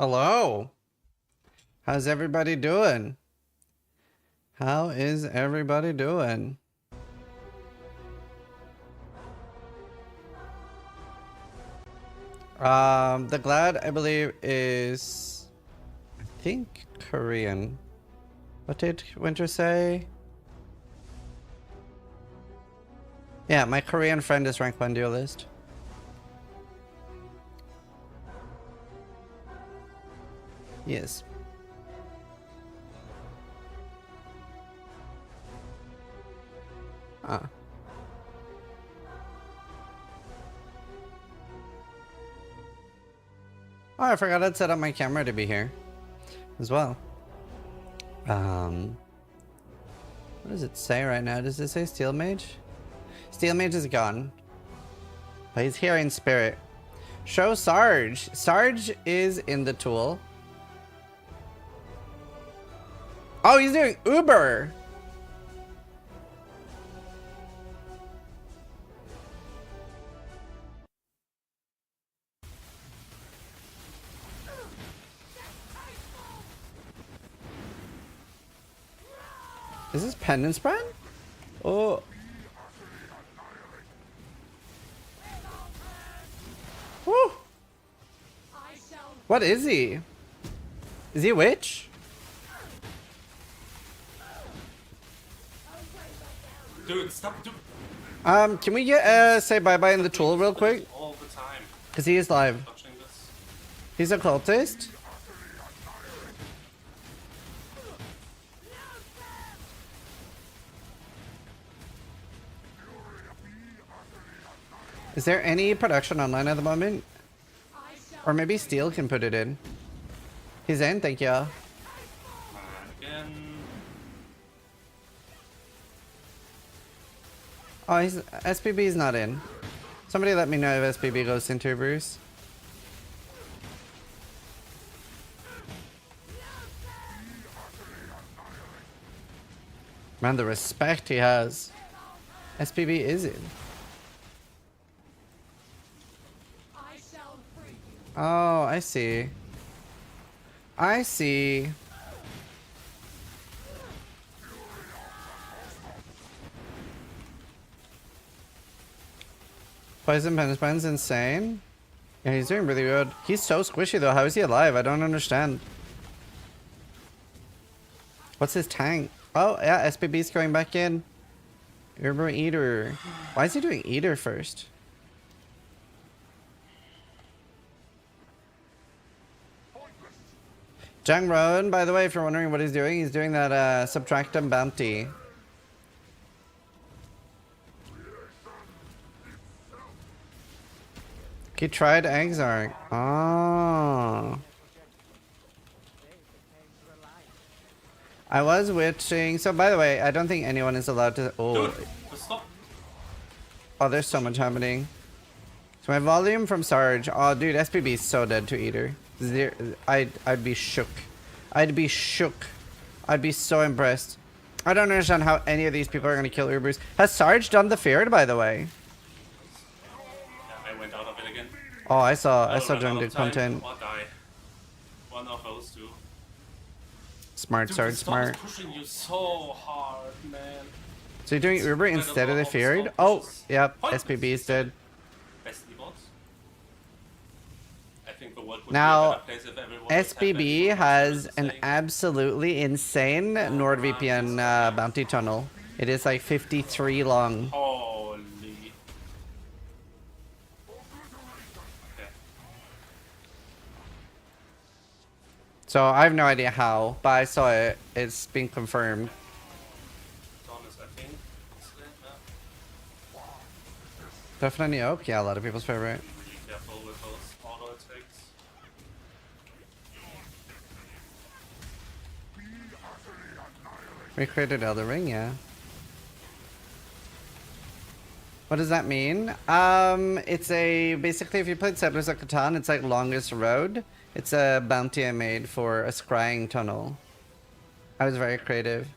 Hello. How's everybody doing? How is everybody doing? The Glad, I believe, is, I think, Korean. What did Winter say? Yeah, my Korean friend is rank 1 duelist. Yes. Ah. Oh, I forgot I'd set up my camera to be here as well. What does it say right now? Does it say Steel Mage? Steel Mage is gone. But he's here in spirit. Show Sarge. Sarge is in the tool. Oh, he's doing Uber. Is this Pendant Spread? Oh. Woo. What is he? Is he a witch? Dude, stop, dude. Can we get say bye-bye in the tool real quick? All the time. Cause he is live. He's a cultist. Is there any production online at the moment? Or maybe Steel can put it in. He's in, thank you. Again. Oh, he's SPB's not in. Somebody let me know if SPB goes into Bruce. Man, the respect he has. SPB is in. Oh, I see. I see. Poison Pen's insane. Yeah, he's doing really good. He's so squishy though. How is he alive? I don't understand. What's his tank? Oh, yeah, SPB's going back in. Urban Eater. Why is he doing Eater first? Jungroan, by the way, if you're wondering what he's doing that Subtractum bounty. He tried Exile. Oh. I was witching. So, by the way, I don't think anyone is allowed to. Oh. Dude, stop. Oh, there's so much happening. So my volume from Sarge. Oh, dude, SPB is so dead to Eater. I'd be shook. I'd be shook. I'd be so impressed. I don't understand how any of these people are gonna kill Ubers. Has Sarge done the Feared, by the way? Yeah, I went out of it again. Oh, I saw Jung did Time, content. or die. One of those two. Smart, Dude, Sarge, the smart. storm is pushing you so hard, man. So you're doing Uber instead of the Feared? Oh, yep, SPB is dead. Best bots. I think the world would Now, be a better place if everyone SPB has an saying. absolutely insane NordVPN bounty tunnel. It is like 53 long. Holy. Okay. So I have no idea how, but I saw it. It's been confirmed. Thomas, I think. Definitely Oak. Yeah, a lot of people's favorite. Be careful with those auto attacks. Recreated Elder Ring, yeah. What does that mean? It's a basically if you played Settlers of Catan, it's like Longest Road. It's a bounty I made for a scrying tunnel. I was very creative.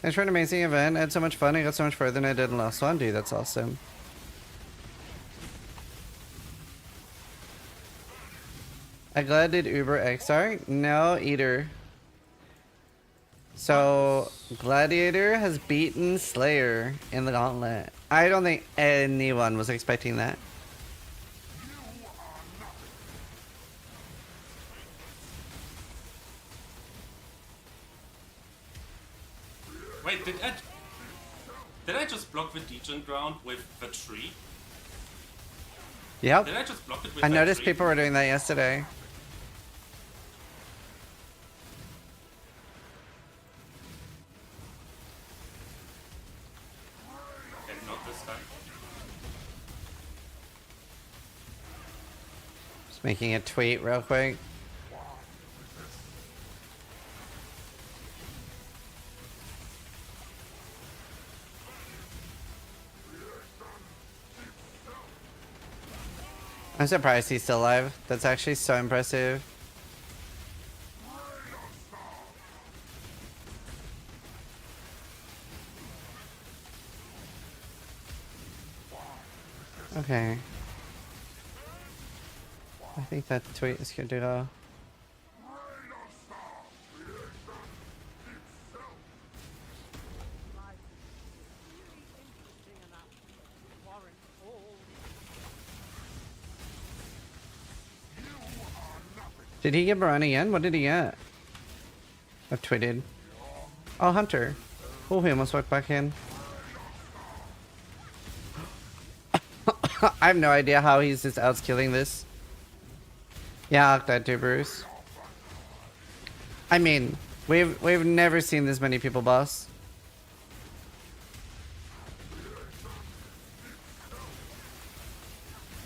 Thanks for an amazing event. I had so much fun. I got so much further than I did in the last one, dude. That's awesome. I glad did Uber XR? No, Eater. So, Gladiator has beaten Slayer in the Gauntlet. I don't think anyone was expecting that. Wait, did I just block the Degen ground with the tree? Yep. Did I just block it with I that noticed tree? people were doing that yesterday. Okay, not this time. Just making a tweet real quick. I'm surprised he's still alive. That's actually so impressive. Okay. I think that tweet is good to go. Did he get Barani again? What did he get? I've tweeted. Oh, Hunter. Oh, he almost walked back in. I have no idea how he's just outskilling this. Yeah, I'll that too, Bruce. I mean, we've never seen this many people boss.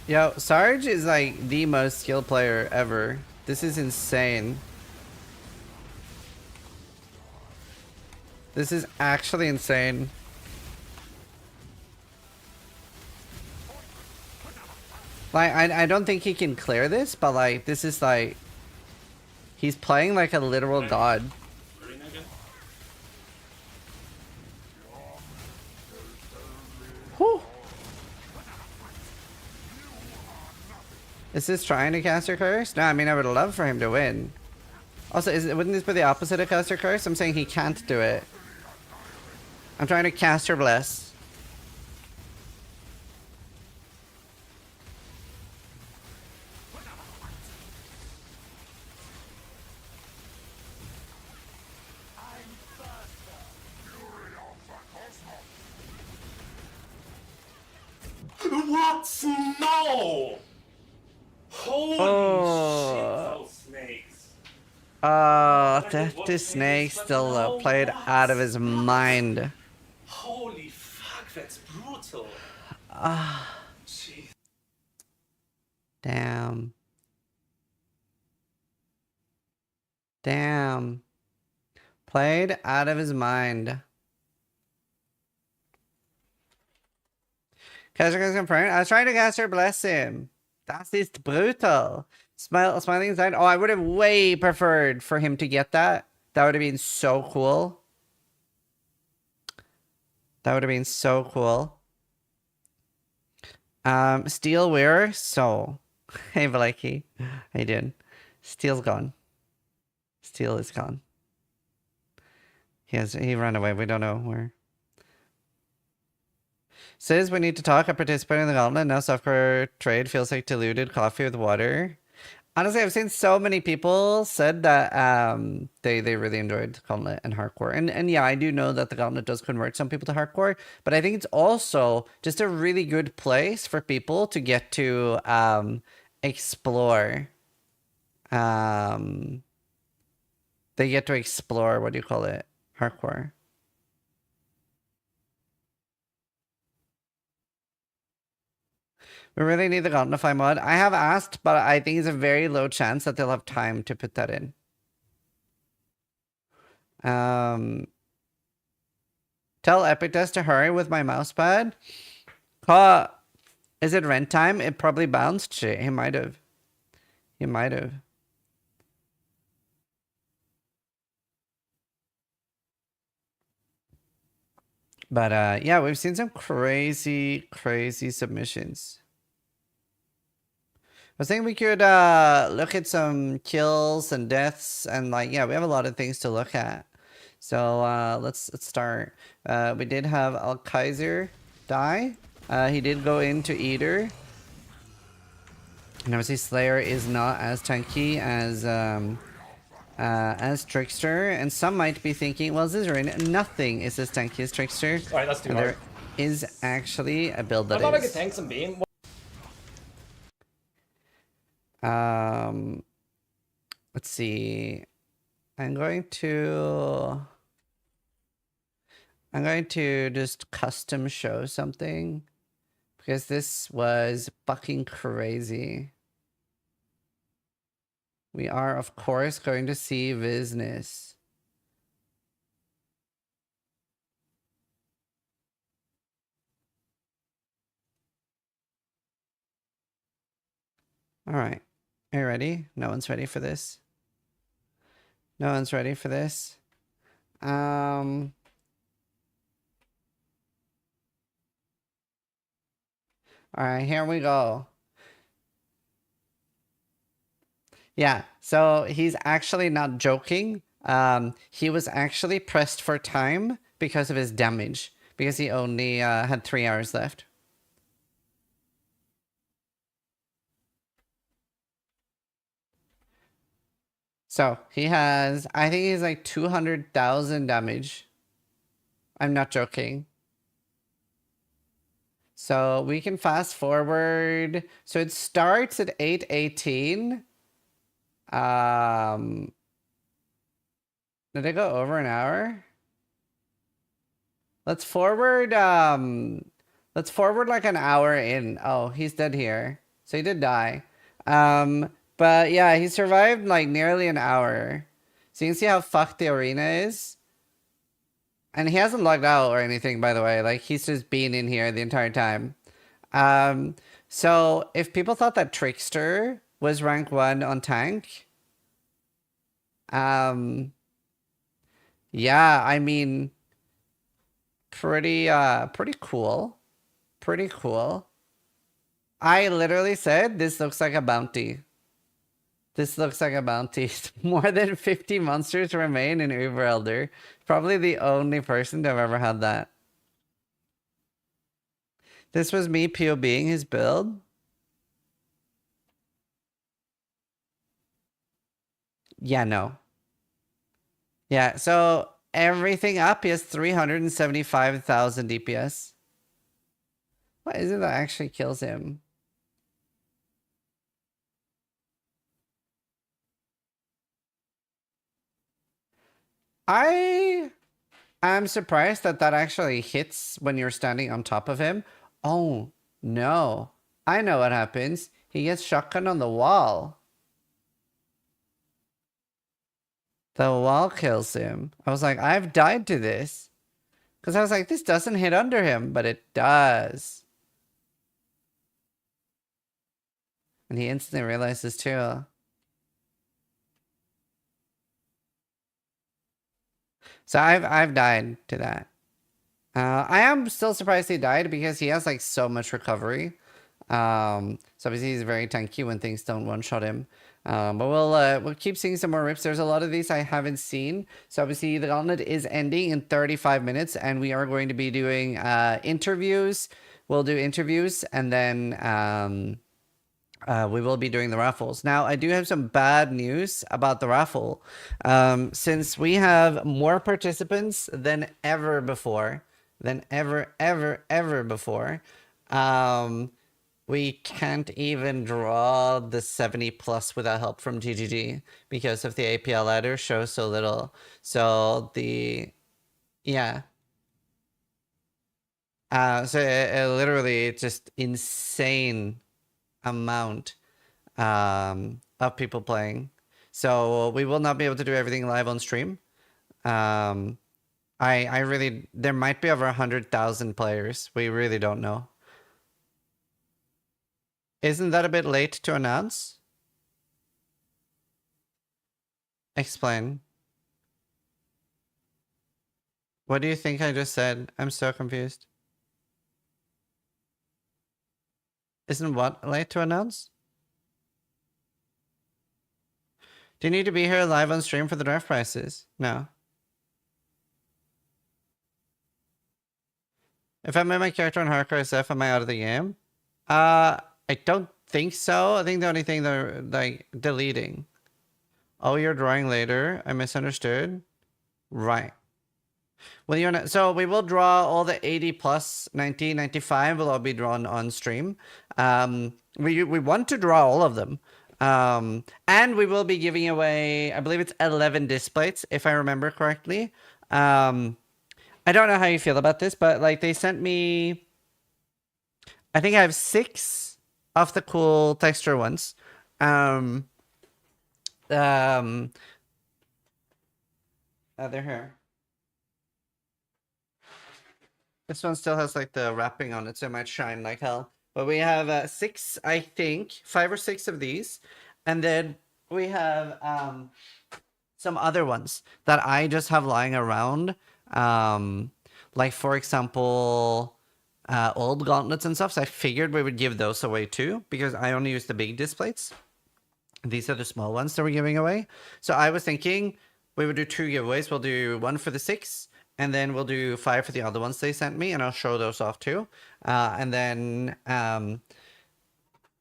Yo, Sarge is like the most skilled player ever. This is insane. This is actually insane. Like, I don't think he can clear this, but like, this is like... He's playing like a literal god. Arena again? Whew. Is this trying to cast her curse? No, I mean, I would love for him to win. Also, wouldn't this be the opposite of cast her curse? I'm saying he can't do it. I'm trying to cast her bless. What? No! Holy shit, those snakes. This snake still played out of his mind. Holy fuck, that's brutal. Jeez. Damn. Damn. Played out of his mind. Caster confirmed. I was trying to cast her bless him. Das ist brutal. Smiling inside. Oh, I would have way preferred for him to get that. That would have been so cool. That would have been so cool. Steel wearer. So, hey Valaki. How you doing? Steel's gone. Steel is gone. He ran away. We don't know where. Says we need to talk. I participated in the Gauntlet. Now software trade feels like diluted coffee with water. Honestly, I've seen so many people said that they really enjoyed Gauntlet and Hardcore. And yeah, I do know that the Gauntlet does convert some people to Hardcore, but I think it's also just a really good place for people to get to explore. They get to explore, what do you call it? Hardcore. We really need the Gauntletify mod. I have asked, but I think it's a very low chance that they'll have time to put that in. Tell Epic Desk to hurry with my mousepad. Is it rent time? It probably bounced. Shit, he might have. He might have. But yeah, we've seen some crazy submissions. I was thinking we could look at some kills and deaths, and like, yeah, we have a lot of things to look at. So let's start. We did have Al Kaiser die. He did go into Eater. And obviously Slayer is not as tanky as Trickster, and some might be thinking, well, Zizaran, nothing is as tanky as Trickster. Alright, that's too hard. There is actually a build that I thought I could is. tank some beam. Let's see. I'm going to just custom show something because this was fucking crazy. We are, of course, going to see business. All right. Are you ready? No one's ready for this. No one's ready for this. All right, here we go. Yeah, so he's actually not joking. He was actually pressed for time because of his damage, because he only had 3 hours left. So he has, I think he's like 200,000 damage. I'm not joking. So we can fast forward. So it starts at 8:18. Did it go over an hour? Let's forward like an hour in. Oh, he's dead here. So he did die. But yeah, he survived like nearly an hour. So you can see how fucked the arena is. And he hasn't logged out or anything, by the way. Like, he's just been in here the entire time. So if people thought that Trickster was rank 1 on tank, yeah, I mean, pretty cool. Pretty cool. I literally said, this looks like a bounty. This looks like a bounty. More than 50 monsters remain in Uber Elder. Probably the only person to have ever had that. This was me POBing his build. Yeah, no. Yeah, so everything up, he has 375,000 DPS. What is it that actually kills him? I am surprised that that actually hits when you're standing on top of him. Oh, no. I know what happens. He gets shotgun on the wall. The wall kills him. I was like, I've died to this. Because I was like, this doesn't hit under him, but it does. And he instantly realizes too. So I've died to that. I am still surprised he died because he has like so much recovery. So obviously he's very tanky when things don't one-shot him. But we'll keep seeing some more rips. There's a lot of these I haven't seen. So obviously the Gauntlet is ending in 35 minutes, and we are going to be doing interviews. We'll do interviews, and then we will be doing the raffles. Now, I do have some bad news about the raffle. Since we have more participants than ever before, ever before, we can't even draw the 70 plus without help from GGG because of the APL ladder shows so little. So yeah. So it literally just insane amount of people playing. So we will not be able to do everything live on stream. I really, there might be over 100,000 players. We really don't know. Isn't that a bit late to announce? Explain. What do you think I just said? I'm so confused. Isn't what late to announce? Do you need to be here live on stream for the draft prices? No. If I made my character on hardcore SF, am I out of the game? I don't think so. I think the only thing they're like deleting. Oh, you're drawing later. I misunderstood. Right. Well, so we will draw all the 80 plus 90, 95 will all be drawn on stream. We want to draw all of them. And we will be giving away, I believe it's 11 Displates, if I remember correctly. I don't know how you feel about this, but like they sent me, I think I have 6 of the cool texture ones. They're here. This one still has like the wrapping on it, so it might shine like hell. But we have 6, I think, 5 or 6 of these. And then we have some other ones that I just have lying around. Like, for example, old gauntlets and stuff. So I figured we would give those away too, because I only use the big Displates. These are the small ones that we're giving away. So I was thinking we would do 2 giveaways. We'll do 1 for the 6. And then we'll do 5 for the other ones they sent me, and I'll show those off too. And then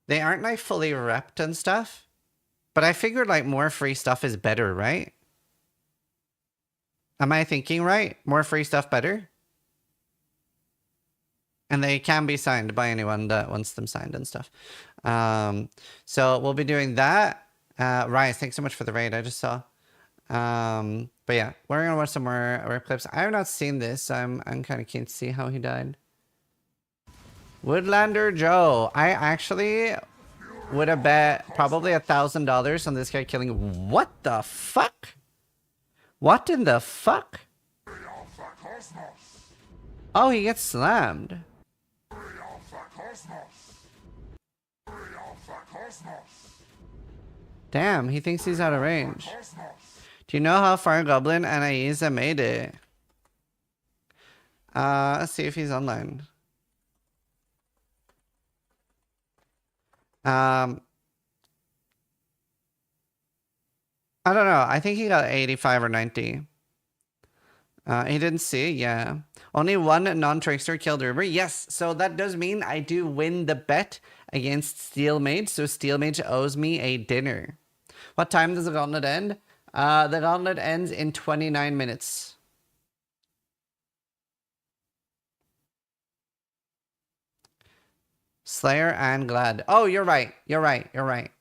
they aren't like fully wrapped and stuff, but I figured like more free stuff is better, right? Am I thinking right? More free stuff better? And they can be signed by anyone that wants them signed and stuff. So we'll be doing that. Rise, thanks so much for the raid. I just saw. But yeah, we're gonna watch some more clips. I have not seen this. So I'm kind of keen to see how he died. Woodlander Joe. I actually would have bet probably $1,000 on this guy killing. What the fuck? What in the fuck? Oh, he gets slammed. Damn, he thinks he's out of range. Do you know how far Goblin and Aiza made it? Let's see if he's online. I don't know. I think he got 85 or 90. He didn't see it, yeah. Only one non-trickster killed Uber. Yes, so that does mean I do win the bet against Steel Mage. So Steel Mage owes me a dinner. What time does the gauntlet end? The gauntlet ends in 29 minutes. Slayer and Glad. Oh, you're right. You're right. You're right.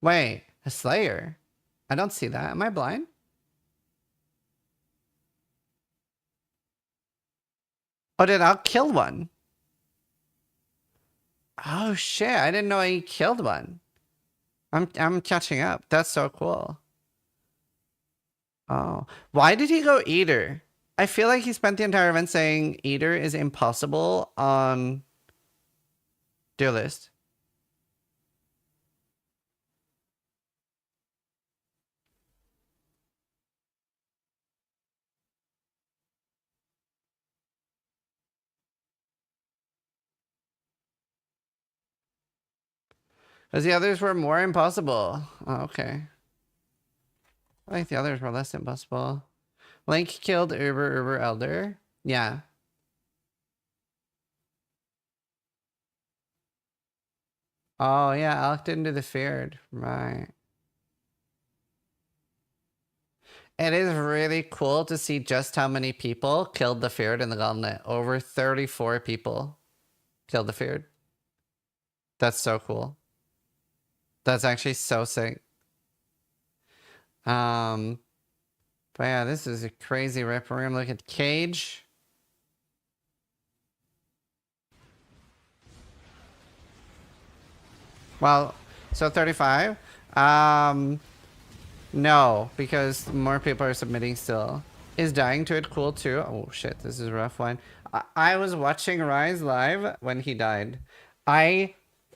Wait, a Slayer? I don't see that. Am I blind? Oh, did I kill one? Oh shit, I didn't know he killed one. I'm catching up. That's so cool. Oh, why did he go Eater? I feel like he spent the entire event saying Eater is impossible on Duelist. Because the others were more impossible. Oh, okay. I think the others were less impossible. Link killed Uber Elder. Yeah. Oh, yeah. Alec didn't do the feared. Right. It is really cool to see just how many people killed the feared in the gauntlet. Over 34 people killed the feared. That's so cool. That's actually so sick. But yeah, this is a crazy rip. We're gonna look at Cage. Well, so 35. No, because more people are submitting still. Is dying to it cool too? Oh shit, this is a rough one. I was watching Rise live when he died. As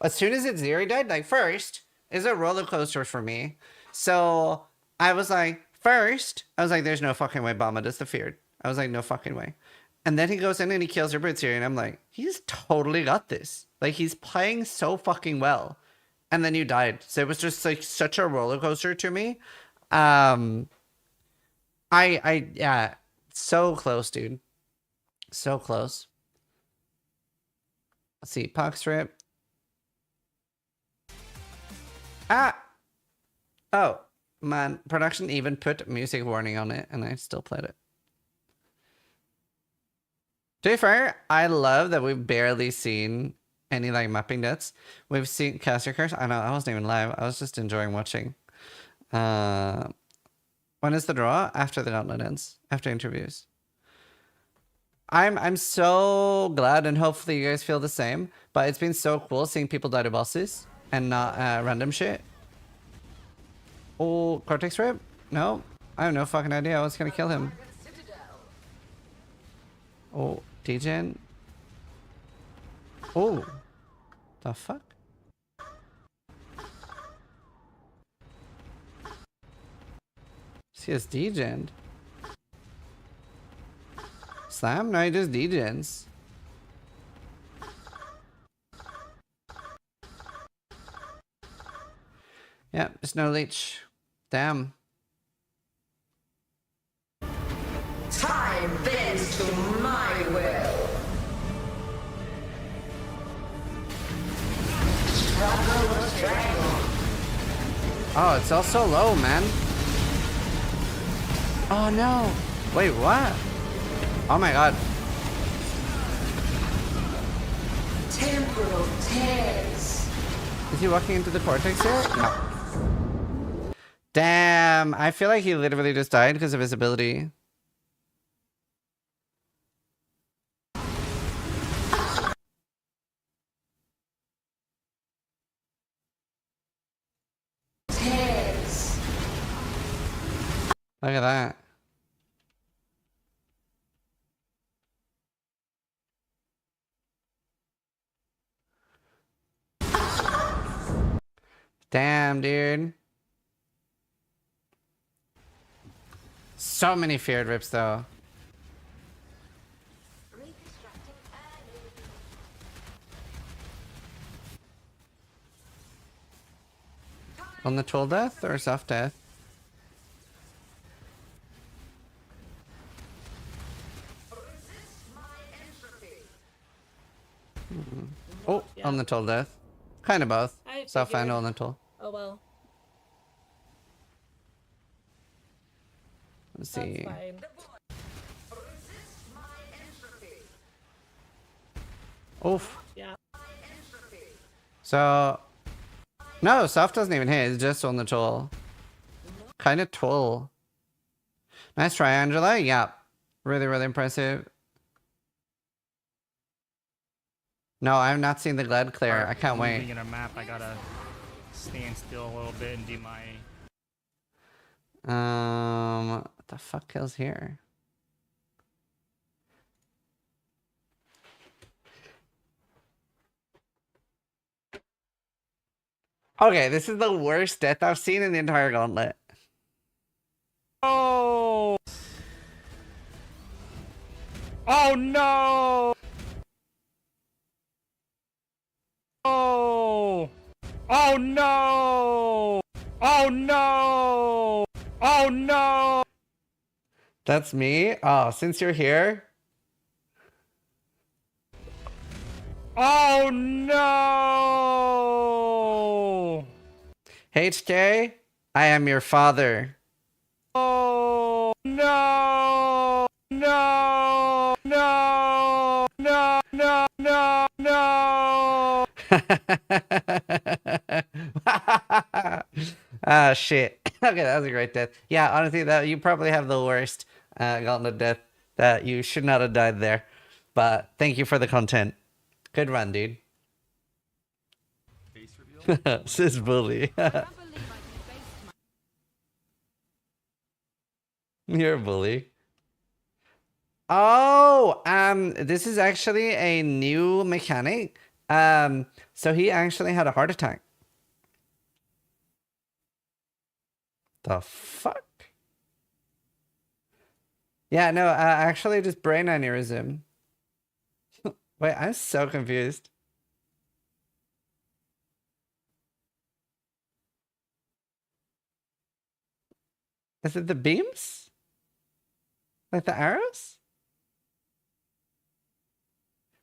soon as Zeri died, like first, is a roller coaster for me. So I was like, First, I was like, there's no fucking way Bomba does the feared. I was like, no fucking way. And then he goes in and he kills your Brits here, and I'm like, he's totally got this. Like, he's playing so fucking well. And then you died. So it was just like such a roller coaster to me. Yeah, so close, dude. So close. Let's see, Pox Rip. Ah! Oh, man. Production even put music warning on it, and I still played it. To be fair, I love that we've barely seen any like mapping deaths. We've seen Caster Curse. I know, I wasn't even live. I was just enjoying watching. When is the draw? After the Gauntlet ends. After interviews. I'm so glad, and hopefully you guys feel the same. But it's been so cool seeing people die to bosses and not random shit. Oh, Cortex Rip? No, I have no fucking idea. I was gonna kill him. Oh, Degen. Oh, the fuck? He has Degen. Slam? No, he just Degens. Yeah, there's no leech. Damn. Time bends to my will. Struggle or strangle. Oh, it's all so low, man. Oh no. Wait, what? Oh my god. Temporal tears. Is he walking into the cortex here? No. Damn, I feel like he literally just died because of his ability. Tears. Look at that. Damn, dude. So many feared rips, though. On the troll death or soft death? Oh, Yeah. on the troll death. Kind of both. I Soft and figured. on the troll. Oh well. Let's That's see. fine. Oof. Yeah. So, no, soft doesn't even hit. It's just on the troll. Kind of troll. Nice try, Angela. Yeah. Really, really impressive. No, I've not seen the Glad clear. I can't wait. Moving in a map, I gotta stand still a little bit and do my. What the fuck kills here? Okay, this is the worst death I've seen in the entire Gauntlet. Oh! Oh no! Oh! Oh no! Oh no! Oh no! That's me? Oh, since you're here? Oh no! HK, I am your father. Oh no! No! No! No! No! No! No! Ah, shit. Okay, that was a great death. Yeah, honestly, that you probably have the worst Gauntlet death. That you should not have died there. But thank you for the content. Good run, dude. Sis bully. You're a bully. Oh, this is actually a new mechanic. So he actually had a heart attack. The fuck? Yeah, no, actually just brain aneurysm. Wait, I'm so confused. Is it the beams? Like the arrows?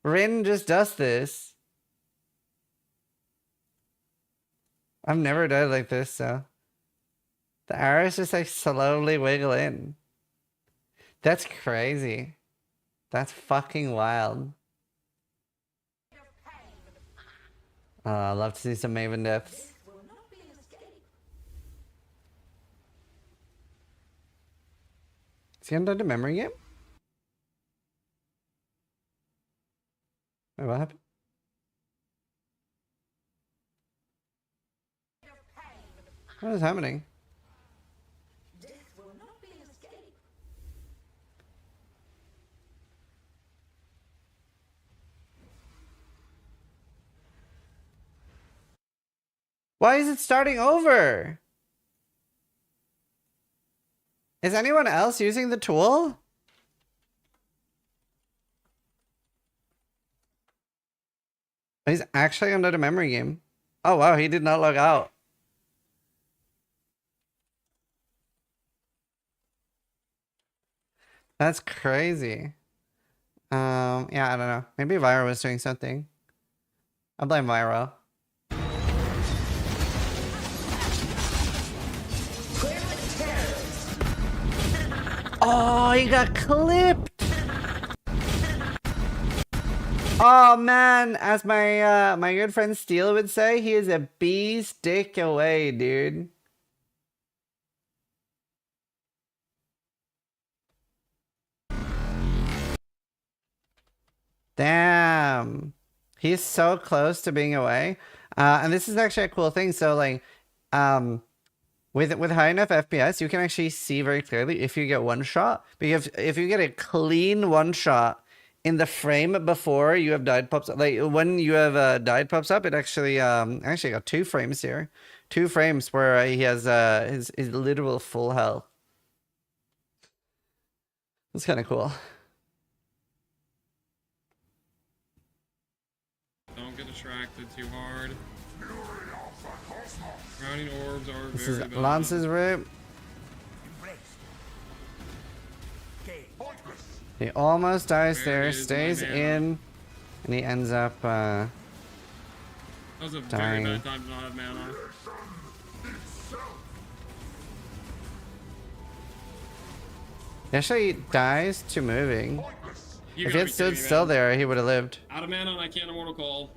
Rin just does this. I've never done it like this, so. The arrows just like slowly wiggle in. That's crazy. That's fucking wild. I'd love to see some Maven deaths. Is he undone the memory game? Wait, what happened? What is happening? Why is it starting over? Is anyone else using the tool? He's actually under the memory game. Oh wow, he did not log out. That's crazy. Yeah, I don't know. Maybe Vyro was doing something. I blame Vyro. Oh, he got clipped. Oh man, as my my good friend Steele would say, he is a bee's dick away, dude. Damn. He's so close to being away. And this is actually a cool thing. So like with high enough FPS, you can actually see very clearly if you get one shot. Because if you get a clean one shot in the frame before you have died pops up, like when you have died pops up, it actually actually got 2 frames here. 2 frames where he has his literal full health. It's kind of cool. Don't get distracted too hard. Drowning orbs are This very is bad. Lance's route. He almost dies there, stays in, and he ends up That was a dying. very bad time to not have mana. He actually dies to moving. You If he gotta had be stood kidding me, still man. there, he would have lived. Out of mana and I can't Immortal Call.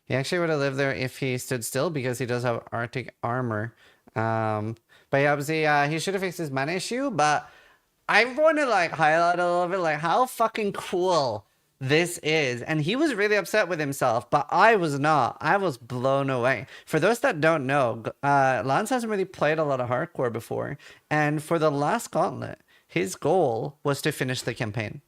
He actually would have lived there if he stood still because he does have Arctic armor. But yeah, obviously, he should have fixed his mana issue. But I want to like highlight a little bit like how fucking cool this is. And he was really upset with himself, but I was not. I was blown away. For those that don't know, Lance hasn't really played a lot of hardcore before. And for the last Gauntlet, his goal was to finish the campaign.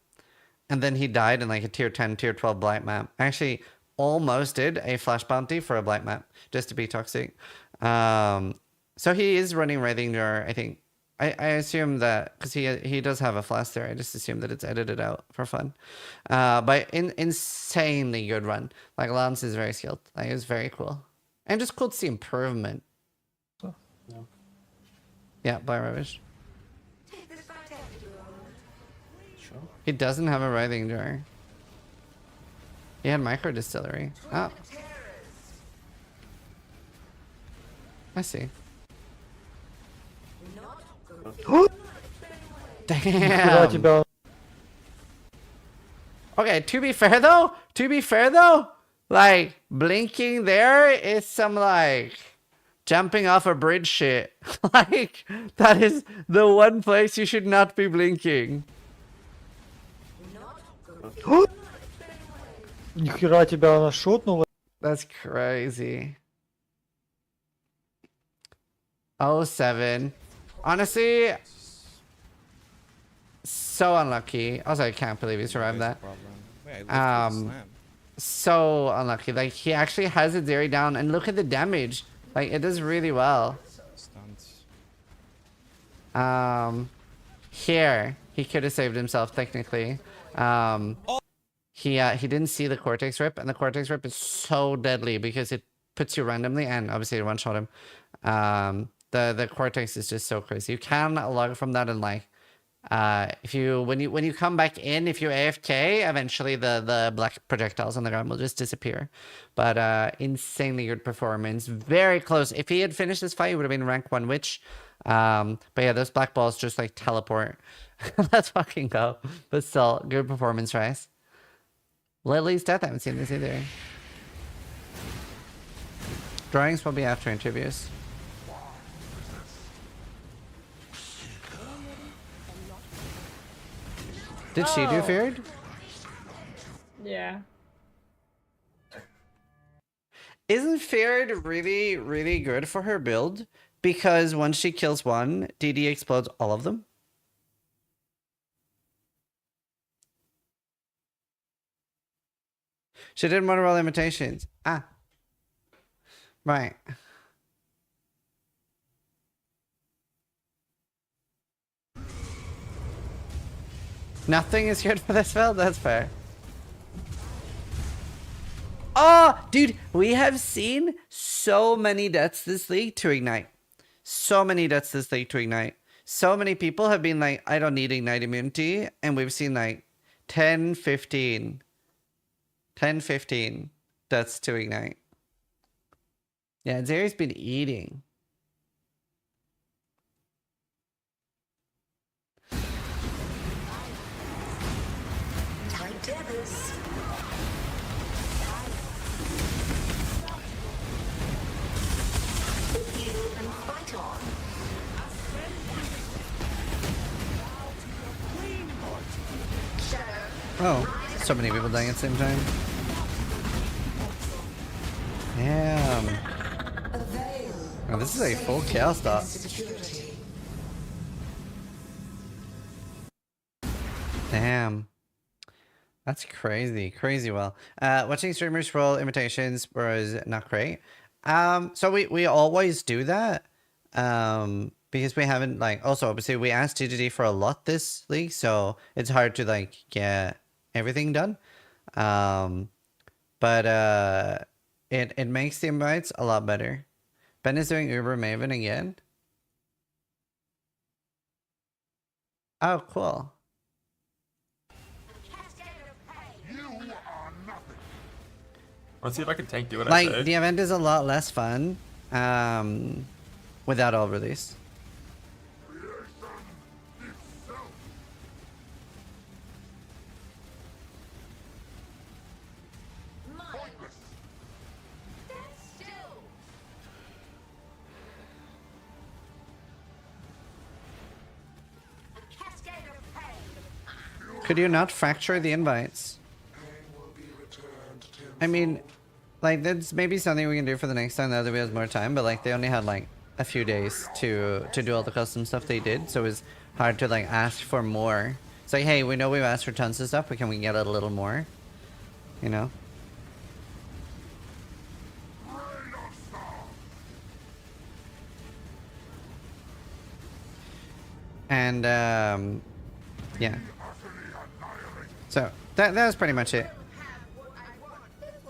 And then he died in like a tier 10, tier 12 blight map. Actually, almost did a flash bounty for a blight map just to be toxic. So he is running Writhing Jar, I think. I assume that because he does have a flash there. I just assume that it's edited out for fun. But insanely good run. Like Lance is very skilled. Like, it was very cool. And just cool to see improvement. Yeah, by rubbish. He doesn't have a Writhing Jar. He had micro distillery. Oh. I see. Damn. Okay, to be fair though, like blinking there is some like jumping off a bridge shit. Like that is the one place you should not be blinking. Нихера тебя она шотнула. That's crazy. 07. Honestly, so unlucky. Also, I can't believe he survived that. So unlucky. Like, he actually has a Zeri down, and look at the damage. Like, it does really well. Here. He could have saved himself technically. He didn't see the Cortex Rip, and the Cortex Rip is so deadly because it puts you randomly, and obviously it one-shot him. The Cortex is just so crazy. You can log from that, and like when you come back in, if you AFK, eventually the black projectiles on the ground will just disappear. But insanely good performance, very close. If he had finished this fight, he would have been rank 1 witch. But yeah, those black balls just like teleport. Let's fucking go. But still, good performance, Rice. Lily's death, I haven't seen this either. Drawings will be after interviews. Did she do feared? Yeah. Isn't feared really, really good for her build? Because once she kills one, DD explodes all of them. She didn't want to roll limitations. Ah. Right. Nothing is good for this build? That's fair. Oh, dude, we have seen so many deaths this league to Ignite. So many deaths this league to Ignite. So many people have been like, I don't need Ignite immunity. And we've seen like 10, 15 deaths to Ignite. Yeah, Zeri's been eating. Tight tethers. Heal and fight on. Oh, so many people dying at the same time. Damn. Oh, this is a full chaos stop. Damn. That's crazy. Crazy well. Watching streamers roll invitations was not great. So we always do that. Because we haven't like also obviously we asked TGD for a lot this league, so it's hard to like get everything done. But it makes the invites a lot better. Ben is doing Uber Maven again. Oh, cool. Let's see if I can tank do what I Like say. the event is a lot less fun without all release. Could you not fracture the invites? I mean, like that's maybe something we can do for the next time. The other has more time, but like they only had like a few days to do all the custom stuff they did, so it was hard to like ask for more. It's like, hey, we know we've asked for tons of stuff, but can we get a little more? You know. And yeah. So that was pretty much it.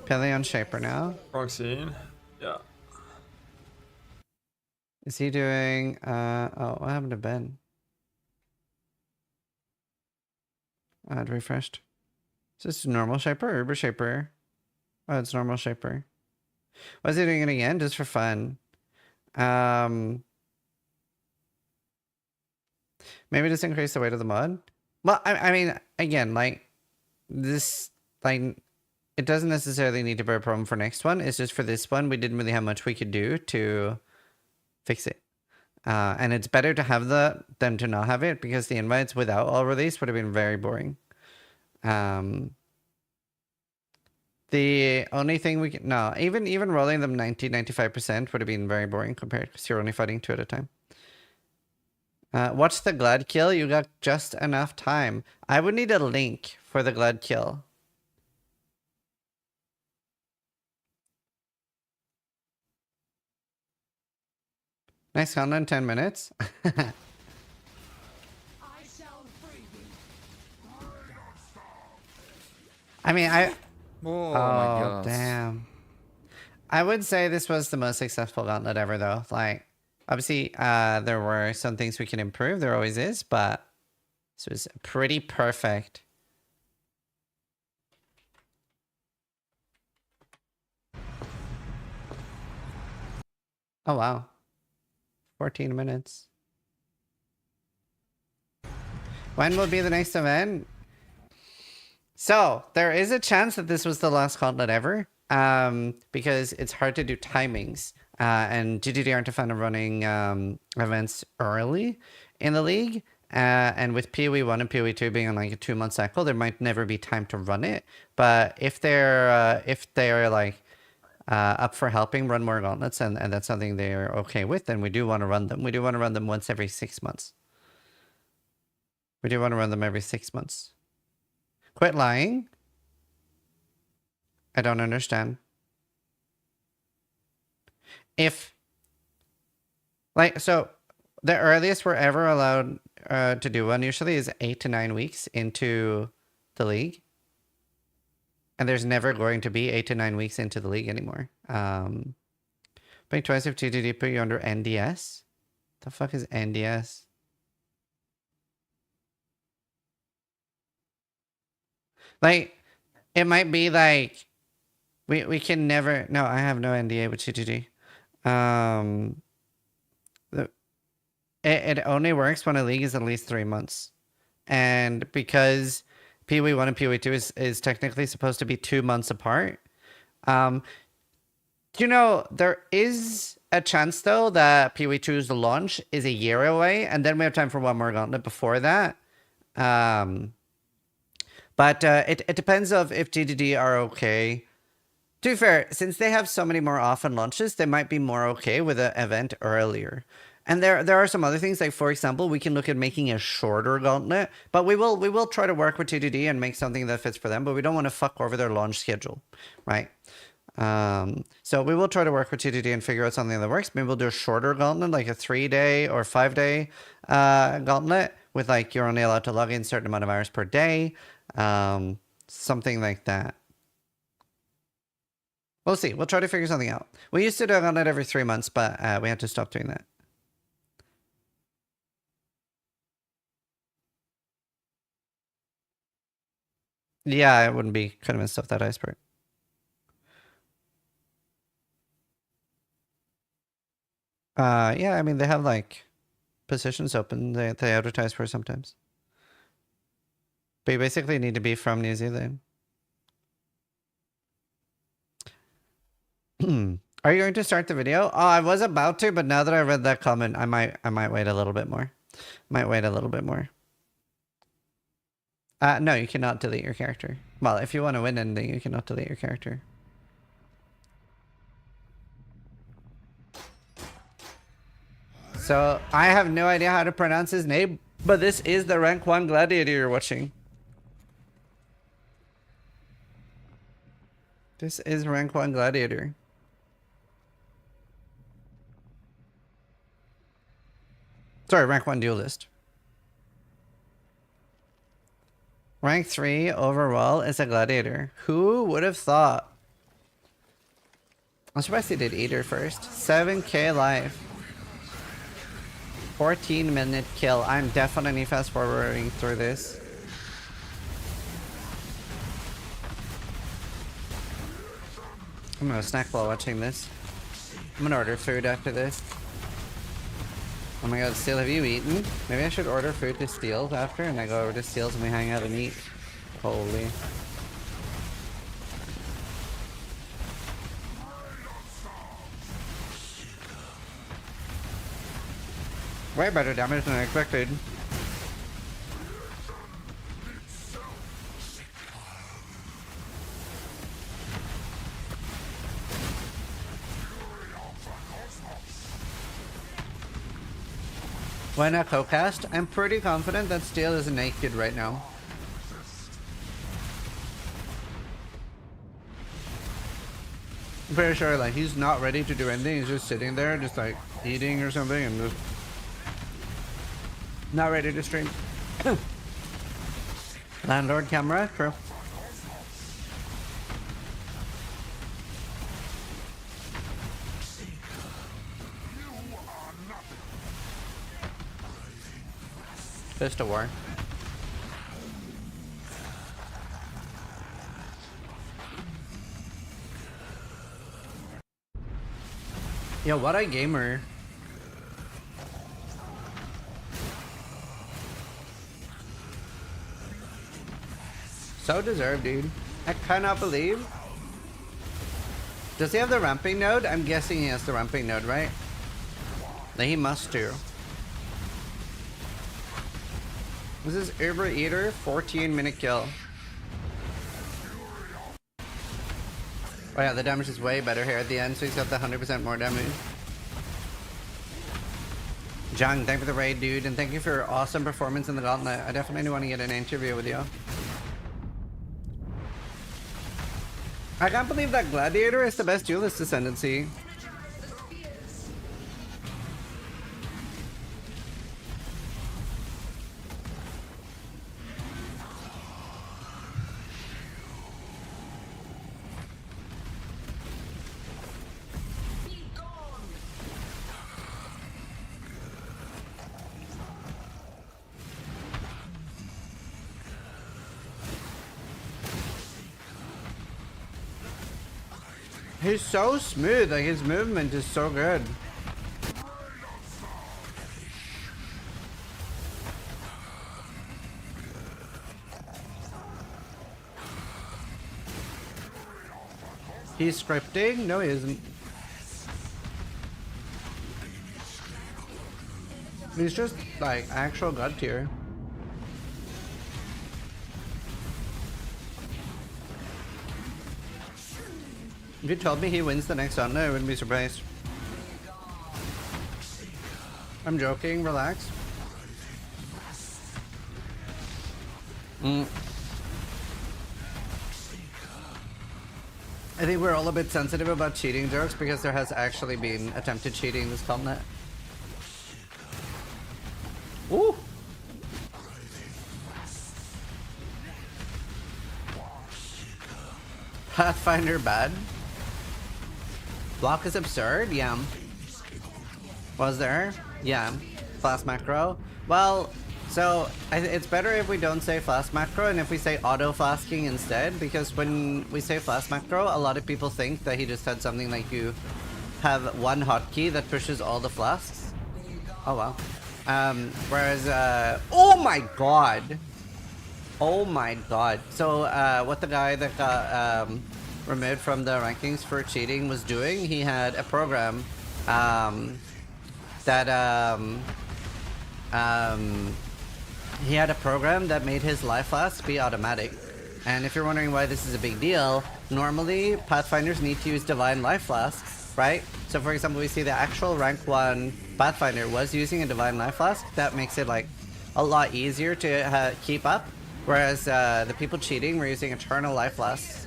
Peleon Shaper now. Wrong scene. Yeah. Is he doing oh, what happened to Ben? It refreshed. Is this normal Shaper or Uber Shaper? Oh, it's normal Shaper. Why is he doing it again? Just for fun. Maybe just increase the weight of the mod. Well, I mean, again, like this, like it doesn't necessarily need to be a problem for next one. It's just for this one, we didn't really have much we could do to fix it. And it's better to have than to not have it, because the invites without all release would have been very boring. The only thing we can, no, even rolling them 90-95% would have been very boring compared, because you're only fighting 2 at a time. Watch the Glad Kill. You got just enough time. I would need a link for the Glad Kill. Nice content, 10 minutes. I mean, Oh, my oh god. damn. I would say this was the most successful gauntlet ever, though. Like, obviously, there were some things we can improve. There always is, but this was pretty perfect. Oh, wow. 14 minutes. When will be the next event? So, there is a chance that this was the last gauntlet ever. Because it's hard to do timings. And GGD aren't a fan of running events early in the league. And with PoE 1 and PoE 2 being on like a 2-month cycle, there might never be time to run it. But if they're like up for helping run more gauntlets and that's something they're okay with, then we do want to run them. We do want to run them once every 6 months. We do want to run them every 6 months. Quit lying. I don't understand. If, like, so the earliest we're ever allowed to do one usually is 8 to 9 weeks into the league. And there's never going to be 8 to 9 weeks into the league anymore. Playing twice if TGD put you under NDS? The fuck is NDS? Like, it might be like, we can never, no, I have no NDA with TGD. It only works when a league is at least 3 months. And because PoE 1 and PoE 2 is technically supposed to be 2 months apart. You know, there is a chance though that PoE 2's launch is a year away, and then we have time for one more gauntlet before that. But it depends of if GGD are okay. To be fair, since they have so many more often launches, they might be more okay with an event earlier. And there are some other things, like for example, we can look at making a shorter gauntlet, but we will try to work with TGD and make something that fits for them, but we don't want to fuck over their launch schedule, right? So we will try to work with TGD and figure out something that works. Maybe we'll do a shorter gauntlet, like a 3-day or 5-day gauntlet with like you're only allowed to log in a certain amount of hours per day, something like that. We'll see. We'll try to figure something out. We used to do a gauntlet every 3 months, but we had to stop doing that. Yeah, I wouldn't be convinced of that iceberg. Yeah, I mean, they have like positions open they advertise for sometimes. But you basically need to be from New Zealand. Are you going to start the video? Oh, I was about to, but now that I read that comment, I might wait a little bit more. Might wait a little bit more. No, you cannot delete your character. Well, if you want to win anything, you cannot delete your character. So, I have no idea how to pronounce his name, but this is the rank 1 gladiator you're watching. This is rank 1 gladiator. Sorry, rank 1 duelist. Rank 3 overall is a gladiator. Who would have thought? I'm surprised he did Eater first. 7k life. 14-minute kill. I'm definitely fast forwarding through this. I'm gonna snack while watching this. I'm gonna order food after this. Oh my god, Steel, have you eaten? Maybe I should order food to Steel's after and I go over to Steel's and we hang out and eat. Holy. Way better damage than I expected. Why not co-cast? I'm pretty confident that Steel is naked right now. I'm pretty sure like he's not ready to do anything, he's just sitting there just like eating or something and just not ready to stream. Landlord camera, true. Just a war. Yo, what a gamer. So deserved, dude. I cannot believe. Does he have the ramping node? I'm guessing he has the ramping node, right? Then he must do. This is Uber Eater, 14-minute kill. Oh yeah, the damage is way better here at the end, so he's got the 100% more damage. Jung, thank you for the raid, dude, and thank you for your awesome performance in the Gauntlet. I definitely want to get an interview with you. I can't believe that Gladiator is the best duelist ascendancy. He's so smooth, like his movement is so good. He's scripting? No, he isn't. He's just like actual god tier. If you told me he wins the next Gauntlet, I wouldn't be surprised. I'm joking, relax. I think we're all a bit sensitive about cheating jokes because there has actually been attempted cheating this Gauntlet. Ooh! Pathfinder bad? Block is absurd? Yeah. Was there? Yeah. Flash macro? Well, so it's better if we don't say flash macro and if we say auto flasking instead, because when we say flash macro, a lot of people think that he just had something like you have one hotkey that pushes all the flasks. Oh wow. Whereas, oh my god! Oh my god. So, what the guy that got removed from the rankings for cheating was doing, he had a program that made his life flask be automatic. And if you're wondering why this is a big deal, normally Pathfinders need to use Divine Life Flasks, right? So for example, we see the actual rank 1 Pathfinder was using a Divine Life Flask. That makes it like a lot easier to keep up. Whereas the people cheating were using Eternal Life Flasks.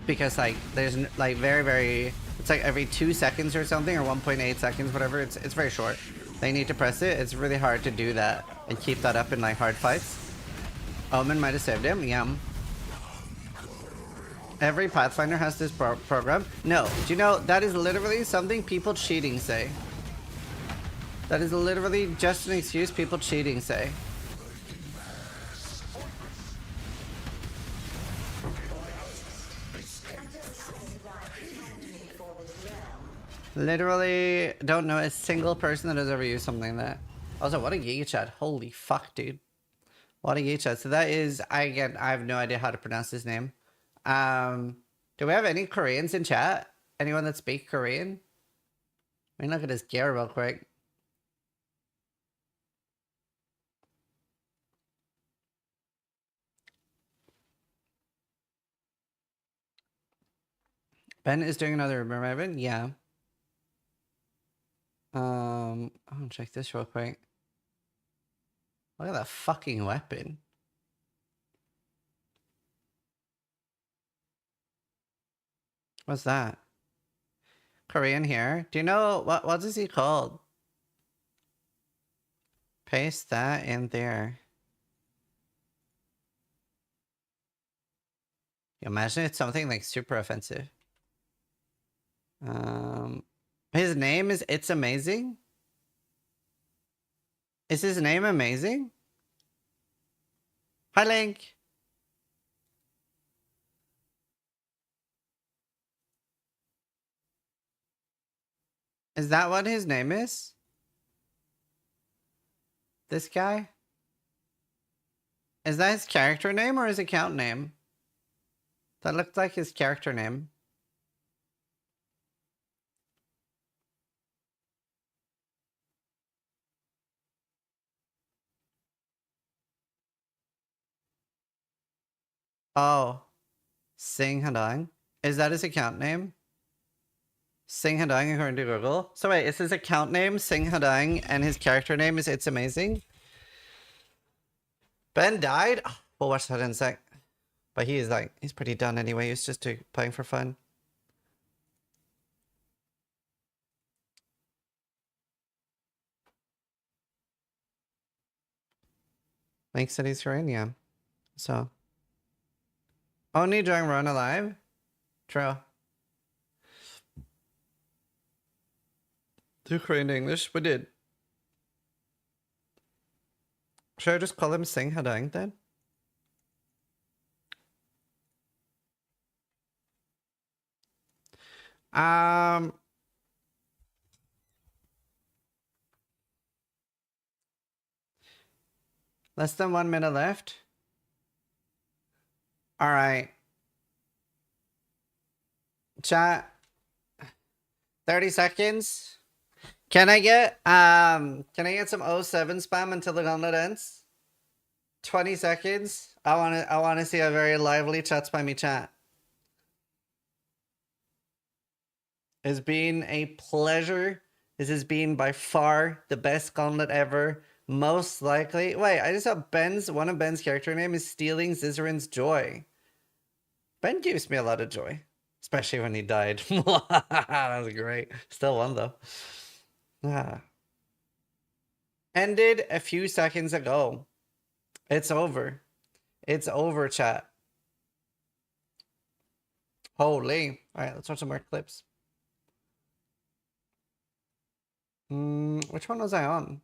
Because like there's like very it's like every 2 seconds or something, or 1.8 seconds, whatever. It's very short. They need to press it. It's really hard to do that and keep that up in like hard fights. Omen might have saved him. Yeah. Every Pathfinder has this program. No, do you know that is literally something people cheating say. That is literally just an excuse people cheating say. Literally don't know a single person that has ever used something like that. Also, what a Giga chat. Holy fuck, dude. What a Giga chat. So that is, I have no idea how to pronounce his name. Do we have any Koreans in chat? Anyone that speaks Korean? Let me look at his gear real quick. Ben is doing another Mermaven? Yeah. I'll check this real quick. Look at that fucking weapon. What's that? Korean here. Do you know what is he called? Paste that in there. Imagine it's something like super offensive. His name is It's Amazing. Is his name amazing? Hi, Link. Is that what his name is? This guy? Is that his character name or his account name? That looked like his character name. Oh. Sing Hadang. Is that his account name? Sing Hadang according to Google. So wait, is his account name Sing Hadang and his character name is It's Amazing? Ben died? Oh, we'll watch that in a sec. But he's pretty done anyway. He's just playing for fun. Link said he's Korean, yeah. So. Only Jungroan alive? True. Do Korean English? We did. Should I just call him Sing Hadang then? Less than 1 minute left. All right. Chat. 30 seconds. Can I get some 07 spam until the gauntlet ends? 20 seconds. I want to see a very lively chat spammy chat. It's been a pleasure. This has been by far the best gauntlet ever. Most likely. Wait, I just saw one of Ben's character name is stealing Zizaran's joy. Ben gives me a lot of joy. Especially when he died. That was great. Still won though. Ah. Ended a few seconds ago. It's over. It's over, chat. Holy. Alright, let's watch some more clips. Which one was I on?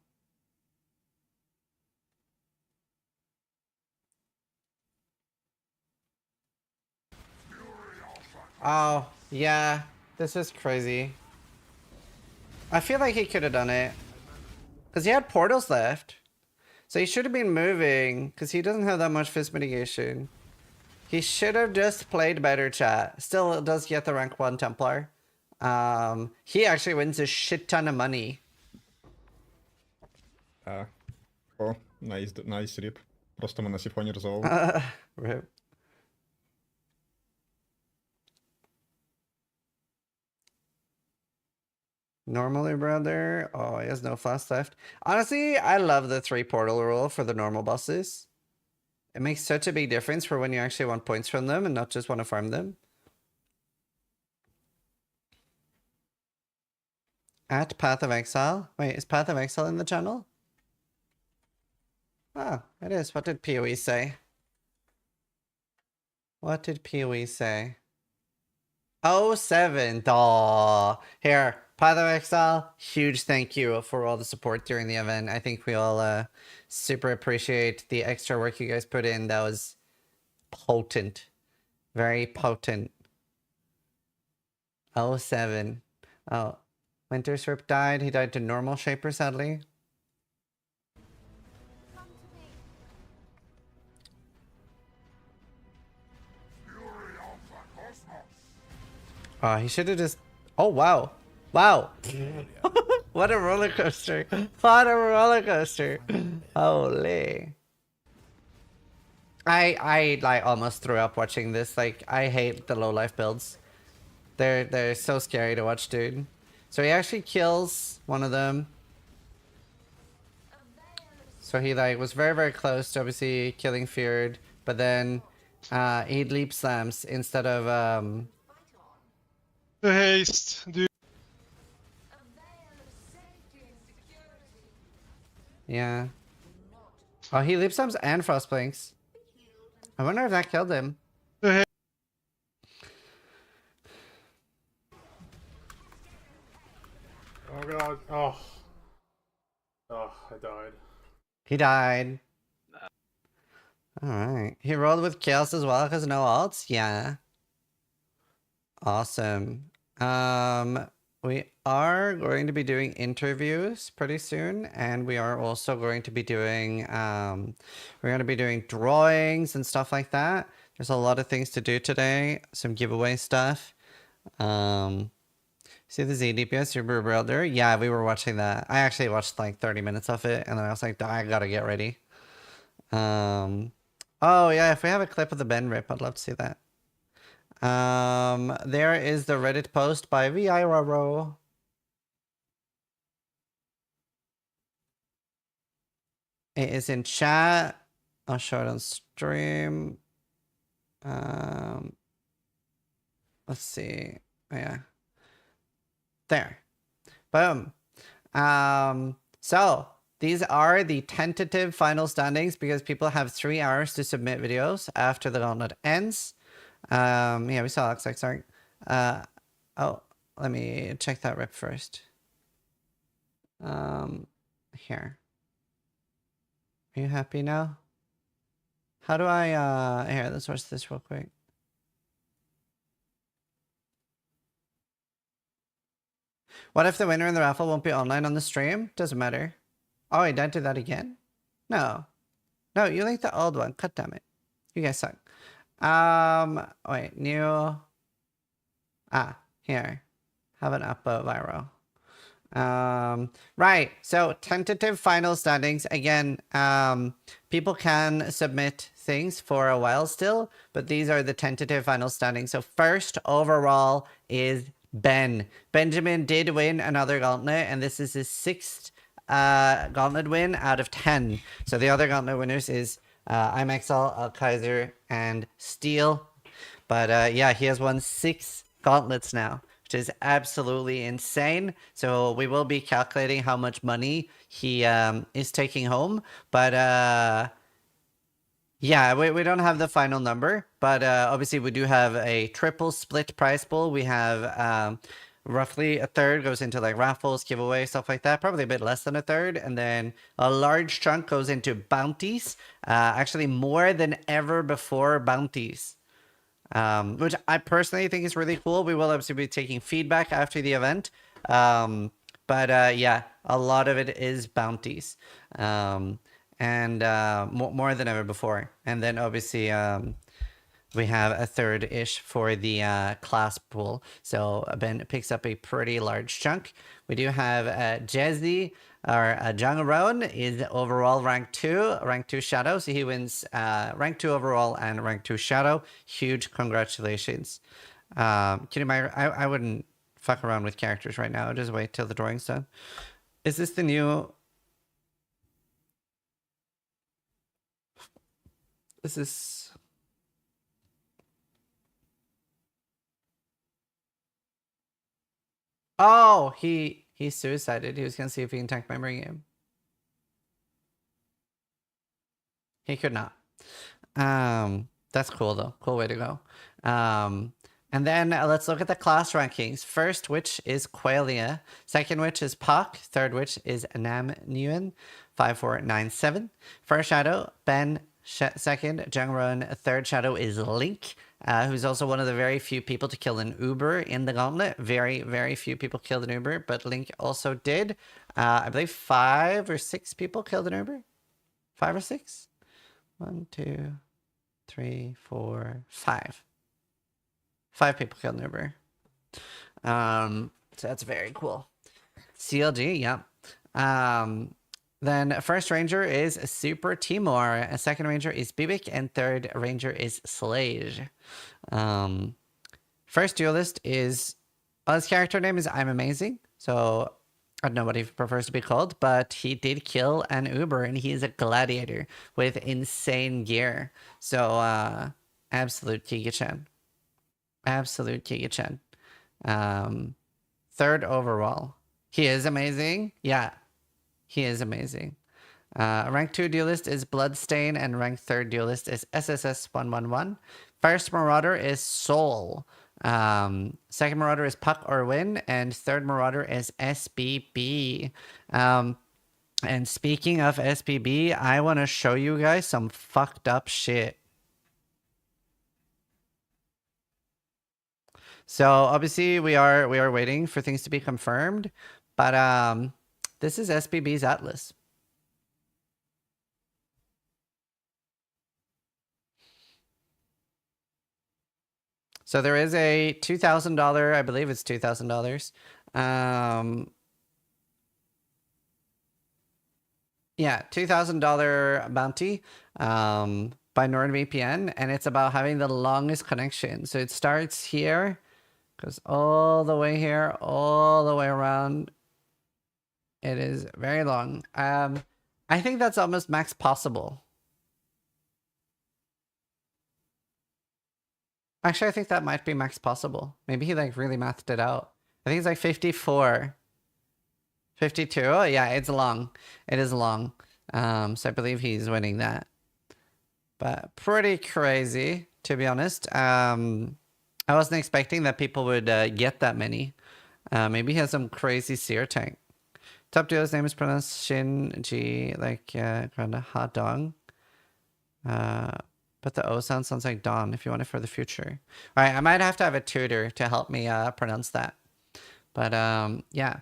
Oh, yeah. This is crazy. I feel like he could have done it. Because he had portals left. So he should have been moving. Because he doesn't have that much fist mitigation. He should have just played better, chat. Still does get the rank 1 Templar. He actually wins a shit ton of money. О, найс ріп. Просто ми на сифоні рзову. Rip. Normally, brother. Oh, he has no fast left. Honestly, I love the 3 portal rule for the normal bosses. It makes such a big difference for when you actually want points from them and not just want to farm them. At Path of Exile. Wait, is Path of Exile in the channel? Oh, it is. What did PoE say? What did PoE say? 07. Aww. Here, Path of Exile, huge thank you for all the support during the event. I think we all super appreciate the extra work you guys put in. That was potent. Very potent. 07. Oh, Wintersrip died. He died to normal Shaper, sadly. He should have just... Oh, wow. Wow. What a roller coaster. What a roller coaster. Holy. I like almost threw up watching this. Like, I hate the low life builds. They're so scary to watch, dude. So he actually kills one of them. So he like was very, very close to obviously killing Feared, but then he leap slams instead of The haste, dude. yeah. Oh, he leap slams and frost planks. I wonder if that killed him. The Oh god. Oh. Oh, I died. He died. Alright. He rolled with Chaos as well because no alts? Yeah. Awesome. We are going to be doing interviews pretty soon, and we are also going to be doing we're going to be doing drawings and stuff like that. There's a lot of things to do today, some giveaway stuff. See the ZDPS Super Builder? Yeah, we were watching that. I actually watched like 30 minutes of it, and then I was like, I gotta get ready. Oh yeah, if we have a clip of the Ben rip, I'd love to see that. There is the Reddit post by VIRO. It is in chat. I'll show it on stream. Let's see. Oh, yeah. There. Boom. So these are the tentative final standings because people have 3 hours to submit videos after the gauntlet ends. Yeah, we saw Alex like sorry. Oh, let me check that rip first. Here. Are you happy now? How do I here, let's watch this real quick. What if the winner in the raffle won't be online on the stream? Doesn't matter. Oh, I did that again? No. No, you like the old one. God damn it. You guys suck. Wait, new. Ah, here. Have an upvote viral. Right. So tentative final standings. Again, people can submit things for a while still, but these are the tentative final standings. So first overall is Ben. Benjamin did win another gauntlet, and this is his 6th gauntlet win out of 10. So the other gauntlet winners is I'm Exile, Kaiser, and Steel. But yeah, he has won 6 gauntlets now, which is absolutely insane. So we will be calculating how much money he is taking home. But yeah, we don't have the final number, but obviously we do have a triple split prize pool. We have roughly a third goes into like raffles, giveaway, stuff like that. Probably a bit less than a third. And then a large chunk goes into bounties. Actually more than ever before bounties. Which I personally think is really cool. We will obviously be taking feedback after the event. But yeah, a lot of it is bounties. And more than ever before. And then obviously we have a third-ish for the class pool. So Ben picks up a pretty large chunk. We do have Jezzy, or Jungroan is overall rank 2 Shadow. So he wins rank 2 overall and rank 2 Shadow. Huge congratulations. Kidding, I wouldn't fuck around with characters right now. I'll just wait till the drawing's done. Is this the new... This is... Oh, he suicided. He was gonna see if he can tank memory game. He could not. That's cool though. Cool way to go. And then let's look at the class rankings. First, which is Qualia. Second, which is Puck. Third, which is Nam Nguyen. 5497. First shadow, Ben. Second, Jungroan. Third shadow is Link, who's also one of the very few people to kill an Uber in the gauntlet. Very, very few people killed an Uber, but Link also did. I believe 5 or 6 people killed an Uber. 5 or 6? 1, 2, 3, 4, 5. 5 people killed an Uber. So that's very cool. CLG, yeah. Then first ranger is Super Timor, second ranger is Bibik, and third ranger is Slage. First duelist is... his character name is I'm Amazing, so I don't know what he prefers to be called, but he did kill an Uber, and he is a gladiator with insane gear. So, absolute Giga-chan. Absolute Giga-chan. Third overall. He is amazing. Yeah. He is amazing. Rank 2 duelist is Bloodstain, and rank 3 duelist is SSS111. First Marauder is Soul. Second Marauder is Puck or Win, and third Marauder is SBB. And speaking of SPB, I want to show you guys some fucked up shit. So obviously we are waiting for things to be confirmed, but this is SPB's Atlas. So there is a $2,000, I believe it's $2,000. Yeah, $2,000 bounty by NordVPN, and it's about having the longest connection. So it starts here, goes all the way here, all the way around. It is very long. I think that's almost max possible. Actually, I think that might be max possible. Maybe he like really mathed it out. I think it's like 54. 52. Oh yeah, it's long. It is long. So I believe he's winning that. But pretty crazy, to be honest. I wasn't expecting that people would get that many. Maybe he has some crazy seer tank. Top duo's name is pronounced Shin G, like kind of hot dog. But the O sounds like Dawn if you want it for the future. All right, I might have to have a tutor to help me pronounce that. But yeah.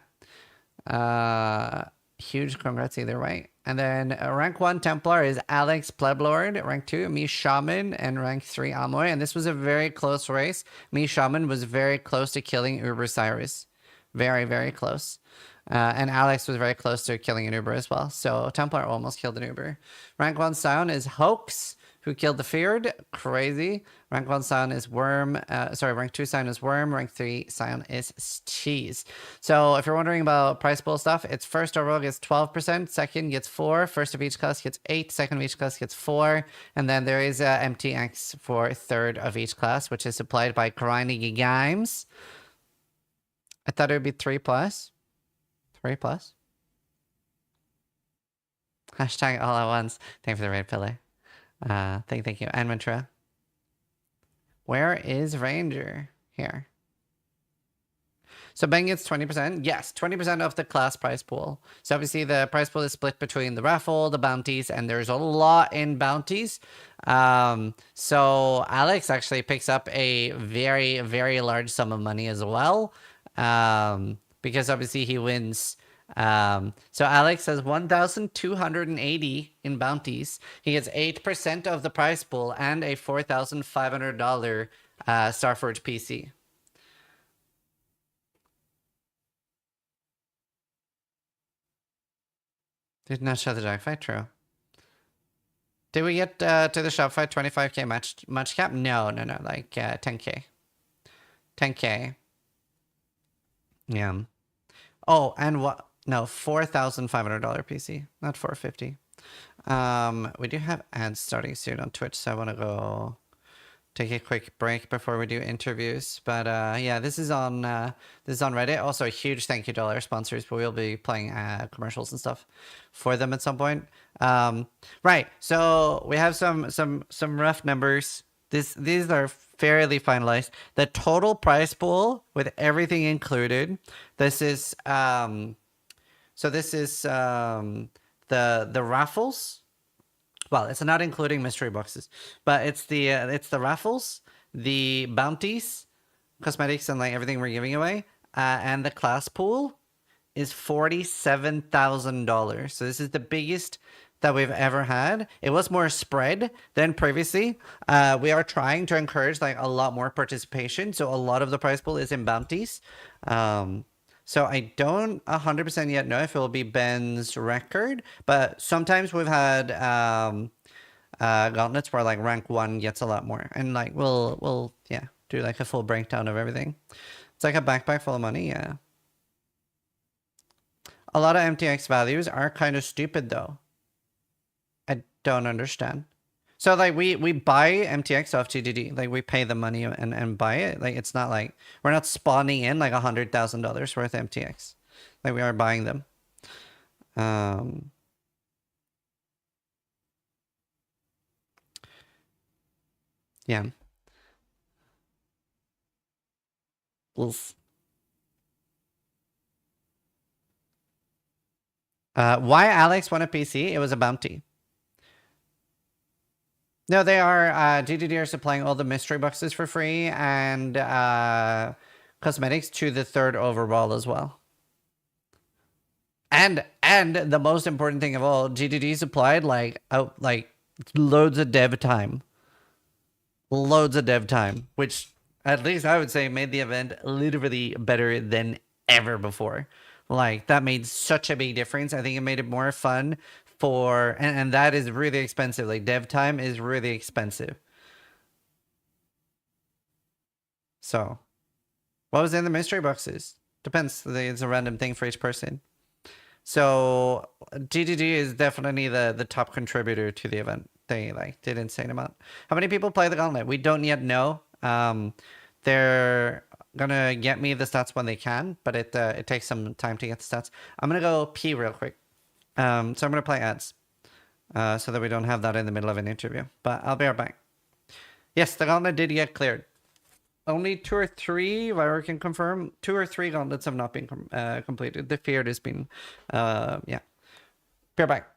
Huge congrats either way. And then rank 1 Templar is Alex Pleblord. Rank 2, me Shaman. And rank 3 Amoy. And this was a very close race. Me Shaman was very close to killing Uber Cyrus. Very, very close. And Alex was very close to killing an Uber as well. So Templar almost killed an Uber. Rank 1 Scion is Hoax, who killed the Feared. Crazy. Rank 1 Scion is Worm. Rank 2 Scion is Worm. Rank 3 Scion is Cheese. So if you're wondering about price pool stuff, it's first overall gets 12%, second gets 4, first of each class gets 8, second of each class gets 4, and then there is MTX for third of each class, which is supplied by Grinding Games. I thought it would be 3 plus. 3 plus. Hashtag all at once. Thank you for the raid, Pele. Thank you. And Mantra. Where is Ranger? Here. So Ben gets 20%. Yes, 20% of the class prize pool. So obviously the prize pool is split between the raffle, the bounties, and there's a lot in bounties. So Alex actually picks up a very, very large sum of money as well. Because obviously he wins. So Alex has 1,280 in bounties. He gets 8% of the prize pool and a $4,500 Starforge PC. Did not show the dog fight, true. Did we get to the shop fight 25k match cap? No, like 10k. 10k. Yeah. Oh, and what? No, $4,500 PC, not $450. We do have ads starting soon on Twitch, so I want to go take a quick break before we do interviews. But yeah, this is on Reddit. Also, a huge thank you to all our sponsors. But we'll be playing commercials and stuff for them at some point. Right. So we have some rough numbers. These are fairly finalized. The total prize pool with everything included. This is so this is the raffles. Well, it's not including mystery boxes, but it's the raffles, the bounties, cosmetics, and like everything we're giving away, and the class pool is $47,000. So this is the biggest that we've ever had. It was more spread than previously. We are trying to encourage like a lot more participation. So a lot of the prize pool is in bounties. So I don't 100% yet know if it will be Ben's record, but sometimes we've had gauntlets where like rank 1 gets a lot more, and like we'll yeah do like a full breakdown of everything. It's like a backpack full of money. Yeah. A lot of MTX values are kind of stupid though. I don't understand. So like we buy MTX off GDD, like we pay the money and buy it. Like it's not like we're not spawning in like $100,000 worth of MTX. Like we are buying them. Yeah. Oof. Why Alex won a PC? It was a bounty. No, they are. GGD are supplying all the mystery boxes for free and cosmetics to the 3rd overall as well. And the most important thing of all, GGD supplied like loads of dev time. Loads of dev time, which at least I would say made the event literally better than ever before. Like, that made such a big difference. I think it made it more fun for, and that is really expensive. Like, dev time is really expensive. So, what was in the mystery boxes? Depends. It's a random thing for each person. So, GGG is definitely the top contributor to the event. They did insane amount. How many people play the Gauntlet? We don't yet know. They're gonna get me the stats when they can, but it takes some time to get the stats. I'm gonna go pee real quick. So I'm gonna play ads, so that we don't have that in the middle of an interview. But I'll be right back. Yes, the Gauntlet did get cleared. Only 2 or 3, Vira can confirm. 2 or 3 gauntlets have not been completed. The feared has been, yeah. Be right back.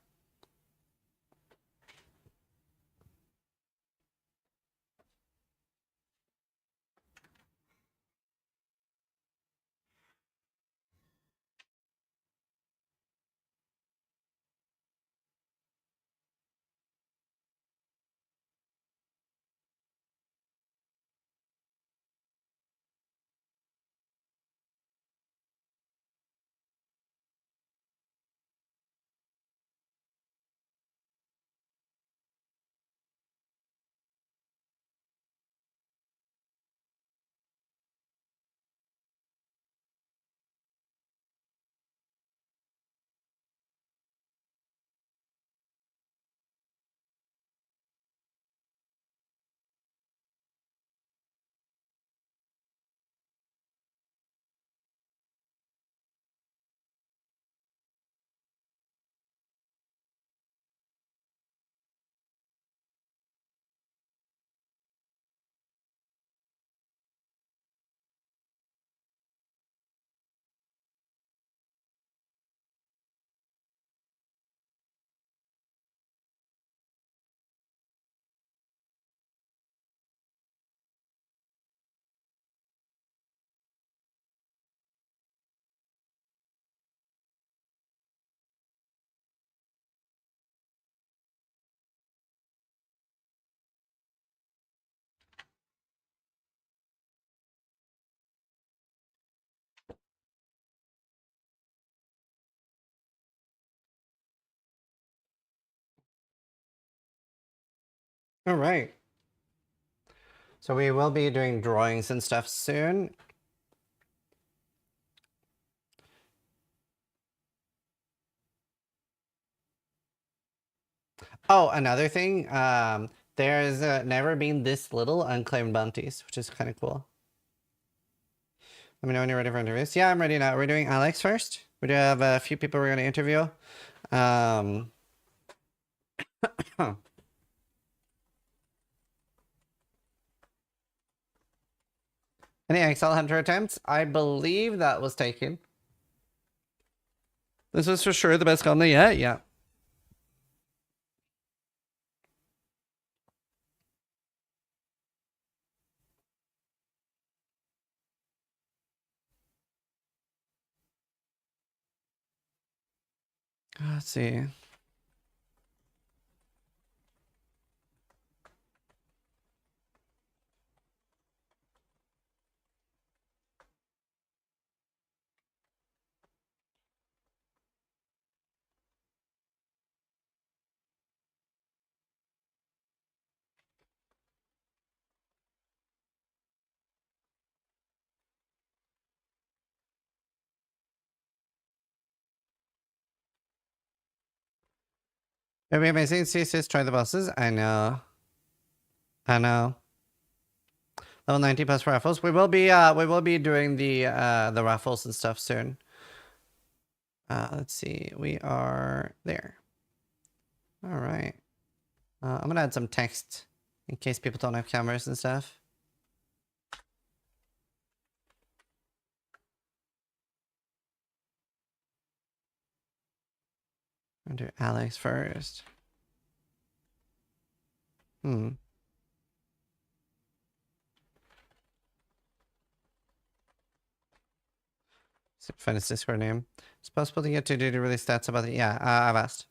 All right. So we will be doing drawings and stuff soon. Oh, another thing. There's never been this little unclaimed bounties, which is kind of cool. Let me know when you're ready for interviews. Yeah, I'm ready now. We're doing Alex first. We do have a few people we're going to interview. Any Exile Hunter attempts? I believe that was taken. This was for sure the best Gauntlet yet. Yeah. Let's see. It'd be amazing to see sis try the bosses. I know. I know. Level 90 plus raffles. We will be doing the raffles and stuff soon. Let's see. We are there. All right. I'm gonna add some text in case people don't have cameras and stuff. I'll do Alex first. So find his Discord name. It's possible to get to do release stats about it. Yeah, I've asked.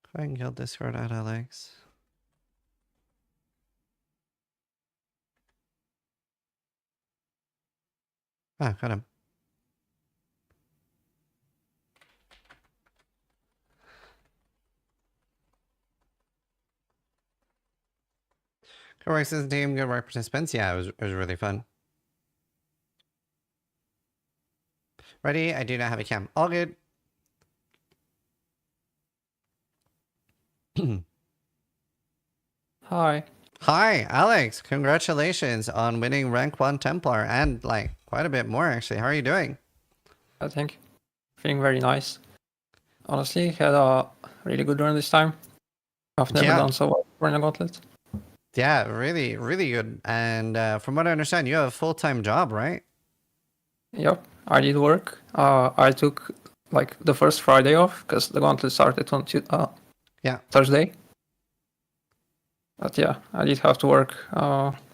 Go ahead and kill Discord at Alex. Ah, got him. Good work, Citizen Team. Good work, participants. Yeah, it was really fun. Ready? I do not have a cam. All good. Hi. Hi, Alex. Congratulations on winning rank 1 Templar and like quite a bit more actually. How are you doing? I think feeling very nice. Honestly, had a really good run this time. I've never done so well for a Gauntlet. Yeah, really, really good. And from what I understand, you have a full-time job, right? Yep, I did work. I took like the first Friday off because the Gauntlet started on Thursday. But yeah, I did have to work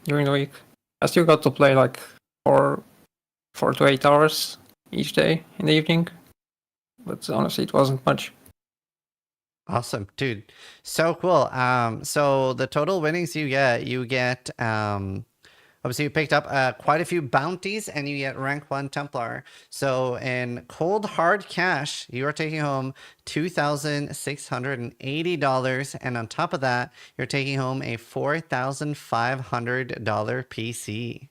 during the week. I still got to play like 4 to 8 hours each day in the evening. But honestly, it wasn't much. Awesome, dude. So cool. So the total winnings you get, obviously you picked up quite a few bounties and you get rank 1 Templar. So in cold hard cash, you are taking home $2,680. And on top of that, you're taking home a $4,500 PC.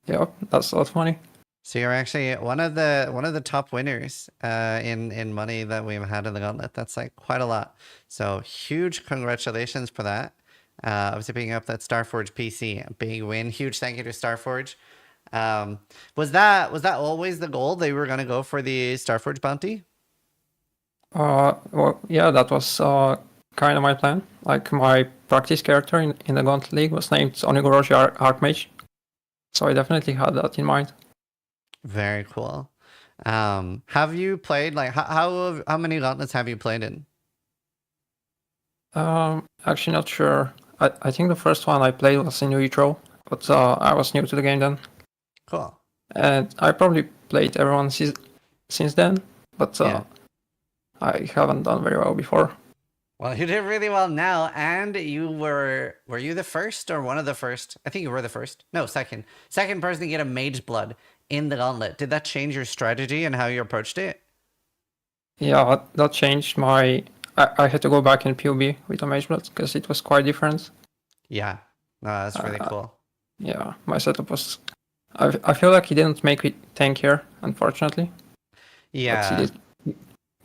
Yep, that's a lot of money. So you're actually one of the top winners in money that we've had in the Gauntlet. That's like quite a lot. So huge congratulations for that. Obviously picking up that Starforge PC, a big win. Huge thank you to Starforge. Was that always the goal? They were gonna go for the Starforge bounty? Well, yeah, that was kind of my plan. Like my practice character in the Gauntlet League was named Onigoroshi Archmage. So I definitely had that in mind. Very cool. Have you played like how many Gauntlets have you played in? Actually not sure. I think the first one I played was in Retro, but I was new to the game then. Cool. And I probably played everyone since then, but I haven't done very well before. Well, you did really well now, and you were you the first or one of the first? I think you were the first. No, second person to get a Mage Blood in the Gauntlet. Did that change your strategy and how you approached it? Yeah, that changed my... I had to go back in POB with a Mage Blood because it was quite different. Yeah, no, that's really cool. Yeah, my setup was... I feel like he didn't make it tankier, unfortunately. Yeah. But he did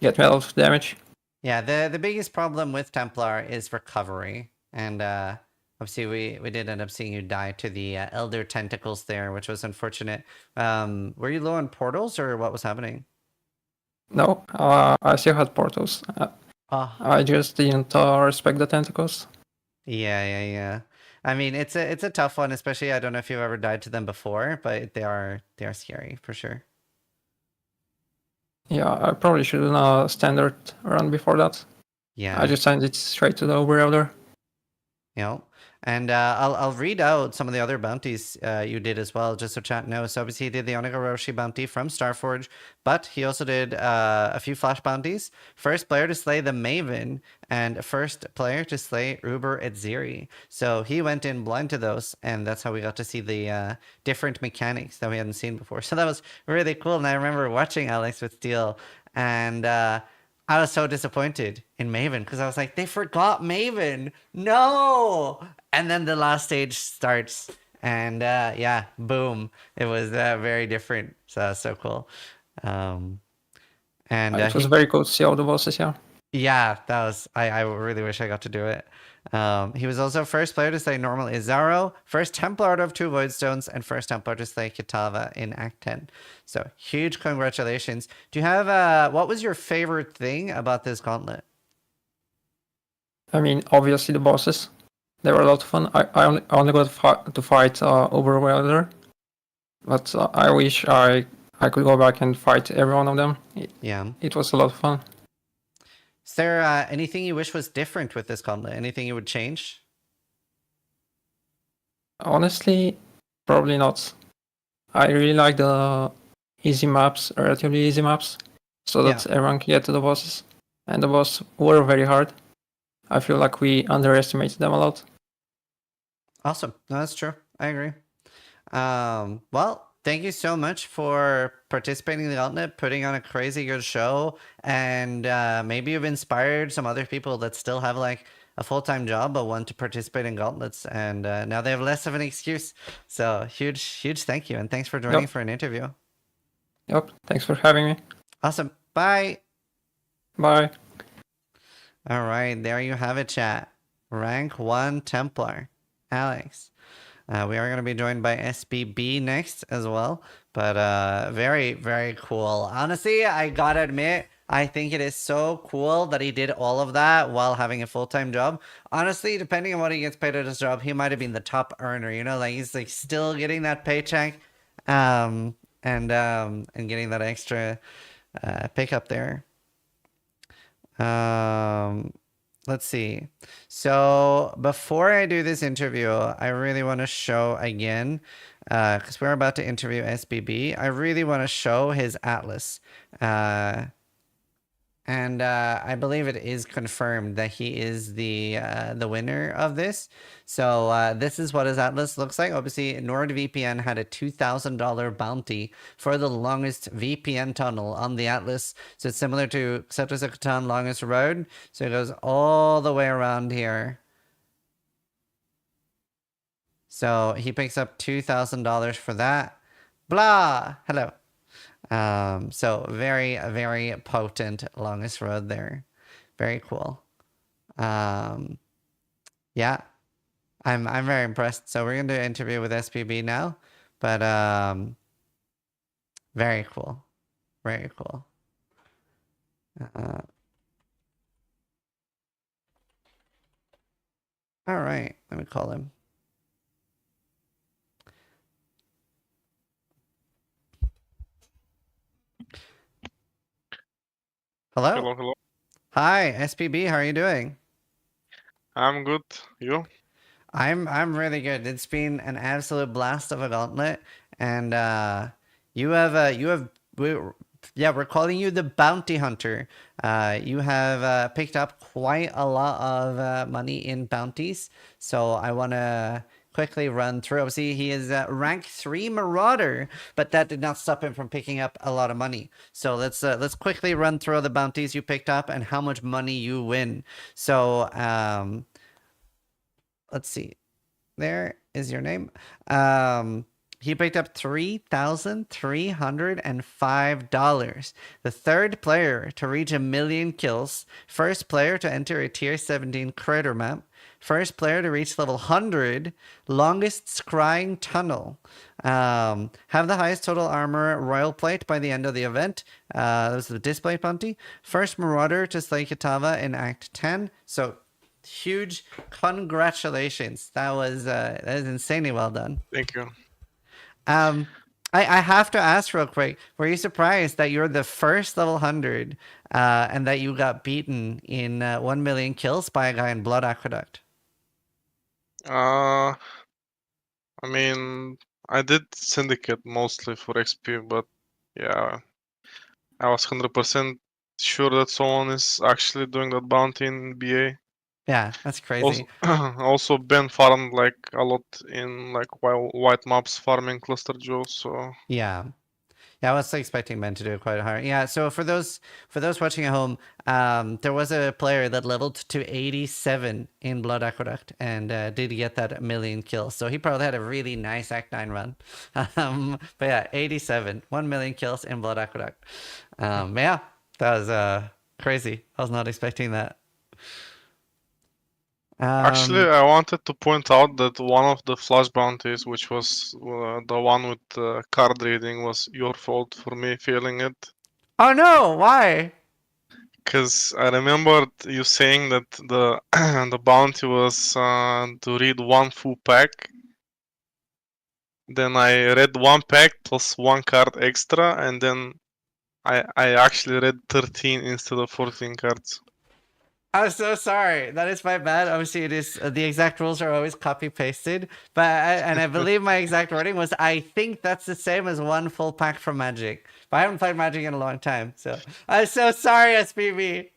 get me a lot of damage. Yeah, the biggest problem with Templar is recovery. And obviously we did end up seeing you die to the Elder Tentacles there, which was unfortunate. Were you low on portals or what was happening? No, I still had portals. I just didn't respect the tentacles. Yeah. I mean, it's a tough one, especially I don't know if you've ever died to them before, but they are scary for sure. Yeah, I probably should have done a standard run before that. Yeah. I just sent it straight to the Overelder. Yeah. And I'll read out some of the other bounties you did as well, just so chat knows. So obviously he did the Onigoroshi bounty from Starforge, but he also did a few flash bounties. First player to slay the Maven, and first player to slay Uber Edziri. So he went in blind to those, and that's how we got to see the different mechanics that we hadn't seen before. So that was really cool. And I remember watching Alex with Steel, and I was so disappointed in Maven because I was like, they forgot Maven. No. And then the last stage starts and yeah, boom. It was very different. So that was so cool. And it was very cool to see all the bosses, yeah. Yeah, that was, I really wish I got to do it. He was also first player to slay normal Izaro, first Templar out of 2 Voidstones, and first Templar to slay Kitava in Act 10. So huge congratulations. Do you have, what was your favorite thing about this Gauntlet? I mean, obviously the bosses. they were a lot of fun. I only got to fight Overwhelder, but I wish I could go back and fight every one of them. Yeah. It was a lot of fun. Is there anything you wish was different with this gauntlet? Anything you would change? Honestly, probably not. I really like the easy maps, relatively easy maps, so that everyone can get to the bosses. And the bosses were very hard. I feel like we underestimated them a lot. Awesome. No, that's true. I agree. Well, thank you so much for participating in the Gauntlet, putting on a crazy good show, and maybe you've inspired some other people that still have like a full-time job but want to participate in Gauntlets, and now they have less of an excuse. So huge thank you, and thanks for joining for an interview. Yep, thanks for having me. Awesome. Bye. Bye. All right, there you have it, chat. Rank 1 Templar, Alex. We are going to be joined by SBB next as well, but very cool. Honestly, I gotta admit, I think it is so cool that he did all of that while having a full-time job. Honestly, depending on what he gets paid at his job, he might have been the top earner, you know, like he's like still getting that paycheck, and getting that extra pickup there. Let's see. So before I do this interview, I really want to show again, because we're about to interview SBB. I really want to show his Atlas. And I believe it is confirmed that he is the winner of this. So this is what his Atlas looks like. Obviously, NordVPN had a $2,000 bounty for the longest VPN tunnel on the Atlas. So it's similar to Settlers of Catan longest road. So it goes all the way around here. So he picks up $2,000 for that. Blah. Hello. So very potent longest road there. Very cool. Yeah, I'm very impressed. So we're gonna do an interview with SPB now, but very cool. Very cool. All right, let me call him. Hello. Hello. Hi, SPB. How are you doing? I'm good. You? I'm really good. It's been an absolute blast of a gauntlet, and we're calling you the bounty hunter. You have picked up quite a lot of money in bounties, so I want to quickly run through. Obviously, he is rank 3 Marauder, but that did not stop him from picking up a lot of money. So let's quickly run through the bounties you picked up and how much money you win. So let's see. There is your name. He picked up $3,305. The third player to reach 1 million kills. First player to enter a tier 17 crater map. First player to reach level 100. Longest scrying tunnel. Have the highest total armor royal plate by the end of the event. That was the Displate bounty. First Marauder to slay Kitava in Act 10. So huge congratulations. That is insanely well done. Thank you. I have to ask real quick, were you surprised that you're the first level 100 and that you got beaten in 1 million kills by a guy in Blood Aqueduct? I mean, I did Syndicate mostly for XP, but yeah, I was 100% sure that someone is actually doing that bounty in BA. Yeah, that's crazy. Also Ben farmed like a lot in like white maps farming cluster jewels, so Yeah, I was expecting Ben to do it quite hard. Yeah, so for those watching at home, there was a player that leveled to 87 in Blood Aqueduct and did get that 1 million kills. So he probably had a really nice Act 9 run. But yeah, 87, 1 million kills in Blood Aqueduct. Yeah, that was crazy. I was not expecting that. actually, I wanted to point out that one of the flash bounties, which was the one with card reading, was your fault for me failing it. Oh no, why? Because I remembered you saying that the the bounty was to read one full pack. Then I read one pack plus one card extra, and then I actually read 13 instead of 14 cards. I'm so sorry. That is my bad. Obviously, it is the exact rules are always copy pasted, but I believe my exact wording was I think that's the same as one full pack from Magic. But I haven't played Magic in a long time, so I'm so sorry, SPB.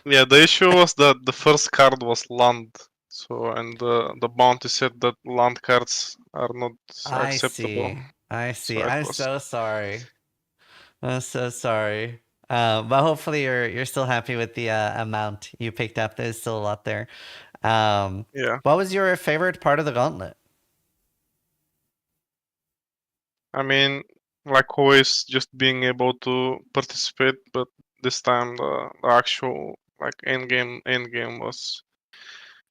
Yeah, the issue was that the first card was land. So and the bounty said that land cards are not I acceptable. see. I see. So it I'm was so sorry. I'm so sorry. But hopefully you're still happy with the amount you picked up. There's still a lot there. yeah. What was your favorite part of the gauntlet? I mean, like always, just being able to participate, but this time the actual like end game was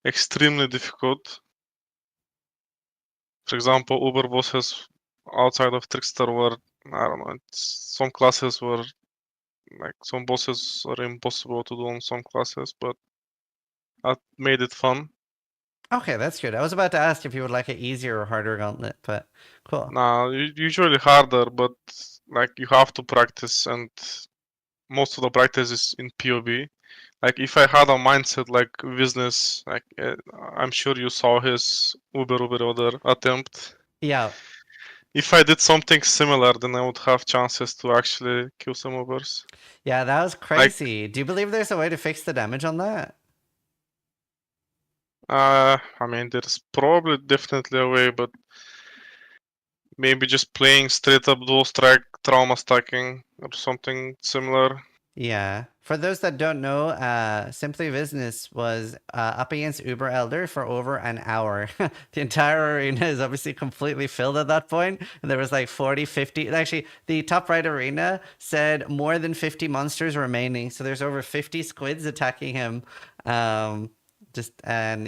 extremely difficult. For example, Uber bosses outside of Trickster were, I don't know, some classes were like some bosses are impossible to do on some classes, but that made it fun. Okay, that's good. I was about to ask if you would like an easier or harder gauntlet, but cool. Nah, usually harder, but like you have to practice, and most of the practice is in POV. Like if I had a mindset like business, like I'm sure you saw his Uber other attempt. Yeah. If I did something similar, then I would have chances to actually kill some Ubers. Yeah, that was Like, crazy. Do you believe there's a way to fix the damage on that? I mean, there's probably definitely a way, but maybe just playing straight up dual strike, trauma stacking, or something similar. Yeah. For those that don't know, Simply Business was up against Uber Elder for over an hour. The entire arena is obviously completely filled at that point. And there was like 40, 50. Actually, the top right arena said more than 50 monsters remaining. So there's over 50 squids attacking him. And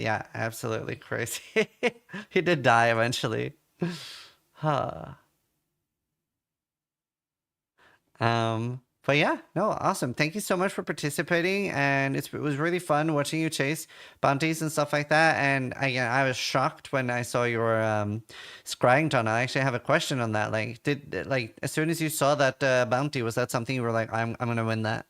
yeah, absolutely crazy. He did die eventually. Huh. But yeah, no, awesome. Thank you so much for participating, and it was really fun watching you chase bounties and stuff like that. And again, I was shocked when I saw your scrying tunnel. I actually have a question on that. Like, as soon as you saw that bounty, was that something you were like, I'm gonna win that?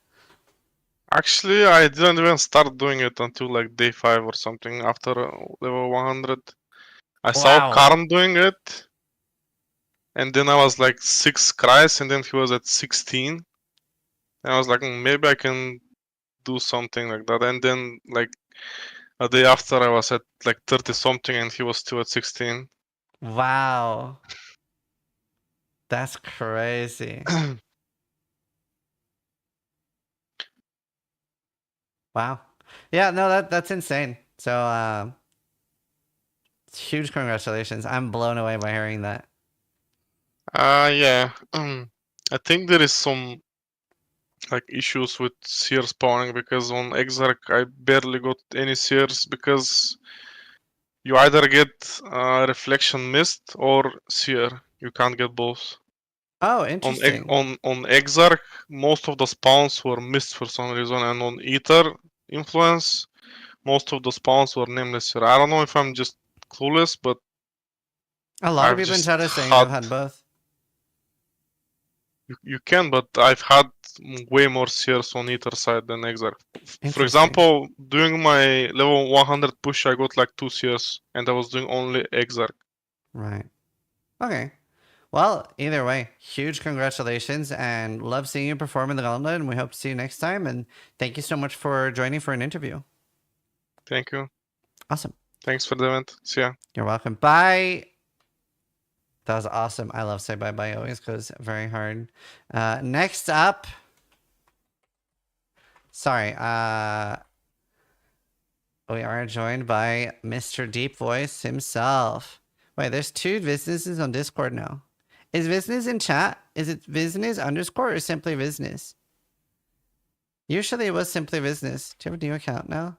Actually, I didn't even start doing it until like day 5 or something after level 100. I saw Wow. Karn doing it, and then I was like 6 cries, and then he was at 16. And I was like, maybe I can do something like that. And then like a day after, I was at like 30 something, and he was still at 16. Wow. That's crazy. Wow. Yeah, no, that's insane. So huge congratulations. I'm blown away by hearing that. Yeah. I think there is some like issues with seer spawning because on Exarch I barely got any seers because you either get reflection mist or seer. You can't get both. Oh, interesting. On Exarch, most of the spawns were mist for some reason, and on Ether influence, most of the spawns were nameless seer. I don't know if I'm just clueless, but A lot of I've people in just chat are saying they've had both. You can, but I've had way more seers on either side than Exarch. For Interesting. example, doing my level 100 push, I got like 2 seers, and I was doing only Exarch. Right. Okay. Well, either way, huge congratulations and love seeing you perform in the gauntlet, and we hope to see you next time. And thank you so much for joining for an interview. Thank you. Awesome. Thanks for the event. See ya. You're welcome. Bye. That was awesome. I love Say Bye Bye always because very hard. Next up. Sorry. We are joined by Mr. Deep Voice himself. Wait, there's 2 businesses on Discord now. Is business in chat? Is it business underscore or simply business? Usually it was simply business. Do you have a new account now?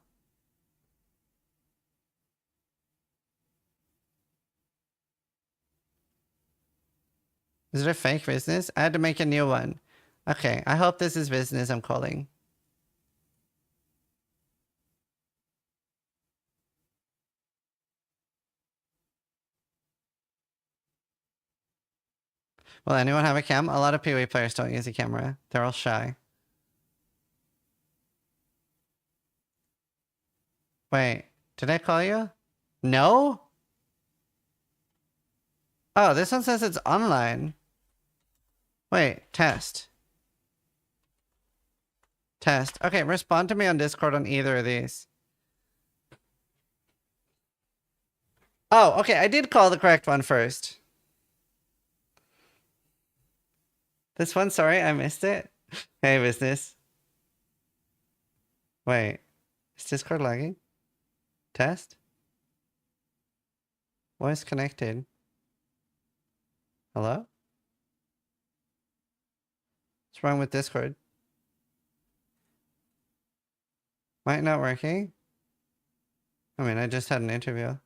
Is it a fake business? I had to make a new one. Okay, I hope this is business I'm calling. Will anyone have a cam? A lot of PoE players don't use a camera. They're all shy. Wait, did I call you? No? Oh, this one says it's online. Wait, test. Test. Okay, respond to me on Discord on either of these. Oh, okay, I did call the correct one first. This one, sorry, I missed it. Hey, business. Wait, is Discord lagging? Test? Voice connected. Hello? What's wrong with Discord? Might not working? I mean, I just had an interview.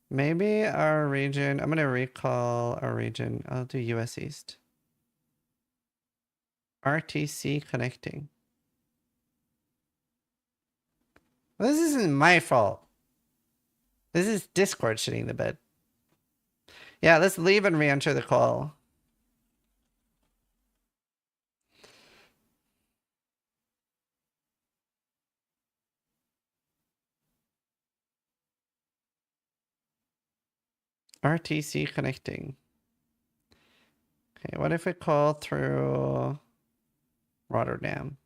Maybe our region, I'm gonna recall our region. I'll do US East. RTC connecting. Well, this isn't my fault. This is Discord shitting the bed. Yeah, let's leave and re-enter the call. RTC connecting. Okay, what if we call through Rotterdam?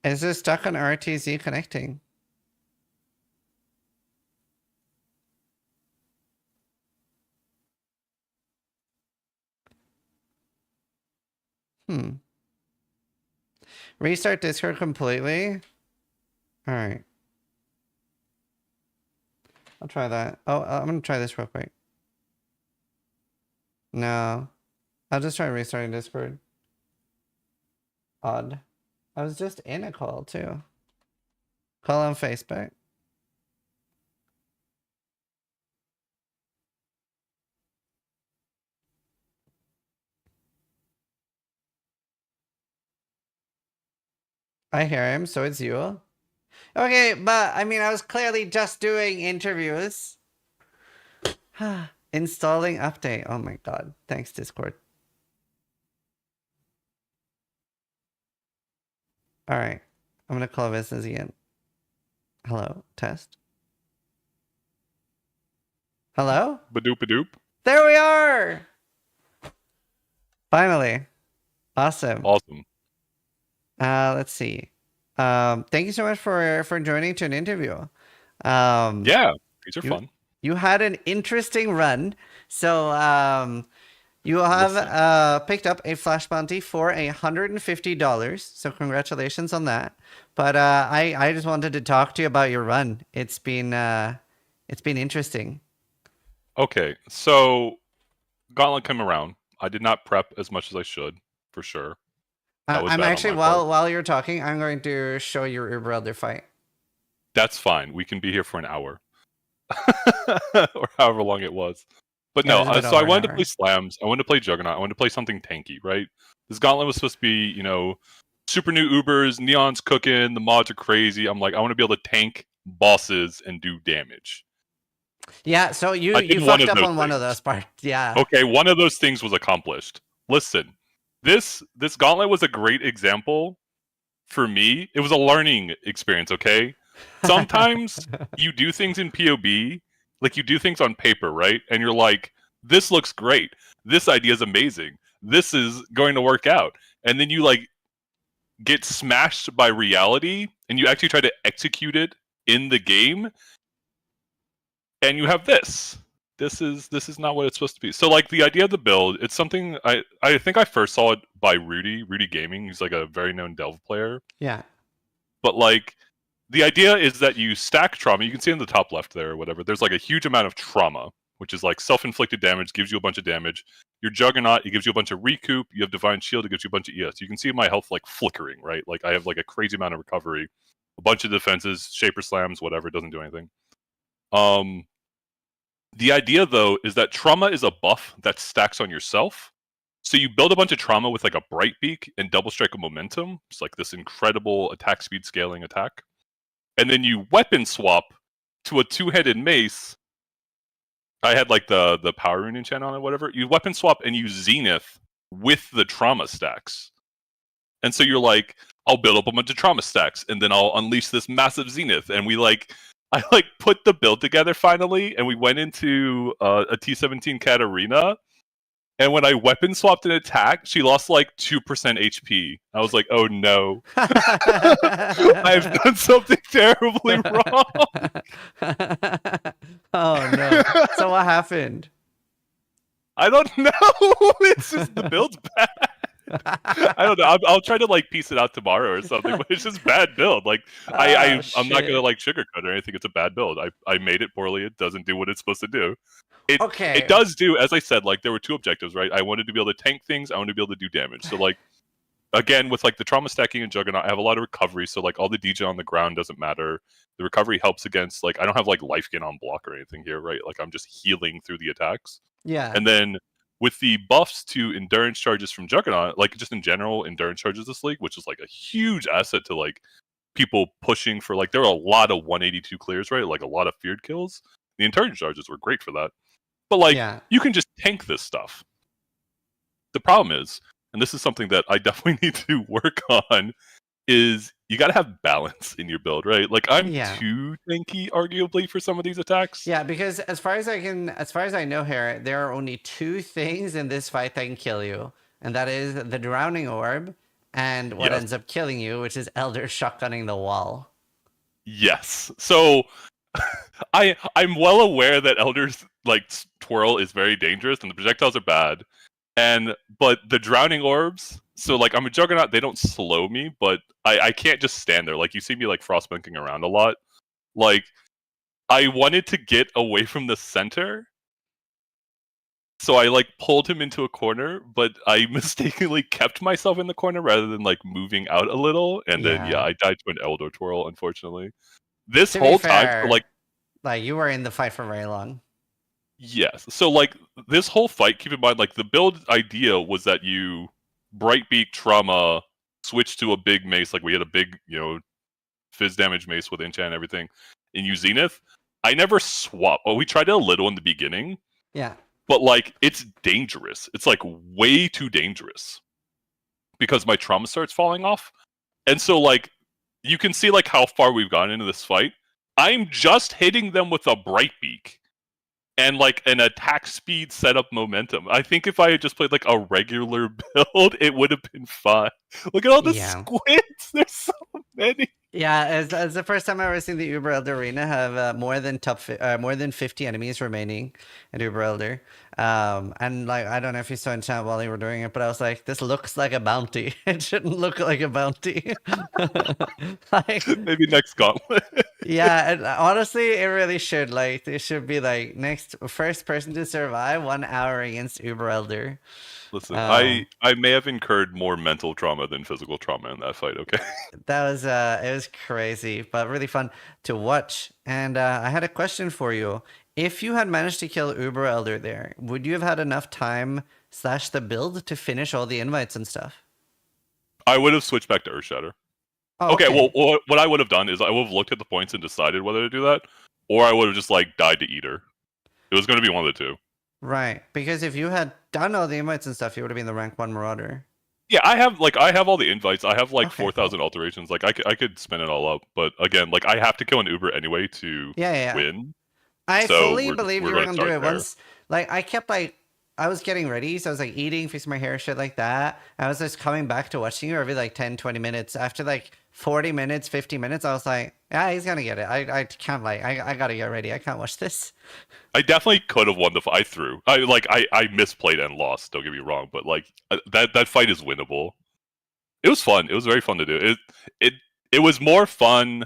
Is it stuck on RTC connecting? Restart Discord completely? Alright. I'll try that. Oh, I'm gonna try this real quick. No. I'll just try restarting Discord. Odd. I was just in a call too. Call on Facebook. I hear him, so it's you. Okay, but I mean, I was clearly just doing interviews. Installing update. Oh my god. Thanks, Discord. Alright. I'm gonna call business again. Hello? Test? Hello? Badoop-a-doop. There we are! Finally. Awesome. Awesome. Let's see. Thank you so much for joining to an interview. Yeah, these are fun. You had an interesting run. So you have picked up a flash bounty for $150. So congratulations on that. But I just wanted to talk to you about your run. It's been interesting. Okay, so Gauntlet came around. I did not prep as much as I should, for sure. I'm actually while you're talking, I'm going to show you your brother fight. That's fine. We can be here for an hour, or however long it was. But no, so I wanted to play slams. I wanted to play Juggernaut. I wanted to play something tanky, right? This Gauntlet was supposed to be, you know, super new Ubers, Neon's cooking, the mods are crazy. I'm like, I want to be able to tank bosses and do damage. Yeah, so you fucked up on one of those parts. Yeah. Okay, one of those things was accomplished. Listen. This Gauntlet was a great example for me. It was a learning experience, okay? Sometimes you do things in POB, like you do things on paper, right? And you're like, this looks great. This idea is amazing. This is going to work out. And then you like get smashed by reality and you actually try to execute it in the game. And you have this. This is not what it's supposed to be. So like the idea of the build, it's something I think I first saw it by Rudy Gaming. He's like a very known Delve player. Yeah. But like the idea is that you stack trauma. You can see in the top left there or whatever. There's like a huge amount of trauma, which is like self-inflicted damage, gives you a bunch of damage. Your Juggernaut, it gives you a bunch of recoup. You have Divine Shield, it gives you a bunch of ES. You can see my health like flickering, right? Like I have like a crazy amount of recovery, a bunch of defenses, Shaper Slams, whatever. It doesn't do anything. The idea, though, is that trauma is a buff that stacks on yourself, So you build a bunch of trauma with like a bright beak and double strike of momentum. It's like this incredible attack speed scaling attack. And then you weapon swap to a 2-headed mace. I had like the power rune enchant on it, whatever. You weapon swap and use Zenith with the trauma stacks. And so you're like, I'll build up a bunch of trauma stacks and then I'll unleash this massive Zenith. And I put the build together finally, and we went into a T17 Katarina. And when I weapon swapped an attack, she lost like 2% HP. I was like, oh no. I've done something terribly wrong. Oh no. So what happened? I don't know. It's just the build's bad. I don't know. I'll try to like piece it out tomorrow or something, but it's just bad build. Like I'm not gonna like sugarcoat or anything. It's a bad build. I made it poorly. It doesn't do what it's supposed to do. It does do, as I said, like there were 2 objectives, right? I wanted to be able to tank things. I wanted to be able to do damage. So like again, with like the trauma stacking and Juggernaut, I have a lot of recovery. So like all the DJ on the ground doesn't matter. The recovery helps against like I don't have like life gain on block or anything here, right? Like I'm just healing through the attacks. Yeah. And then with the buffs to endurance charges from Juggernaut, like just in general, endurance charges this league, which is like a huge asset to like people pushing for like there are a lot of 182 clears, right? Like a lot of feared kills. The endurance charges were great for that. But like you can just tank this stuff. The problem is, and this is something that I definitely need to work on, is you got to have balance in your build, right? Like I'm too tanky, arguably, for some of these attacks. Yeah, because as far as I know here, there are only 2 things in this fight that can kill you, and that is the drowning orb and what ends up killing you, which is Elder shotgunning the wall. Yes. So I'm well aware that Elder's like twirl is very dangerous and the projectiles are bad. But the drowning orbs, so like I'm a Juggernaut, they don't slow me, but I can't just stand there. Like you see me like frostbanking around a lot. Like I wanted to get away from the center. So I like pulled him into a corner, but I mistakenly kept myself in the corner rather than like moving out a little. And then I died to an Elder twirl, unfortunately. This whole time, for like you were in the fight for very long. Yes. So like this whole fight, keep in mind, like the build idea was that you Brightbeak trauma, switch to a big mace, like we had a big, fizz damage mace with enchant and everything, and use Zenith. I never swap. Oh, we tried it a little in the beginning. Yeah. But like it's dangerous. It's like way too dangerous. Because my trauma starts falling off. And so like you can see like how far we've gone into this fight. I'm just hitting them with a Brightbeak. And like an attack speed setup momentum. I think if I had just played like a regular build, it would have been fun. Look at all the squids. There's so many. Yeah, as the first time I've ever seen the Uber Elder Arena have more than 50 enemies remaining at Uber Elder. And like I don't know if you saw in chat while you were doing it, but I was like, this looks like a bounty. It shouldn't look like a bounty. Like maybe next Gauntlet. Yeah, and honestly, it really should. Like it should be like first person to survive 1 hour against Uber Elder. Listen, I may have incurred more mental trauma than physical trauma in that fight, okay? That was it was crazy, but really fun to watch. And I had a question for you. If you had managed to kill Uber Elder there, would you have had enough time / the build to finish all the invites and stuff? I would have switched back to Earthshatter. Oh, okay, well, what I would have done is I would have looked at the points and decided whether to do that, or I would have just like died to Eater. It was going to be one of the two. Right, because if you had done all the invites and stuff, you would have been the rank 1 Marauder. Yeah, I have all the invites. I have like 4,000 alterations. Like I could spin it all up, but again, like I have to kill an Uber anyway to win. I fully believe you were gonna do it once. Like I was getting ready, so I was like eating, fixing my hair, shit like that. I was just coming back to watching you every like 10-20 minutes. After like 40 minutes, 50 minutes, I was like, yeah, he's gonna get it. I can't I gotta get ready. I can't watch this. I definitely could have won the fight through. I misplayed and lost. Don't get me wrong, but like that fight is winnable. It was fun. It was very fun to do. It was more fun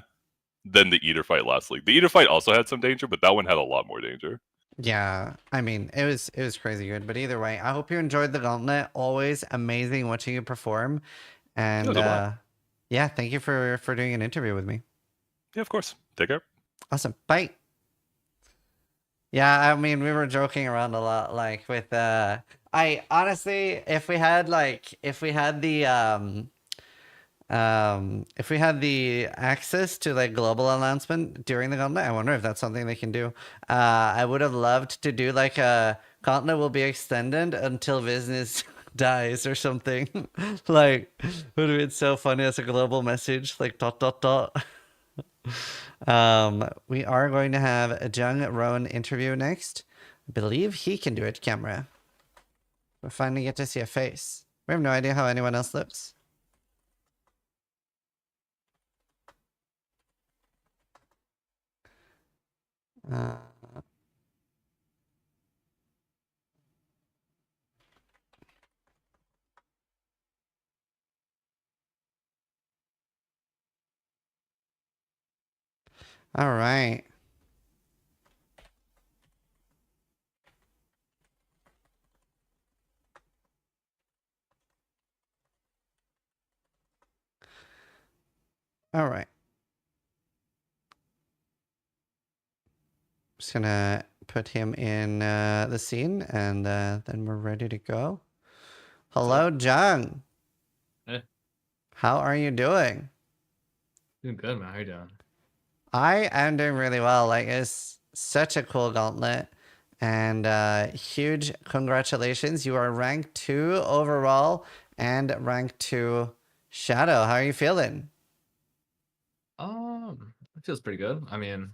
than the Eater fight last league. The Eater fight also had some danger, but that one had a lot more danger. Yeah, I mean, it was crazy good. But either way, I hope you enjoyed the Gauntlet. Always amazing watching you perform. And yeah, thank you for doing an interview with me. Yeah, of course. Take care. Awesome. Bye. Yeah, I mean, we were joking around a lot, like with I I honestly, if we had the access to like global announcement during the Gauntlet, I wonder if that's something they can do. I would have loved to do like a Gauntlet will be extended until business dies or something. Like, would have been so funny as a global message, like ... We are going to have a Jungroan interview next. I believe he can do it, camera. We finally get to see a face. We have no idea how anyone else looks. All right. All right. Just gonna put him in the scene, and then we're ready to go. Hello, Jung. Hey. How are you doing? Doing good, man. How you doing? I am doing really well. Like, it's such a cool gauntlet, and huge congratulations. You are ranked 2 overall and ranked 2 shadow. How are you feeling? It feels pretty good. I mean,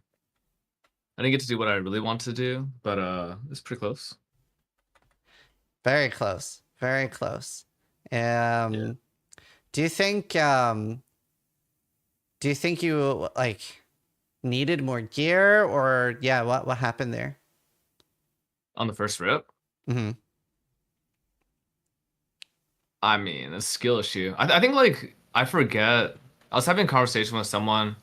I didn't get to do what I really wanted to do, but it's pretty close. Very close. Very close. Yeah. Do you think you like needed more gear, or yeah, what happened there? On the first rip, Mm-hmm. I mean, it's a skill issue. I think like I forget. I was having a conversation with someone.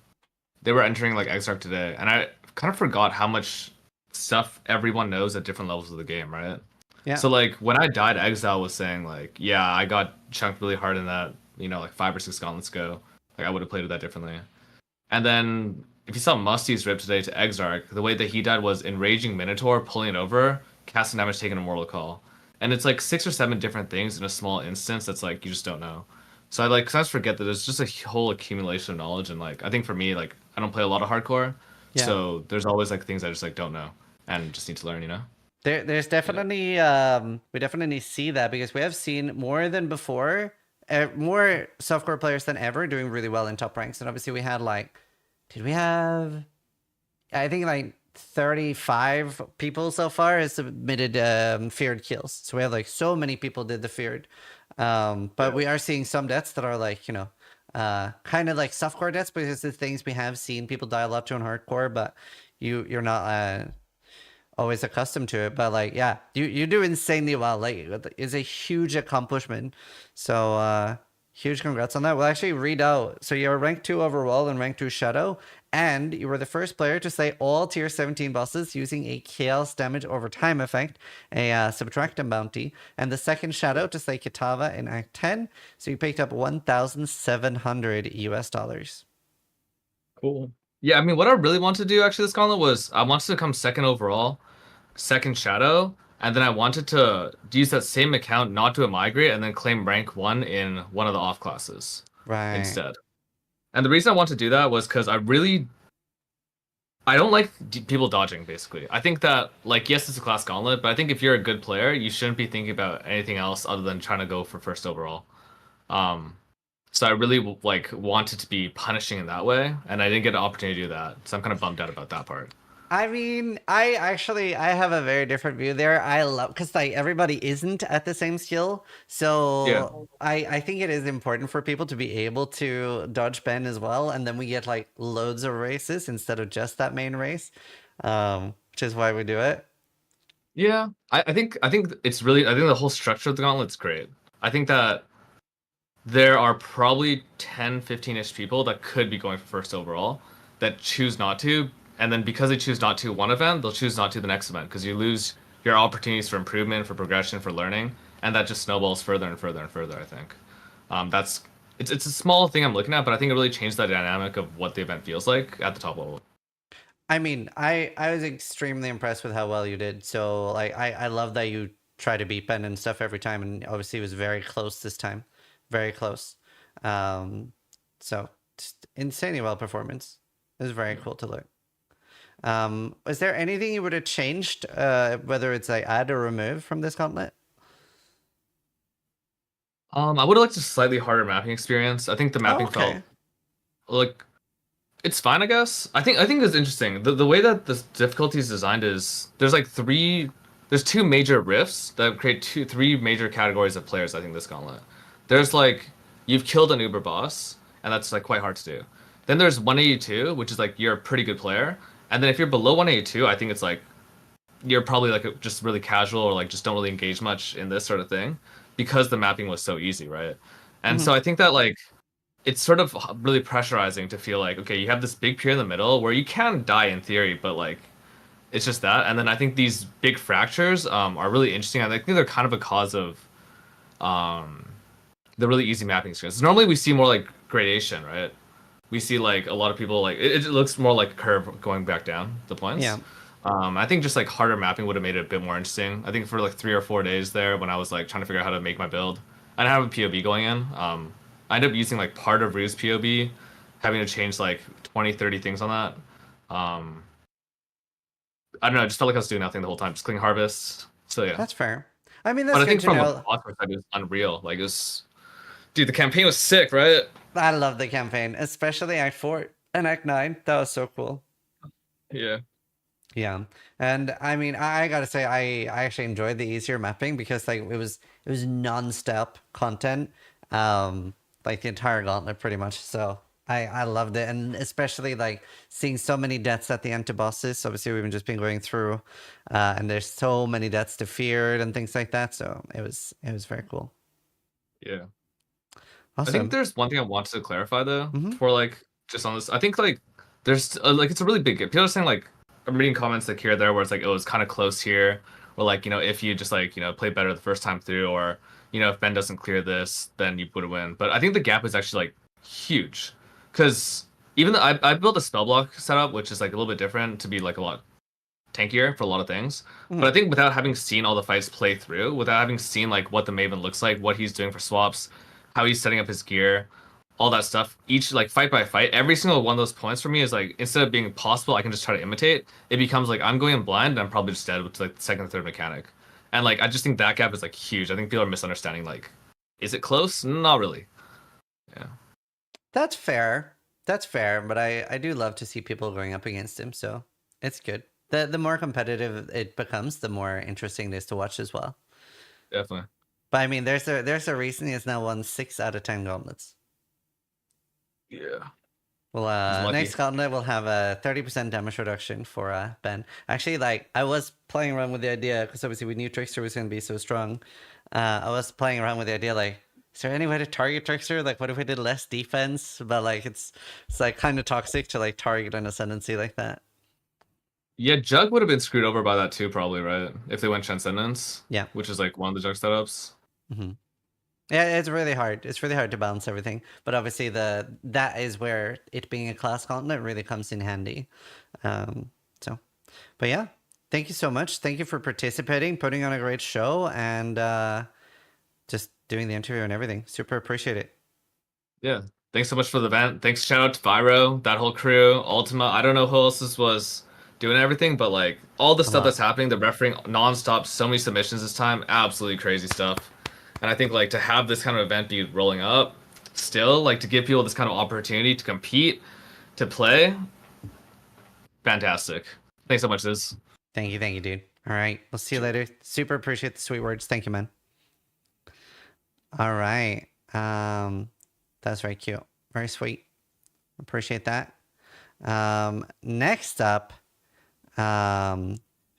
They were entering like Exile today, and I kind of forgot how much stuff everyone knows at different levels of the game, right? Yeah. So like when I died, Exile was saying like, yeah, I got chunked really hard in that, you know, like 5 or 6 gauntlets ago. Like I would have played with that differently. And then if you saw Musty's rip today to Exarch, the way that he died was Enraging Minotaur, pulling it over, casting damage, taking a Mortal Call. And it's like 6 or 7 different things in a small instance that's like you just don't know. So I like sometimes forget that there's just a whole accumulation of knowledge, and like I think for me, like I don't play a lot of hardcore. Yeah. So there's always like things I just like don't know and just need to learn, you know? There's definitely we definitely see that, because we have seen more than before, more softcore players than ever doing really well in top ranks. And obviously we had like, did we have, I think like 35 people so far has submitted feared kills. So we have like so many people did the feared. But we are seeing some deaths that are like, you know, kind of like softcore deaths, because the things we have seen people die a lot to in hardcore, but you're not always accustomed to it. But like, yeah, you do insanely well. Like, it's a huge accomplishment. So huge congrats on that. We'll actually read out. So you're ranked 2 overall and ranked 2 shadow, and you were the first player to slay all tier 17 bosses using a chaos damage over time effect, a subtractum bounty, and the second shadow to slay Kitava in Act 10. So you picked up $1,700 US. Cool. Yeah, I mean, what I really wanted to do actually this gauntlet was I wanted to come 2nd overall, 2nd shadow, and then I wanted to use that same account, not do a migrate, and then claim rank 1 in one of the off classes instead. And the reason I want to do that was because I don't like people dodging, basically. I think that, like, yes, it's a class gauntlet, but I think if you're a good player, you shouldn't be thinking about anything else other than trying to go for 1st overall. So I really like wanted to be punishing in that way, and I didn't get an opportunity to do that. So I'm kind of bummed out about that part. I mean, I have a very different view there. I love, because like everybody isn't at the same skill. So Yeah. I think it is important for people to be able to dodge Ben as well. And then we get like loads of races instead of just that main race, which is why we do it. Yeah, I think it's really, I think the whole structure of the gauntlet's great. I think that there are probably 10, 15-ish people that could be going for 1st overall that choose not to. And then because they choose not to one event, they'll choose not to the next event, because you lose your opportunities for improvement, for progression, for learning, and that just snowballs further and further and further, I think. It's a small thing I'm looking at, but I think it really changed the dynamic of what the event feels like at the top level. I mean, I was extremely impressed with how well you did. So like I love that you try to beat Ben and stuff every time, and obviously it was very close this time, very close. So just insanely well performance. It was very cool to look. Is there anything you would have changed, whether it's like add or remove from this gauntlet? I would have liked a slightly harder mapping experience. I think the mapping felt like it's fine, I guess. I think it's interesting. The way that the difficulty is designed is there's like there's two major rifts that create three major categories of players, I think, this gauntlet. There's like you've killed an Uber boss, and that's like quite hard to do. Then there's 182, which is like you're a pretty good player. And then if you're below 182, I think it's like you're probably like just really casual or like just don't really engage much in this sort of thing because the mapping was so easy, right? And so I think that like it's sort of really pressurizing to feel like, okay, you have this big pier in the middle where you can die in theory, but like it's just that. And then I think these big fractures are really interesting. I think they're kind of a cause of the really easy mapping experience. Normally we see more like gradation, right? We see like a lot of people like it looks more like a curve going back down the points. Yeah. I think just like harder mapping would have made it a bit more interesting. I think for like 3 or 4 days there when I was like trying to figure out how to make my build, I didn't have a POB going in. I ended up using like part of Rue's POB, having to change like 20, 30 things on that. I don't know, I just felt like I was doing nothing the whole time, just clicking harvest. So yeah. That's fair. I mean, that's But I good think to from know. a boss perspective, it was unreal. Like it was, dude, the campaign was sick, right? I love the campaign, especially Act 4 and Act 9. That was so cool. Yeah. Yeah. And I mean, I gotta say, I actually enjoyed the easier mapping because like it was non-stop content, like the entire gauntlet pretty much. So I loved it, and especially like seeing so many deaths at the end to bosses. Obviously, we've just been going through, and there's so many deaths to feared and things like that. So it was very cool. Yeah. Awesome. I think there's one thing I wanted to clarify though, Mhm. for like just on this. I think like there's like it's a really big gap. People are saying like I'm reading comments like here or there where it's like oh it's kind of close here, or like if you just like play better the first time through, or if Ben doesn't clear this then you would win. But I think the gap is actually like huge, because even though I built a spell block setup which is like a little bit different to be like a lot tankier for a lot of things. But I think without having seen all the fights play through, without having seen like what the Maven looks like, what he's doing for swaps, how he's setting up his gear, all that stuff, each like fight by fight, every single one of those points for me is like instead of being possible I can just try to imitate, it becomes like I'm going in blind and I'm probably just dead with like the second or third mechanic. And like I just think that gap is like huge. I think people are misunderstanding like, is it close? Not really. Yeah. That's fair. That's fair, but I do love to see people going up against him, so it's good. The more competitive it becomes, the more interesting it is to watch as well. Definitely. But I mean, there's a reason he has now won 6 out of 10 gauntlets. Yeah. Well, next gauntlet will have a 30% damage reduction for Ben. Actually, like I was playing around with the idea because obviously we knew Trickster was going to be so strong. I was playing around with the idea like, is there any way to target Trickster? Like, what if we did less defense? But like, it's like kind of toxic to like target an ascendancy like that. Yeah, Jug would have been screwed over by that too, probably, right? If they went Transcendence. Yeah. Which is like one of the Jug setups. Mm-hmm. Yeah, it's really hard. It's really hard to balance everything. But obviously, that is where it being a class gauntlet really comes in handy. But yeah, thank you so much. Thank you for participating, putting on a great show, and just doing the interview and everything. Super appreciate it. Yeah. Thanks so much for the event. Thanks, shout out to Pyro, that whole crew, Ultima. I don't know who else this was doing everything, but like all the stuff that's happening, the refereeing nonstop, so many submissions this time, absolutely crazy stuff. And I think like to have this kind of event be rolling up still, like to give people this kind of opportunity to compete, to play, fantastic. Thanks so much, Ziz. Thank you, dude. All right, we'll see you later. Super appreciate the sweet words. Thank you, man. All right, that's very cute, very sweet. Appreciate that. Next up,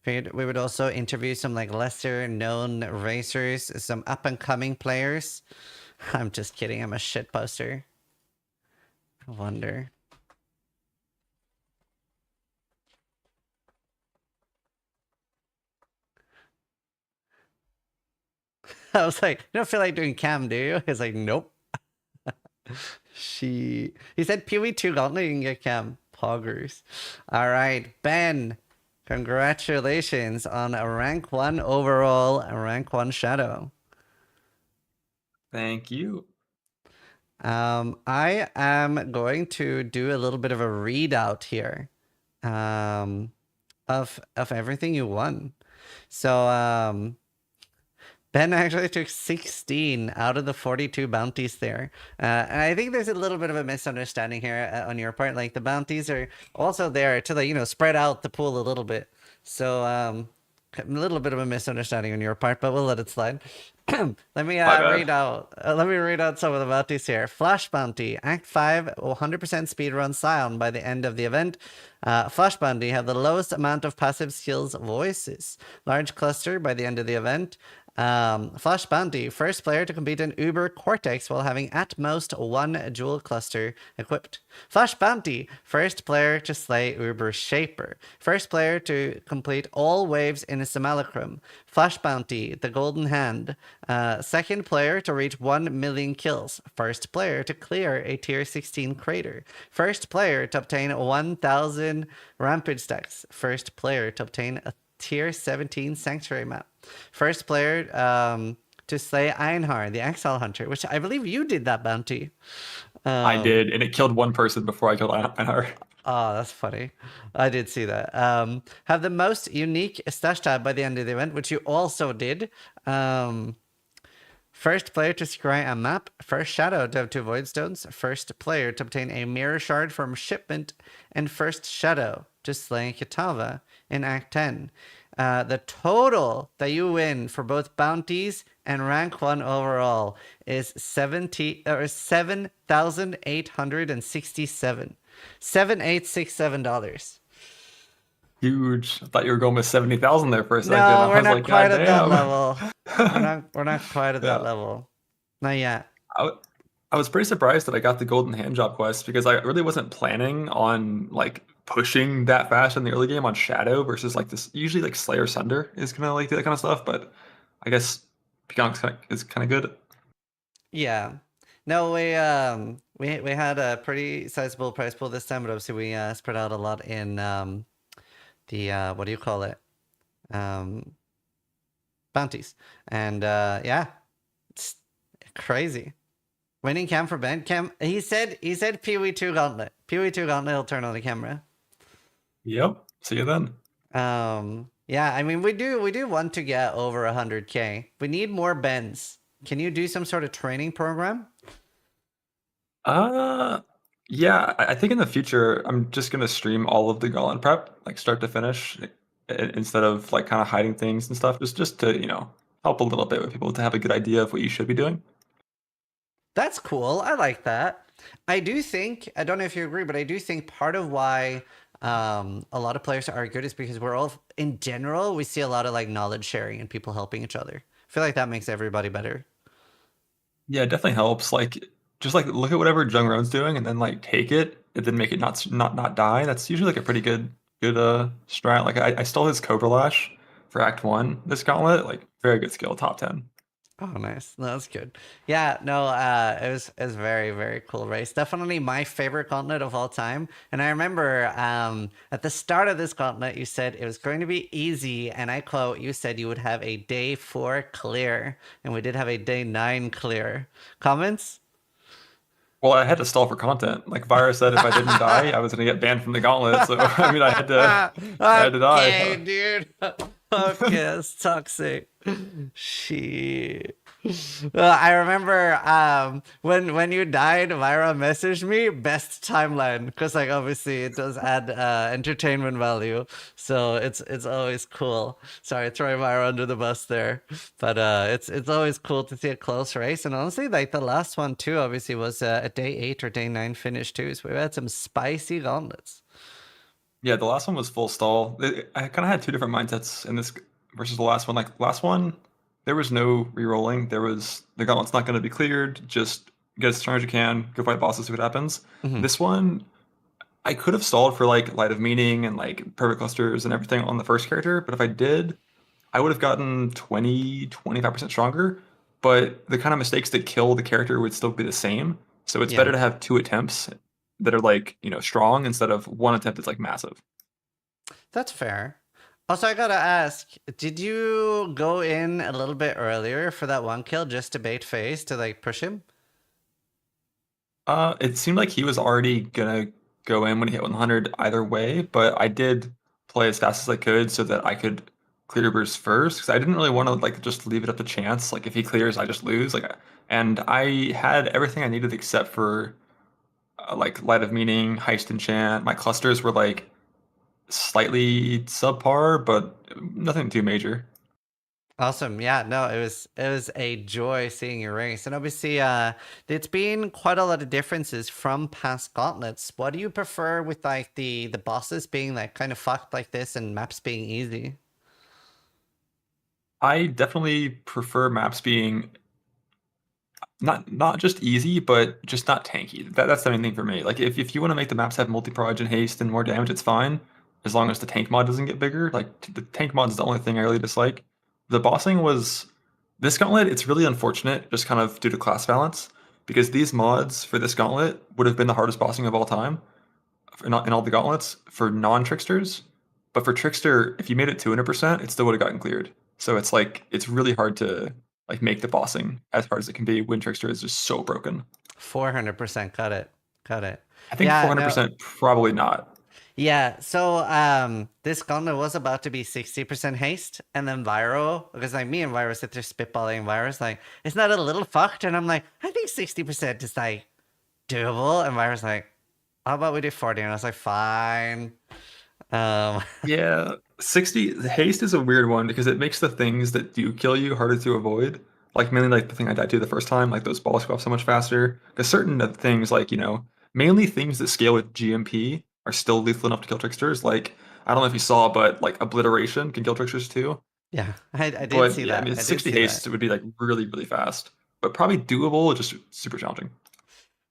figured we would also interview some like lesser known racers, some up and coming players. I'm just kidding. I'm a shit poster. I wonder. I was like, you don't feel like doing cam, do you? He's like, nope. He said PoE2 Gauntlet, you can get cam. Poggers. All right, Ben. Congratulations on a rank 1 overall, a rank 1 shadow. Thank you. I am going to do a little bit of a readout here of everything you won. So Ben actually took 16 out of the 42 bounties there. And I think there's a little bit of a misunderstanding here on your part. Like, the bounties are also there to, like, you know, spread out the pool a little bit. So a little bit of a misunderstanding on your part, but we'll let it slide. Let me read out some of the bounties here. Flash bounty, Act 5, 100% speedrun sound by the end of the event. Flash bounty have the lowest amount of passive skills voices. Large cluster by the end of the event. Flash bounty, first player to complete an Uber Cortex while having at most one jewel cluster equipped. Flash bounty, first player to slay Uber Shaper. First player to complete all waves in a simulacrum. Flash bounty, the golden hand. Second player to reach 1 million kills. First player to clear a tier 16 crater. First player to obtain 1,000 rampage stacks. First player to obtain a tier 17 sanctuary map. First player to slay Einhar, the Exile Hunter, which I believe you did that bounty. I did, and it killed one person before I killed Einhar. Oh, that's funny. I did see that. Have the most unique stash tab by the end of the event, which you also did. First player to scry a map. First shadow to have 2 void stones. First player to obtain a mirror shard from shipment. And first shadow to slay Kitava in Act 10. The total that you win for both bounties and rank 1 overall is $7,867. $7,867. Huge. I thought you were going with 70,000 there for a second. No, we're I was not like, quite God at that damn. level. We're not quite at that level. Not yet. I was pretty surprised that I got the golden hand job quest because I really wasn't planning on like pushing that fast in the early game on Shadow versus like this. Usually like Slayer Sunder is gonna like do that kind of stuff, but I guess Peacock is kind of good. Yeah. No, we had a pretty sizable prize pool this time, but obviously we spread out a lot in the what do you call it? Bounties. And yeah, it's crazy. Winning cam for Ben. Cam, he said PoE2 Gauntlet. PoE2 Gauntlet will turn on the camera. Yep. See you then. Yeah, I mean we do want to get over 100k. We need more Bens. Can you do some sort of training program? Yeah, I think in the future I'm just gonna stream all of the Gauntlet prep, like start to finish, instead of like kind of hiding things and stuff, just to, you know, help a little bit with people to have a good idea of what you should be doing. That's cool. I like that. I do think, I don't know if you agree, but I do think part of why a lot of players are good is because we're all, in general, we see a lot of like knowledge sharing and people helping each other. I feel like that makes everybody better. Yeah, it definitely helps. Like, just like look at whatever Jungroan's doing and then like take it and then make it not die. That's usually like a pretty good strat. Like I stole his Cobra Lash for Act 1 this Gauntlet. Like very good skill, top 10. Oh, nice. No, that's good. Yeah, no, it was very, very cool race. Definitely my favorite Gauntlet of all time. And I remember at the start of this Gauntlet, you said it was going to be easy. And I quote, you said you would have a day 4 clear. And we did have a day 9 clear. Comments? Well, I had to stall for content. Like Vira said, if I didn't die, I was going to get banned from the Gauntlet. So, I mean, I had to die. Okay, dude. Okay, that's toxic. Shit. I remember when you died, Myra messaged me best timeline because like obviously it does add entertainment value, so it's always cool. Sorry, throwing Myra under the bus there, but it's always cool to see a close race. And honestly, like the last one too, obviously was a day 8 or day 9 finish too. So we had some spicy gauntlets. Yeah, the last one was full stall. I kind of had two different mindsets in this versus the last one. Like last one, there was no re-rolling. There was the gauntlet's not going to be cleared. Just get as strong as you can. Go fight bosses. See what happens. Mm-hmm. This one, I could have stalled for like Light of Meaning and like perfect clusters and everything on the first character. But if I did, I would have gotten 25% stronger. But the kind of mistakes that kill the character would still be the same. So it's better to have 2 attempts that are like, you know, strong instead of 1 attempt that's like massive. That's fair. Also, I gotta ask, did you go in a little bit earlier for that one kill just to bait phase to like push him? It seemed like he was already gonna go in when he hit 100 either way, but I did play as fast as I could so that I could clear Ubers first because I didn't really want to like just leave it up to chance. Like if he clears, I just lose. And I had everything I needed except for like Light of Meaning, Heist Enchant. My clusters were like slightly subpar, but nothing too major. Awesome. Yeah, no, it was a joy seeing your race. And obviously it's been quite a lot of differences from past gauntlets. What do you prefer with like the bosses being like kind of fucked like this and maps being easy? I definitely prefer maps being not just easy, but just not tanky. That's the main thing for me. Like if you want to make the maps have multi-proj and haste and more damage, it's fine. As long as the tank mod doesn't get bigger. Like the tank mod is the only thing I really dislike. The bossing was this gauntlet, it's really unfortunate, just kind of due to class balance, because these mods for this gauntlet would have been the hardest bossing of all time in all the gauntlets for non-tricksters. But for trickster, if you made it 200%, it still would have gotten cleared. So it's like it's really hard to like make the bossing as hard as it can be when trickster is just so broken. 400% cut it. Cut it. I think Yeah, 400% probably not. Yeah, so this gauntlet was about to be 60% haste, and then Vyro, because like me and Vyro sit there spitballing, Vyro's like, it's not a little fucked, and I'm like, I think 60% is like doable, and Vyro's like, how about we do 40? And I was like, fine. Yeah, 60 the haste is a weird one because it makes the things that do kill you harder to avoid. Like mainly like the thing I died to the first time, like those balls go off so much faster. Because certain things like, mainly things that scale with GMP are still lethal enough to kill tricksters. Like I don't know if you saw, but like obliteration can kill tricksters too. Yeah, I did But see yeah, that. I mean I did 60 see haste would be like really, really fast. But probably doable, just super challenging.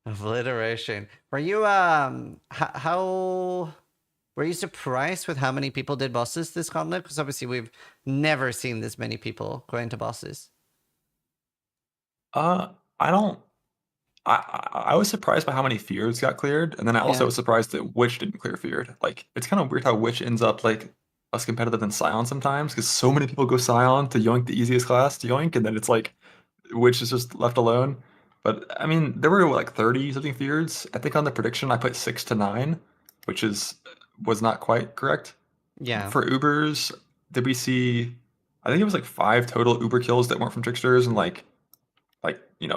Obliteration. Were you how were you surprised with how many people did bosses this gauntlet? Because obviously we've never seen this many people go into bosses. I don't I was surprised by how many fears got cleared, and then I also Yeah. was surprised that Witch didn't clear feared. Like it's kind of weird how Witch ends up like less competitive than Scion sometimes, because so many people go Scion to yoink the easiest class to yoink, and then it's like Witch is just left alone. But I mean, there were like 30 something fears. I think on the prediction I put 6 to 9, which was not quite correct. Yeah. For Ubers, did we see? I think it was like 5 total Uber kills that weren't from tricksters, and like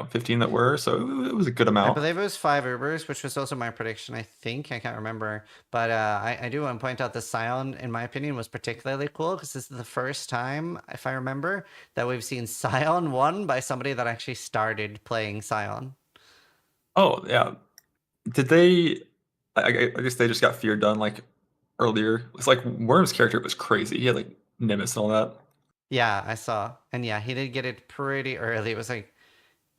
15 that were, so it was a good I amount. believe it was 5 Ubers, which was also my prediction, I think. I can't remember. But I do want to point out the Scion, in my opinion, was particularly cool because this is the first time, if I remember, that we've seen Scion won by somebody that actually started playing Scion. Oh yeah, did they? I guess they just got fear done like earlier. It's like Worm's character was crazy. He had like Nimbus and all that. Yeah, I saw. And yeah, he did get it pretty early. It was like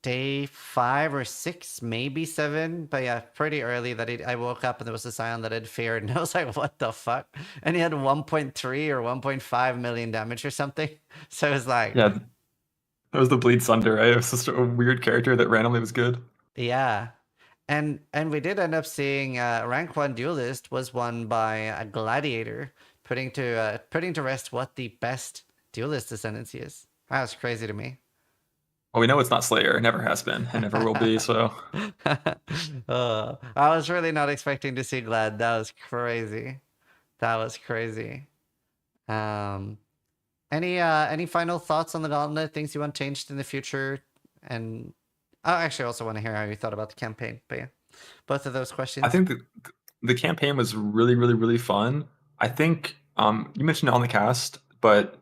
day 5 or 6, maybe 7. But yeah, pretty early that I woke up and there was a Scion that had feared. And I was like, what the fuck? And he had 1.3 or 1.5 million damage or something. So it was like... Yeah, that was the Bleed Sunder, right? It was just a weird character that randomly was good. Yeah. And we did end up seeing rank 1 duelist was won by a gladiator, putting to rest what the best duelist ascendancy is. That was crazy to me. Well, we know it's not Slayer. It never has been and never will be, so. I was really not expecting to see Glad. That was crazy. That was crazy. Any final thoughts on the Gauntlet? Things you want changed in the future? And I actually also want to hear how you thought about the campaign. But yeah, both of those questions. I think the campaign was really, really, really fun. I think you mentioned it on the cast, but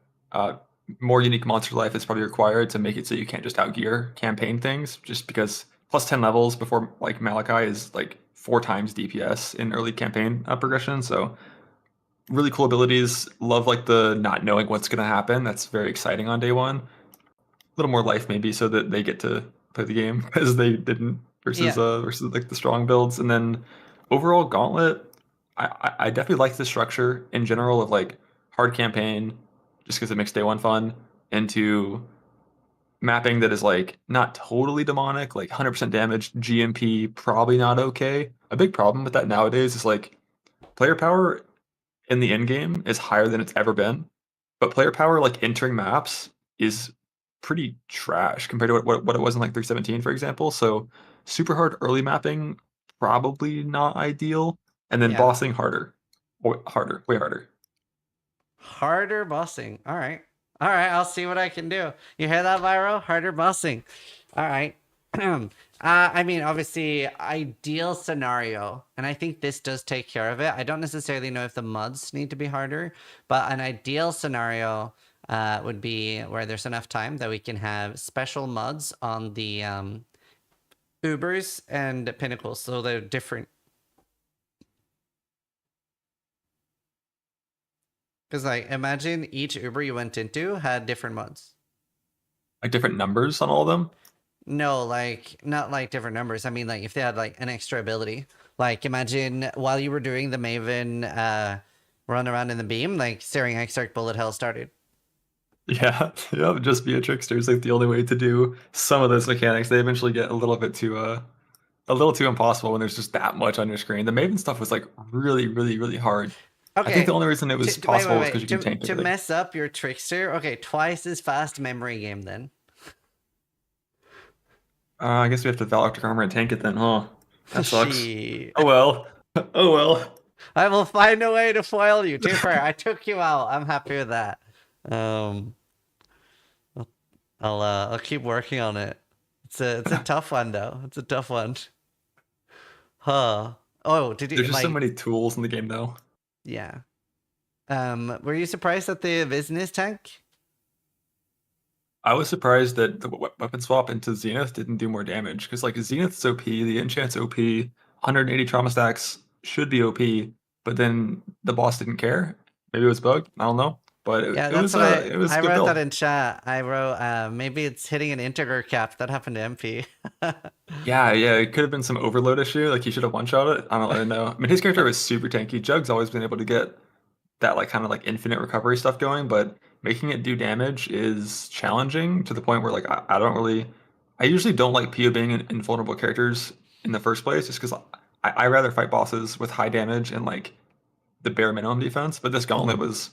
more unique monster life is probably required to make it so you can't just outgear campaign things, just because plus 10 levels before like Malachi is like 4 times DPS in early campaign progression. So really cool abilities. Love like the not knowing what's going to happen. That's very exciting on day 1. A little more life maybe so that they get to play the game as they didn't versus like the strong builds. And then overall Gauntlet, I definitely like the structure in general of like hard campaign, just because it makes day 1 fun, into mapping that is like not totally demonic, like 100% damage, GMP probably not okay. A big problem with that nowadays is like player power in the end game is higher than it's ever been, but player power like entering maps is pretty trash compared to what it was in like 317, for example. So super hard early mapping, probably not ideal, and then Yeah. bossing harder, harder, way harder. Harder bossing. All right. All right. I'll see what I can do. You hear that, Vyro? Harder bossing. All right. I mean, obviously, ideal scenario, and I think this does take care of it. I don't necessarily know if the mods need to be harder, but an ideal scenario would be where there's enough time that we can have special mods on the Ubers and Pinnacles, so they're different. Because, like, imagine each Uber you went into had different mods. Like different numbers on all of them? No, like, not like different numbers. I mean, like, if they had, like, an extra ability. Like, imagine while you were doing the Maven run around in the beam, like, Searing Exarch Bullet Hell started. Yeah, yeah, just be a trickster is like the only way to do some of those mechanics. They eventually get a little too impossible when there's just that much on your screen. The Maven stuff was like really, really, really hard. Okay. I think the only reason it was possible was because you can tank to everything. mess up your trickster. Okay, twice as fast memory game then. I guess we have to Valactic Armor and tank it then, huh? That sucks. Shit. Oh well. Oh well. I will find a way to foil you. Too fair. I took you out. I'm happy with that. I'll keep working on it. It's a tough one though. It's a tough one. Huh. Oh, did you? There's just so like, many tools in the game though. Yeah. Were you surprised at the business tank? I was surprised that the weapon swap into Zenith didn't do more damage because like Zenith's OP, the enchant's OP, 180 trauma stacks should be OP, but then the boss didn't care. Maybe it was bugged. I don't know, but it, Yeah, it that's was what it was I good wrote build. that in chat. I wrote maybe it's hitting an integer cap. That happened to MP. Yeah, it could have been some overload issue. Like he should have one shot it. I don't really know. I mean, his character was super tanky. Jug's always been able to get that like kind of like infinite recovery stuff going, but making it do damage is challenging to the point where like I don't really. I usually don't like POBing invulnerable characters in the first place, just because I rather fight bosses with high damage and like the bare minimum defense. But this Gauntlet was,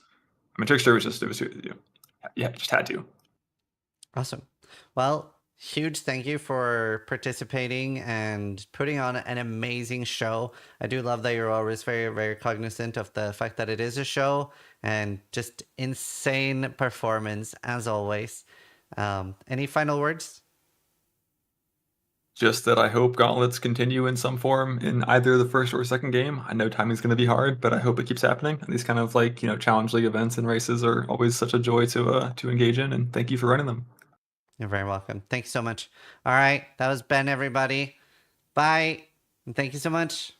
I mean, Trickster was just just had to. Awesome. Well, huge thank you for participating and putting on an amazing show. I do love that you're always very, very cognizant of the fact that it is a show and just insane performance as always. Any final words? Just that I hope Gauntlets continue in some form in either the first or second game. I know timing's going to be hard, but I hope it keeps happening. And these kind of like, challenge league events and races are always such a joy to engage in, and thank you for running them. You're very welcome. Thanks so much. All right. That was Ben, everybody. Bye. And thank you so much.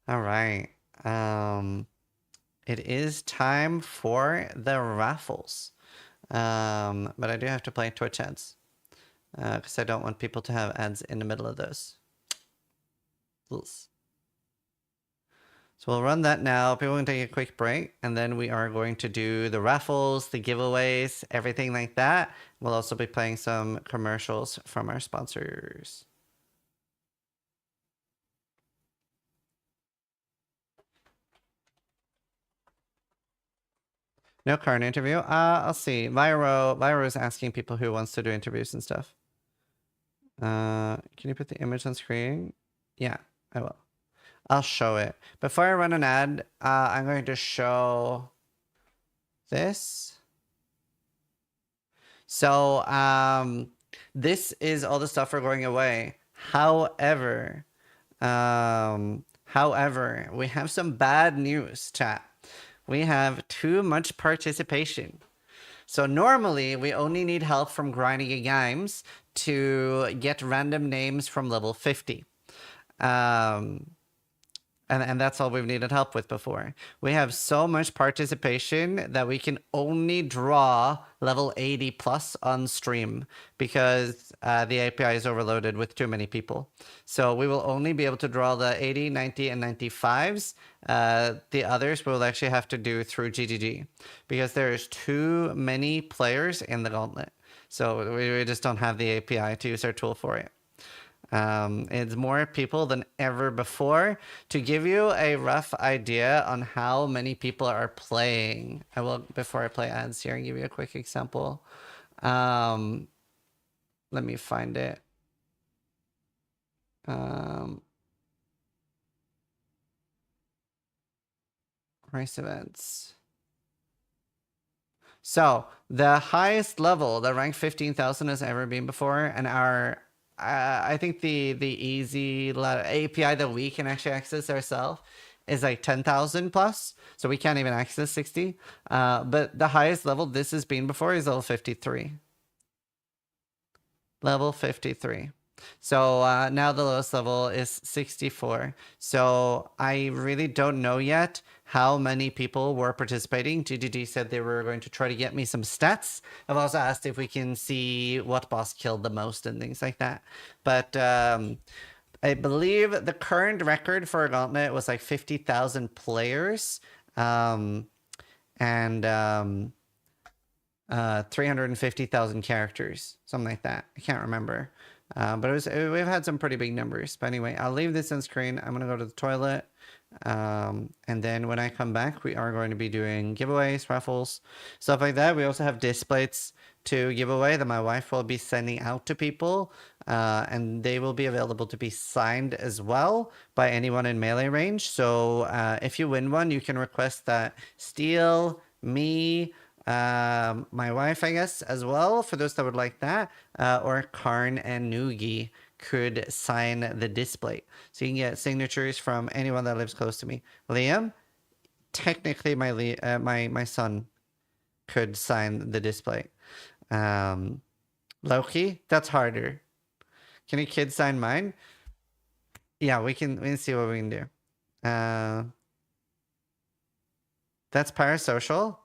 All right. It is time for the raffles. But I do have to play Twitch ads. Because I don't want people to have ads in the middle of those. So we'll run that now. People can take a quick break, and then we are going to do the raffles, the giveaways, everything like that. We'll also be playing some commercials from our sponsors. No current interview. I'll see. Vyro is asking people who wants to do interviews and stuff. Can you put the image on screen? Yeah, I will. I'll show it. Before I run an ad, I'm going to show this. So, this is all the stuff we're going away. However, we have some bad news, chat. We have too much participation. So normally we only need help from grinding games to get random names from level 50. And that's all we've needed help with before. We have so much participation that we can only draw level 80 plus on stream because the API is overloaded with too many people. So we will only be able to draw the 80, 90, and 95s. The others we'll actually have to do through GGG because there's too many players in the Gauntlet. So we just don't have the API to use our tool for it. It's more people than ever before. To give you a rough idea on how many people are playing, I will, before I play ads here, and give you a quick example. Let me find it. Race events. So the highest level that rank 15,000 has ever been before, and our I think the easy API that we can actually access ourselves is like 10,000 plus, so we can't even access 60. But the highest level this has been before is level 53. Level 53. So now the lowest level is 64. So I really don't know yet how many people were participating. GGG said they were going to try to get me some stats. I've also asked if we can see what boss killed the most and things like that. But I believe the current record for a Gauntlet was like 50,000 players. 350,000 characters, something like that. I can't remember. But we've had some pretty big numbers. But anyway, I'll leave this on screen. I'm going to go to the toilet. And then when I come back, we are going to be doing giveaways, raffles, stuff like that. We also have displates to give away that my wife will be sending out to people. And they will be available to be signed as well by anyone in melee range. So if you win one, you can request that Steel, me, my wife, I guess, as well, for those that would like that, or Karn and Noogie could sign the Displate. So you can get signatures from anyone that lives close to me. Liam, technically my son could sign the Displate. Loki, that's harder. Can your kid sign mine? Yeah, we can see what we can do. That's parasocial.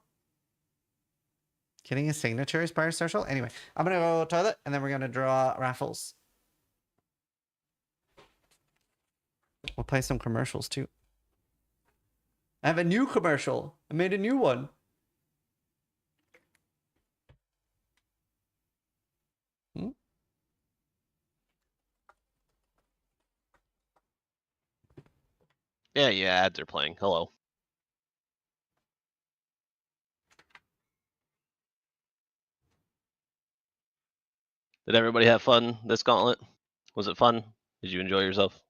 Getting a signature is parasocial. Anyway, I'm gonna go toilet and then we're gonna draw raffles. We'll play some commercials too. I have a new commercial. I made a new one. Yeah, ads are playing. Hello. Did everybody have fun this gauntlet? Was it fun? Did you enjoy yourself?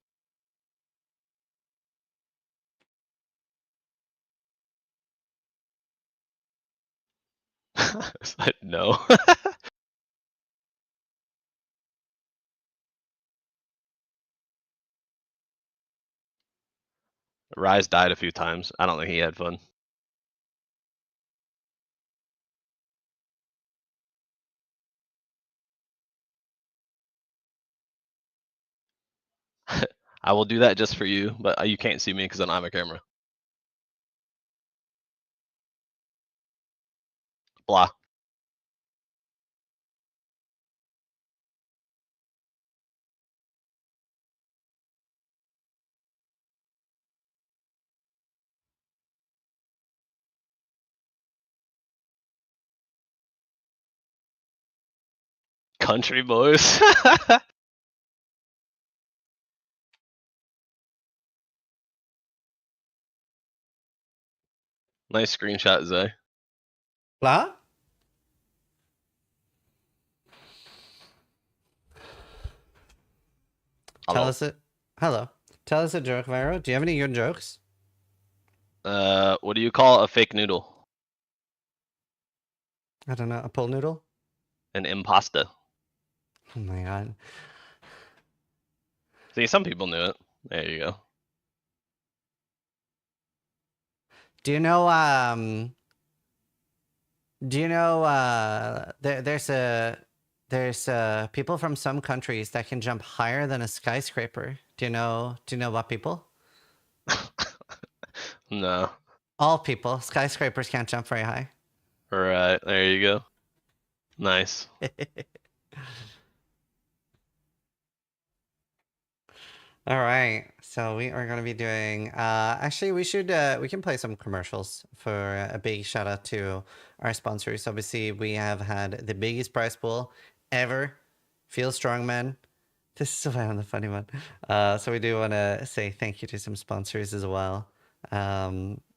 No. Rise died a few times. I don't think he had fun. I will do that just for you, but you can't see me because I don't have a camera. Blah. Country boys. Nice screenshot, Zay. Blah? Hello. Hello. Tell us a joke, Viro. Do you have any good jokes? What do you call a fake noodle? I don't know. A pull noodle? An impasta. Oh my god. See, some people knew it. There you go. Do you know there's people from some countries that can jump higher than a skyscraper. Do you know what people? No. All people. Skyscrapers can't jump very high. Right, there you go. Nice. All right, so we are going to be doing actually we can play some commercials for a big shout out to our sponsors. Obviously we have had the biggest prize pool ever. Feel Strongman, This is the funny one. So we do want to say thank you to some sponsors as well.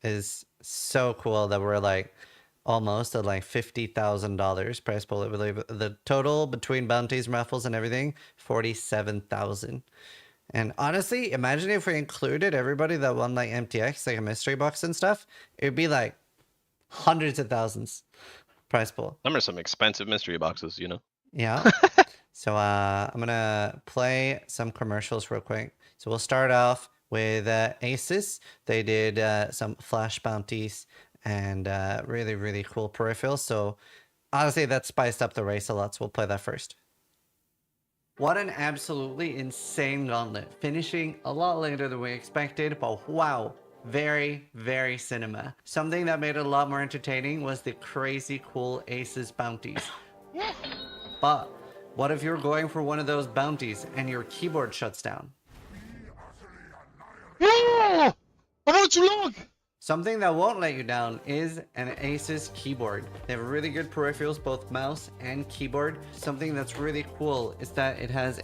Is so cool that we're like almost at like $50,000 prize pool. I believe the total between bounties, raffles, and everything, 47,000. And honestly, imagine if we included everybody that won like MTX, like a mystery box and stuff. It would be like hundreds of thousands prize pool. Them are some expensive mystery boxes, you know. Yeah. So I'm gonna play some commercials real quick. So we'll start off with Asus. They did some flash bounties and really, really cool peripherals. So honestly, that spiced up the race a lot. So we'll play that first. What an absolutely insane gauntlet. Finishing a lot later than we expected, but wow. Very, very cinema. Something that made it a lot more entertaining was the crazy cool Asus bounties. But what if you're going for one of those bounties and your keyboard shuts down? Something that won't let you down is an Asus keyboard. They have really good peripherals, both mouse and keyboard. Something that's really cool is that it has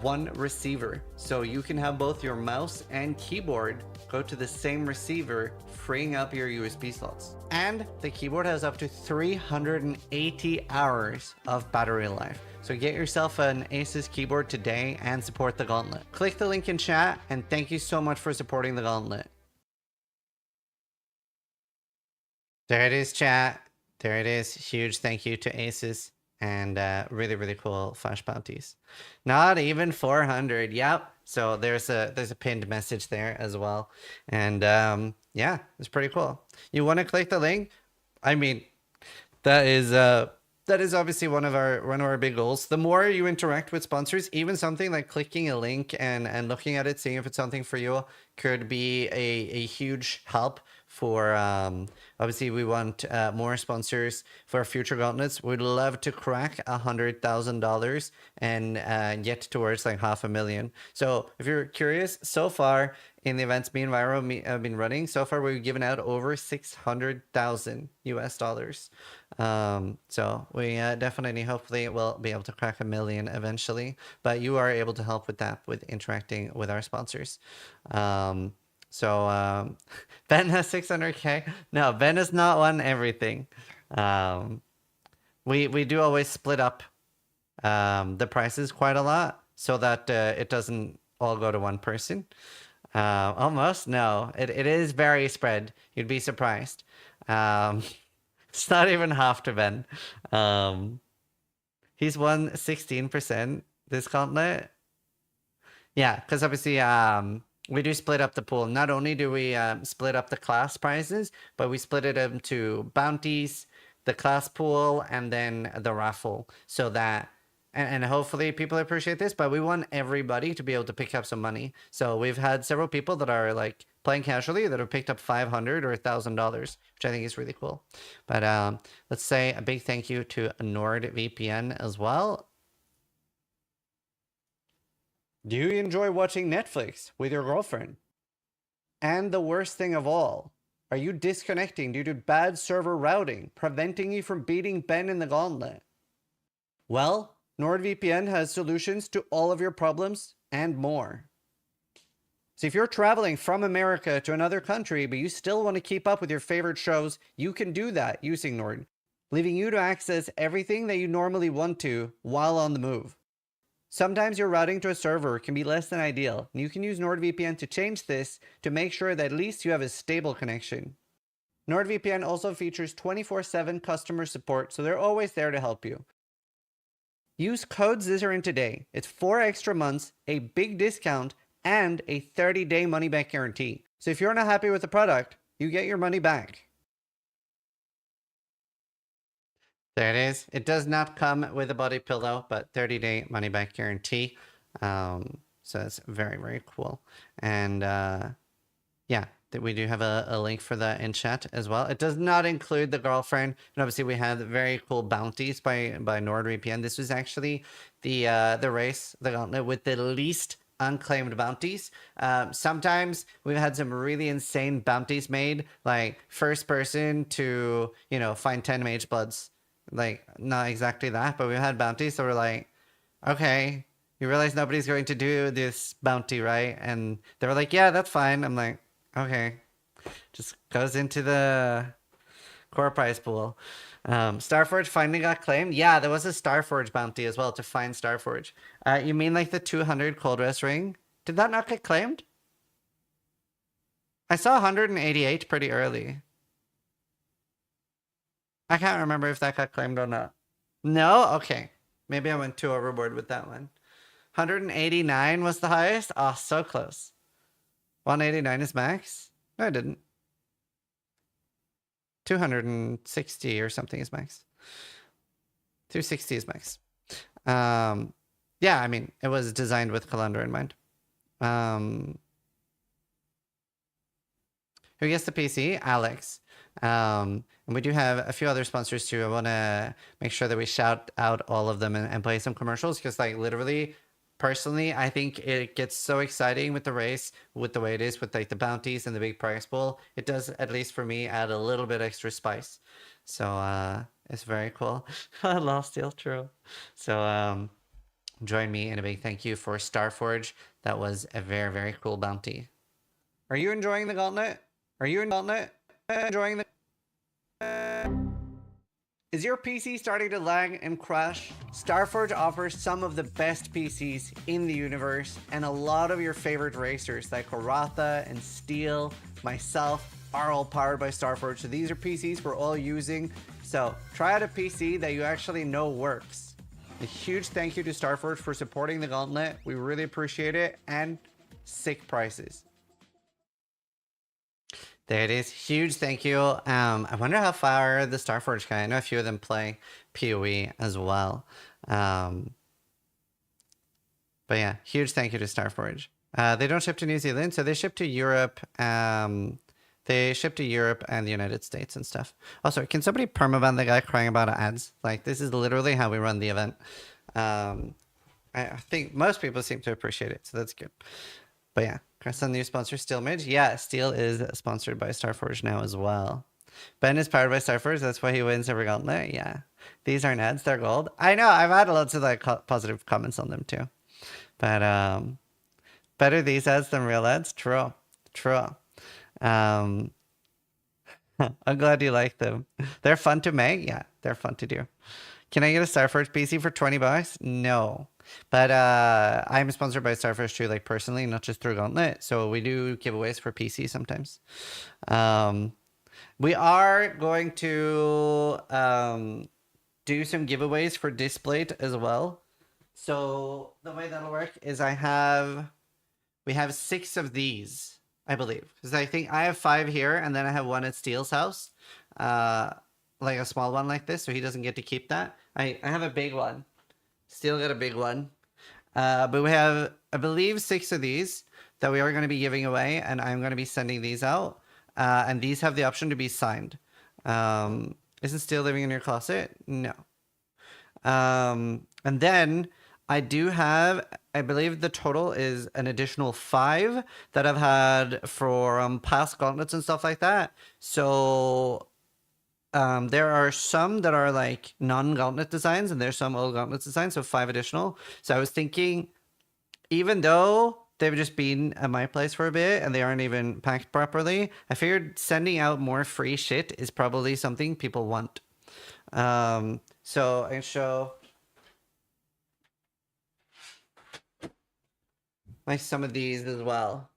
one receiver. So you can have both your mouse and keyboard go to the same receiver, freeing up your USB slots. And the keyboard has up to 380 hours of battery life. So get yourself an Asus keyboard today and support the Gauntlet. Click the link in chat, and thank you so much for supporting the Gauntlet. There it is, chat. There it is. Huge thank you to Asus. And really, really cool flash bounties. Not even 400. Yep. So there's a pinned message there as well. And yeah, it's pretty cool. You want to click the link? I mean, that is obviously one of our big goals. The more you interact with sponsors, even something like clicking a link and looking at it, seeing if it's something for you, could be a huge help for obviously we want more sponsors for future gauntlets. We'd love to crack $100,000 and get towards like 500,000. So if you're curious, so far in the events me and Viro have been running, so far we've given out over $600,000 US. So we definitely hopefully will be able to crack 1 million eventually, but you are able to help with that with interacting with our sponsors. So Ben has 600k. No, Ben has not won everything. We do always split up the prices quite a lot so that it doesn't all go to one person. Almost, no. It is very spread. You'd be surprised. It's not even half to Ben. He's won 16% this gauntlet. Yeah, because obviously we do split up the pool. Not only do we split up the class prizes, but we split it into bounties, the class pool, and then the raffle. So that, and hopefully people appreciate this, but we want everybody to be able to pick up some money. So we've had several people that are like playing casually that have picked up $500 or $1,000, which I think is really cool. But let's say a big thank you to NordVPN as well. Do you enjoy watching Netflix with your girlfriend? And the worst thing of all, are you disconnecting due to bad server routing, preventing you from beating Ben in the gauntlet? Well, NordVPN has solutions to all of your problems and more. So if you're traveling from America to another country, but you still want to keep up with your favorite shows, you can do that using Nord, leaving you to access everything that you normally want to while on the move. Sometimes your routing to a server can be less than ideal, and you can use NordVPN to change this to make sure that at least you have a stable connection. NordVPN also features 24/7 customer support, so they're always there to help you. Use code Zizaran today. It's 4 extra months, a big discount, and a 30-day money-back guarantee. So if you're not happy with the product, you get your money back. There it is. It does not come with a body pillow, but 30-day money-back guarantee. So that's very, very cool. And yeah, we do have a link for that in chat as well. It does not include the girlfriend. And obviously we have very cool bounties by NordVPN. This was actually the race, the gauntlet with the least unclaimed bounties. Sometimes we've had some really insane bounties made, like first person to, you know, find 10 mage bloods. Like, not exactly that, but we've had bounties that were like, okay, You realize nobody's going to do this bounty, right? And they were like, yeah, that's fine. I'm like, okay. Just goes into the core prize pool. Starforge finally got claimed. Yeah, there was a Starforge bounty as well to find Starforge. You mean like the 200 Cold Rest ring? Did that not get claimed? I saw 188 pretty early. I can't remember if that got claimed or not. No? Okay. Maybe I went too overboard with that one. 189 was the highest? Oh, so close. 189 is max? No, I didn't. 260 or something is max. 260 is max. Yeah, I mean, it was designed with Calandra in mind. Who gets the PC? Alex. And we do have a few other sponsors too. I want to make sure that we shout out all of them and play some commercials because, like, literally, personally, I think it gets so exciting with the race, with the way it is, with like the bounties and the big prize pool. It does, at least for me, add a little bit extra spice. So it's very cool. Lost Steel, true. So join me in a big thank you for Starforge. That was a very, very cool bounty. Are you enjoying the Gauntlet? Are you in Gauntlet? Enjoying the... Is your PC starting to lag and crash? Starforge offers some of the best PCs in the universe, and a lot of your favorite racers like Karatha and Steel, myself, are all powered by Starforge. So these are PCs we're all using. So try out a PC that you actually know works. A huge thank you to Starforge for supporting the Gauntlet. We really appreciate it, and sick prices. There it is. Huge thank you. I wonder how far the Starforge guy. I know a few of them play PoE as well. But yeah, huge thank you to Starforge. They don't ship to New Zealand, so they ship to Europe. They ship to Europe and the United States and stuff. Also, can somebody permaban the guy crying about ads? Like, this is literally how we run the event. I think most people seem to appreciate it, so that's good. But yeah, Chris, new sponsor, Steel Mage. Yeah, Steel is sponsored by Starforge now as well. Ben is powered by Starforge. That's why he wins every Gauntlet. Yeah, these aren't ads; they're gold. I know. I've had lots of like positive comments on them too. But better these ads than real ads. True, true. I'm glad you like them. They're fun to make. Yeah, they're fun to do. Can I get a Starforge PC for $20? No. But I'm sponsored by Starforge too, like personally, not just through Gauntlet. So we do giveaways for PC sometimes. We are going to do some giveaways for Displate as well. So the way that'll work is we have 6 of these, I believe. Because I think I have 5 here, and then I have 1 at Steel's house. Like a small one like this, so he doesn't get to keep that. I have a big one. Still got a big one. But we have, I believe, 6 of these that we are going to be giving away, and I'm going to be sending these out. And these have the option to be signed. Isn't Steel living in your closet? No. And then I do have, I believe the total is an additional 5 that I've had for past gauntlets and stuff like that. So there are some that are like non-gauntlet designs, and there's some old gauntlet designs, so 5 additional. So I was thinking, even though they've just been at my place for a bit and they aren't even packed properly, I figured sending out more free shit is probably something people want. So I can show like some of these as well.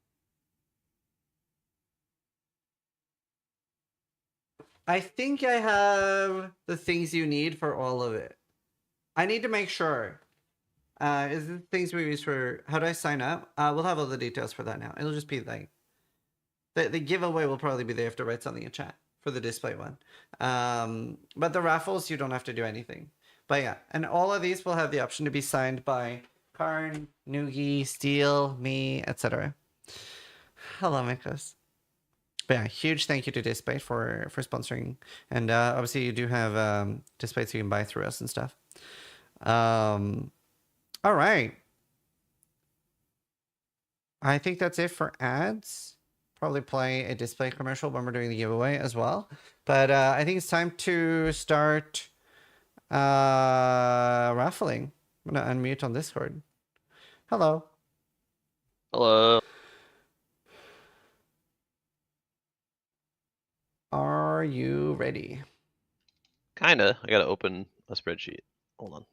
I think I have the things you need for all of it. I need to make sure. Is the things we use for, how do I sign up? We'll have all the details for that now. It'll just be like, the giveaway will probably be there. You have to write something in chat for the display one. But the raffles, you don't have to do anything. But yeah, and all of these will have the option to be signed by Karn, Noogie, Steel, me, etc. Hello, Mikos. But yeah, huge thank you to Displate for sponsoring. And obviously you do have Displates you can buy through us and stuff. All right. I think that's it for ads. Probably play a Displate commercial when we're doing the giveaway as well. But I think it's time to start raffling. I'm going to unmute on Discord. Hello. Hello. Are you ready? Kinda. I gotta open a spreadsheet. Hold on.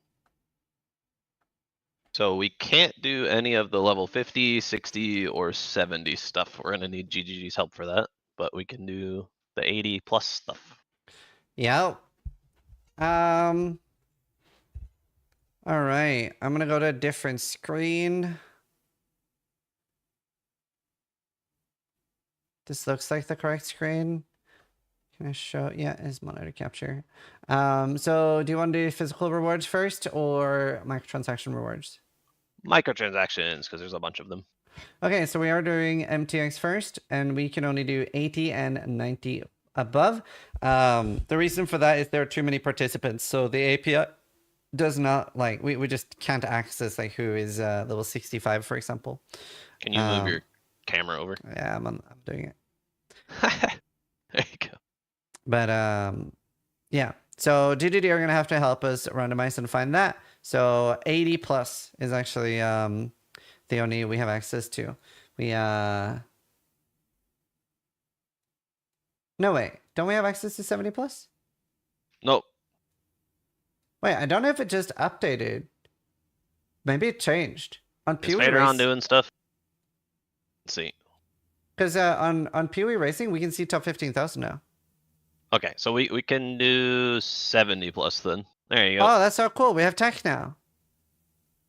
So we can't do any of the level 50, 60, or 70 stuff. We're gonna need GGG's help for that. But we can do the 80 plus stuff. Yep. All right. I'm gonna go to a different screen. This looks like the correct screen. Can I show? Yeah, it's monitor capture. So do you want to do physical rewards first or microtransaction rewards? Microtransactions, because there's a bunch of them. Okay, so we are doing MTX first, and we can only do 80 and 90 above. The reason for that is there are too many participants, so the API does not like we just can't access like who is level 65, for example. Can you move your camera over? Yeah, I'm doing it. There you go. But yeah. So DDD are gonna have to help us randomize and find that. So 80 plus is actually the only we have access to. We no wait, don't we have access to 70 plus? Nope. Wait, I don't know if it just updated. Maybe it changed on Is Peewee Fader on Racing. doing stuff? Let's see. Because on Peewee Racing we can see top 15,000 now. Okay, so we can do 70 plus then. There you go. Oh, that's so cool. We have tech now.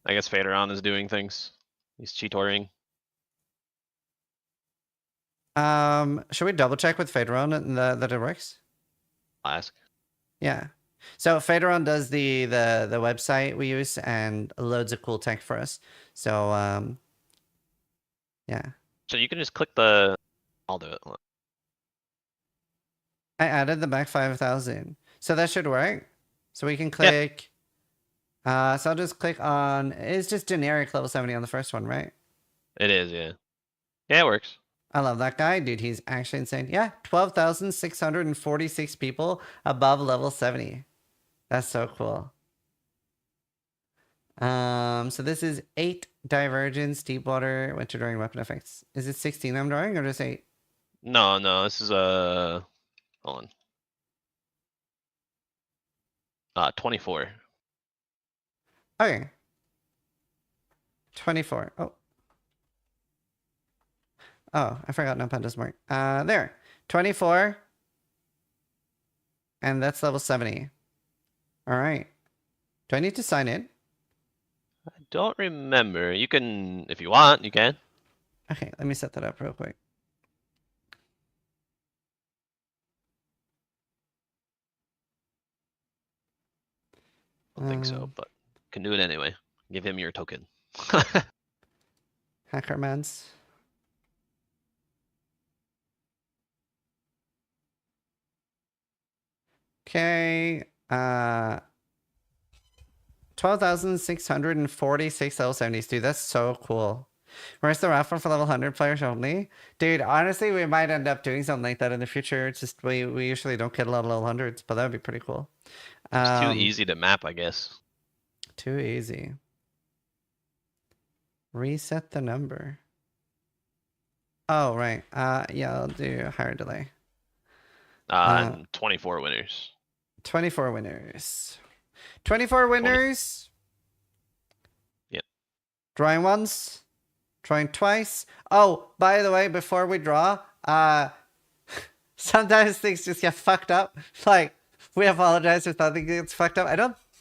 I guess Faderon is doing things. He's cheatoring. Should we double check with Faderon that it works? I'll ask. Yeah. So Faderon does the website we use and loads of cool tech for us. So yeah. So you can just click the. I'll do it. I added the back 5,000. So that should work. So we can click. So I'll just click on. It's just generic level 70 on the first one, right? It is, yeah. Yeah, it works. I love that guy, dude. He's actually insane. Yeah, 12,646 people above level 70. That's so cool. So this is 8 Divergence, Deep Water, Winter Drawing, Weapon Effects. Is it 16 I'm drawing or just 8? No, this is hold on. 24. Okay. 24. Oh. Oh, I forgot Notepad doesn't work. There. 24. And that's level 70. All right. Do I need to sign in? I don't remember. You can, if you want, you can. Okay, let me set that up real quick. I don't think so, but can do it anyway. Give him your token. Hackermans. Okay. 12,646 level 70s, dude. That's so cool. Where's the raffle for level 100 players only? Dude, honestly, we might end up doing something like that in the future. It's just we usually don't get a lot of level 100s, but that would be pretty cool. It's too easy to map, I guess. Too easy. Reset the number. Oh, right. Yeah, I'll do higher delay. 24 winners. 24 winners. 24 winners. Yep. Drawing once. Drawing twice. Oh, by the way, before we draw, sometimes things just get fucked up. Like, we apologize if something gets fucked up.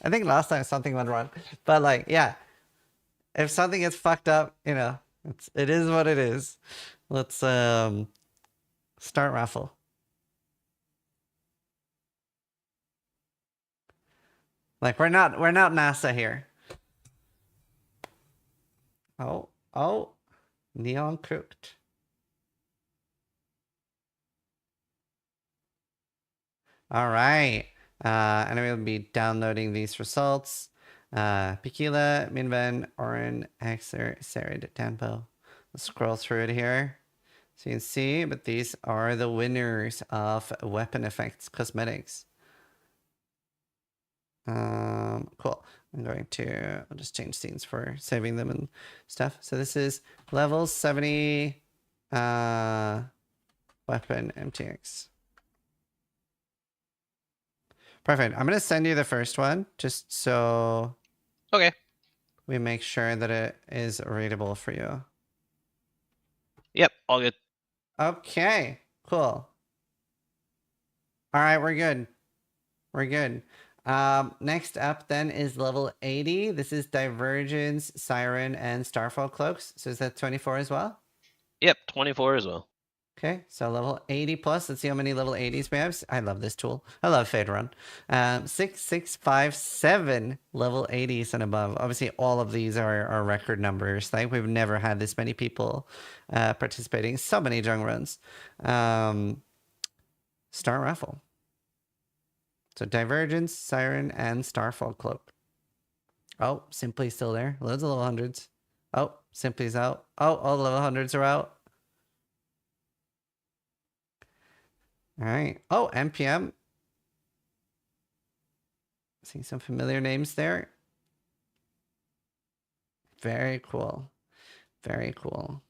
I think last time something went wrong. But like, yeah. If something gets fucked up, you know, it is what it is. Let's start raffle. Like we're not NASA here. Oh, neon cooked. All right. And we'll be downloading these results. Pikila, Minven, Orin, Exer, Sarid, Tampo. Let's scroll through it here. So you can see, but these are the winners of weapon effects cosmetics. Cool. I'm going to, I'll just change scenes for saving them and stuff. So this is level 70 weapon MTX. Perfect. I'm going to send you the first one just so Okay. we make sure that it is readable for you. Yep, all good. Okay, cool. All right, we're good. We're good. Next up then is level 80. This is Divergence, Siren, and Starfall Cloaks. So is that 24 as well? Yep, 24 as well. Okay, so level 80 plus. Let's see how many level 80s we have. I love this tool. I love Fade Run. 6, 6, 5, 7 level 80s and above. Obviously, all of these are record numbers. Like we've never had this many people participating. So many Jungruns. Star Raffle. So Divergence, Siren, and Starfall Cloak. Oh, Simply's still there. Loads of level 100s. Oh, Simply's out. Oh, all the level 100s are out. All right. Oh, NPM. Seeing some familiar names there. Very cool. Very cool.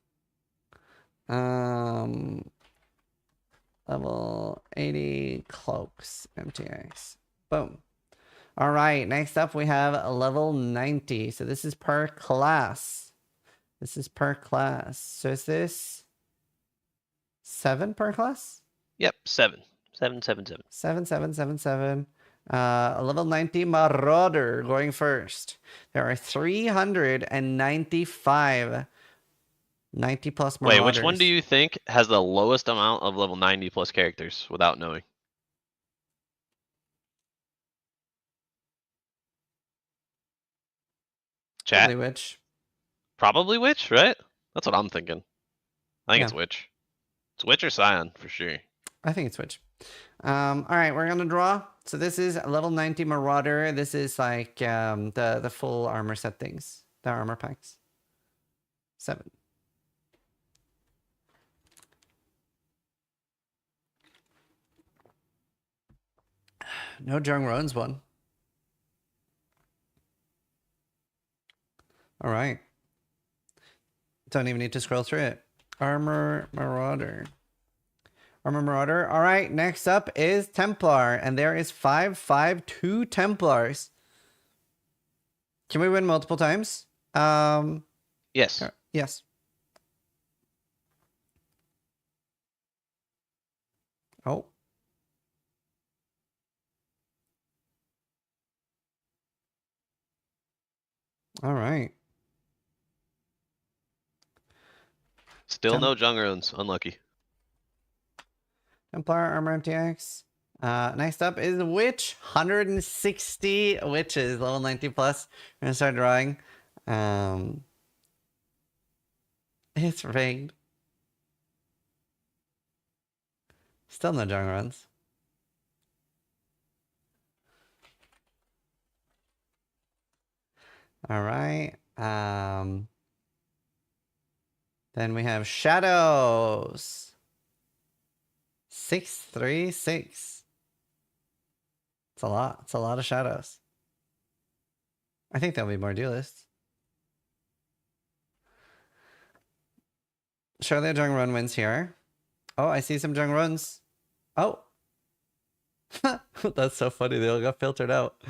Level 80 cloaks, MTX. Boom. All right. Next up, we have a level 90. So this is per class. This is per class. So is this 7 per class? Yep, 7. 7, 7, 7. 7, 7, 7, 7. A level 90 Marauder going first. There are 395 90 plus Marauders. Wait, which one do you think has the lowest amount of level 90 plus characters without knowing? Chat? Probably Witch. Probably Witch, right? That's what I'm thinking. I think Yeah. it's Witch. It's Witch or Scion, for sure. I think it's Witch. All right, we're gonna draw. So this is level 90 Marauder. This is like the full armor set things. The armor packs. 7. No Jungroan's one. All right. Don't even need to scroll through it. Armor Marauder. Armor Marauder. All right, next up is Templar. And there is 552 Templars. Can we win multiple times? Yes. Yes. Oh. All right. Still no Jungroans. Unlucky. Templar Armor MTX. Next up is Witch. 160 Witches. Level 90 plus. We're going to start drawing. It's rigged. Still no Jungruns. All right. Then we have Shadows. 636. It's a lot. It's a lot of Shadows. I think there'll be more duelists. Surely a Jungrun wins here. Oh, I see some Jungruns. Oh. That's so funny. They all got filtered out.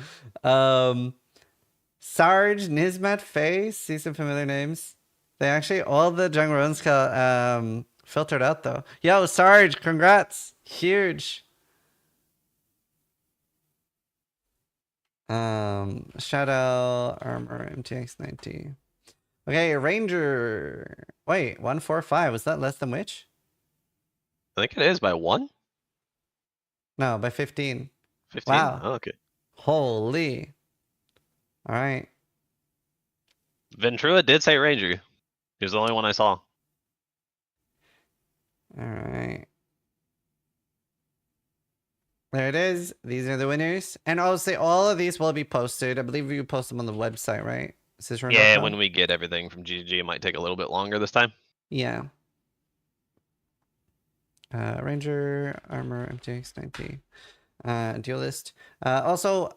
Sarge, Nismet, Faye. See some familiar names. They actually, all the Jungruns got filtered out though. Yo, Sarge, congrats. Huge. Shadow, Armor, MTX 90. Okay, Ranger. Wait, 145. Was that less than Witch? I think it is by 1? No, by 15. 15? Wow. Oh, okay. Holy. All right. Ventrua did say Ranger. He was the only one I saw. All right. There it is. These are the winners. And I'll say all of these will be posted. I believe you post them on the website, right? Yeah, when we get everything from GG, it might take a little bit longer this time. Yeah. Ranger, Armor, MTX 90. Duelist. Also,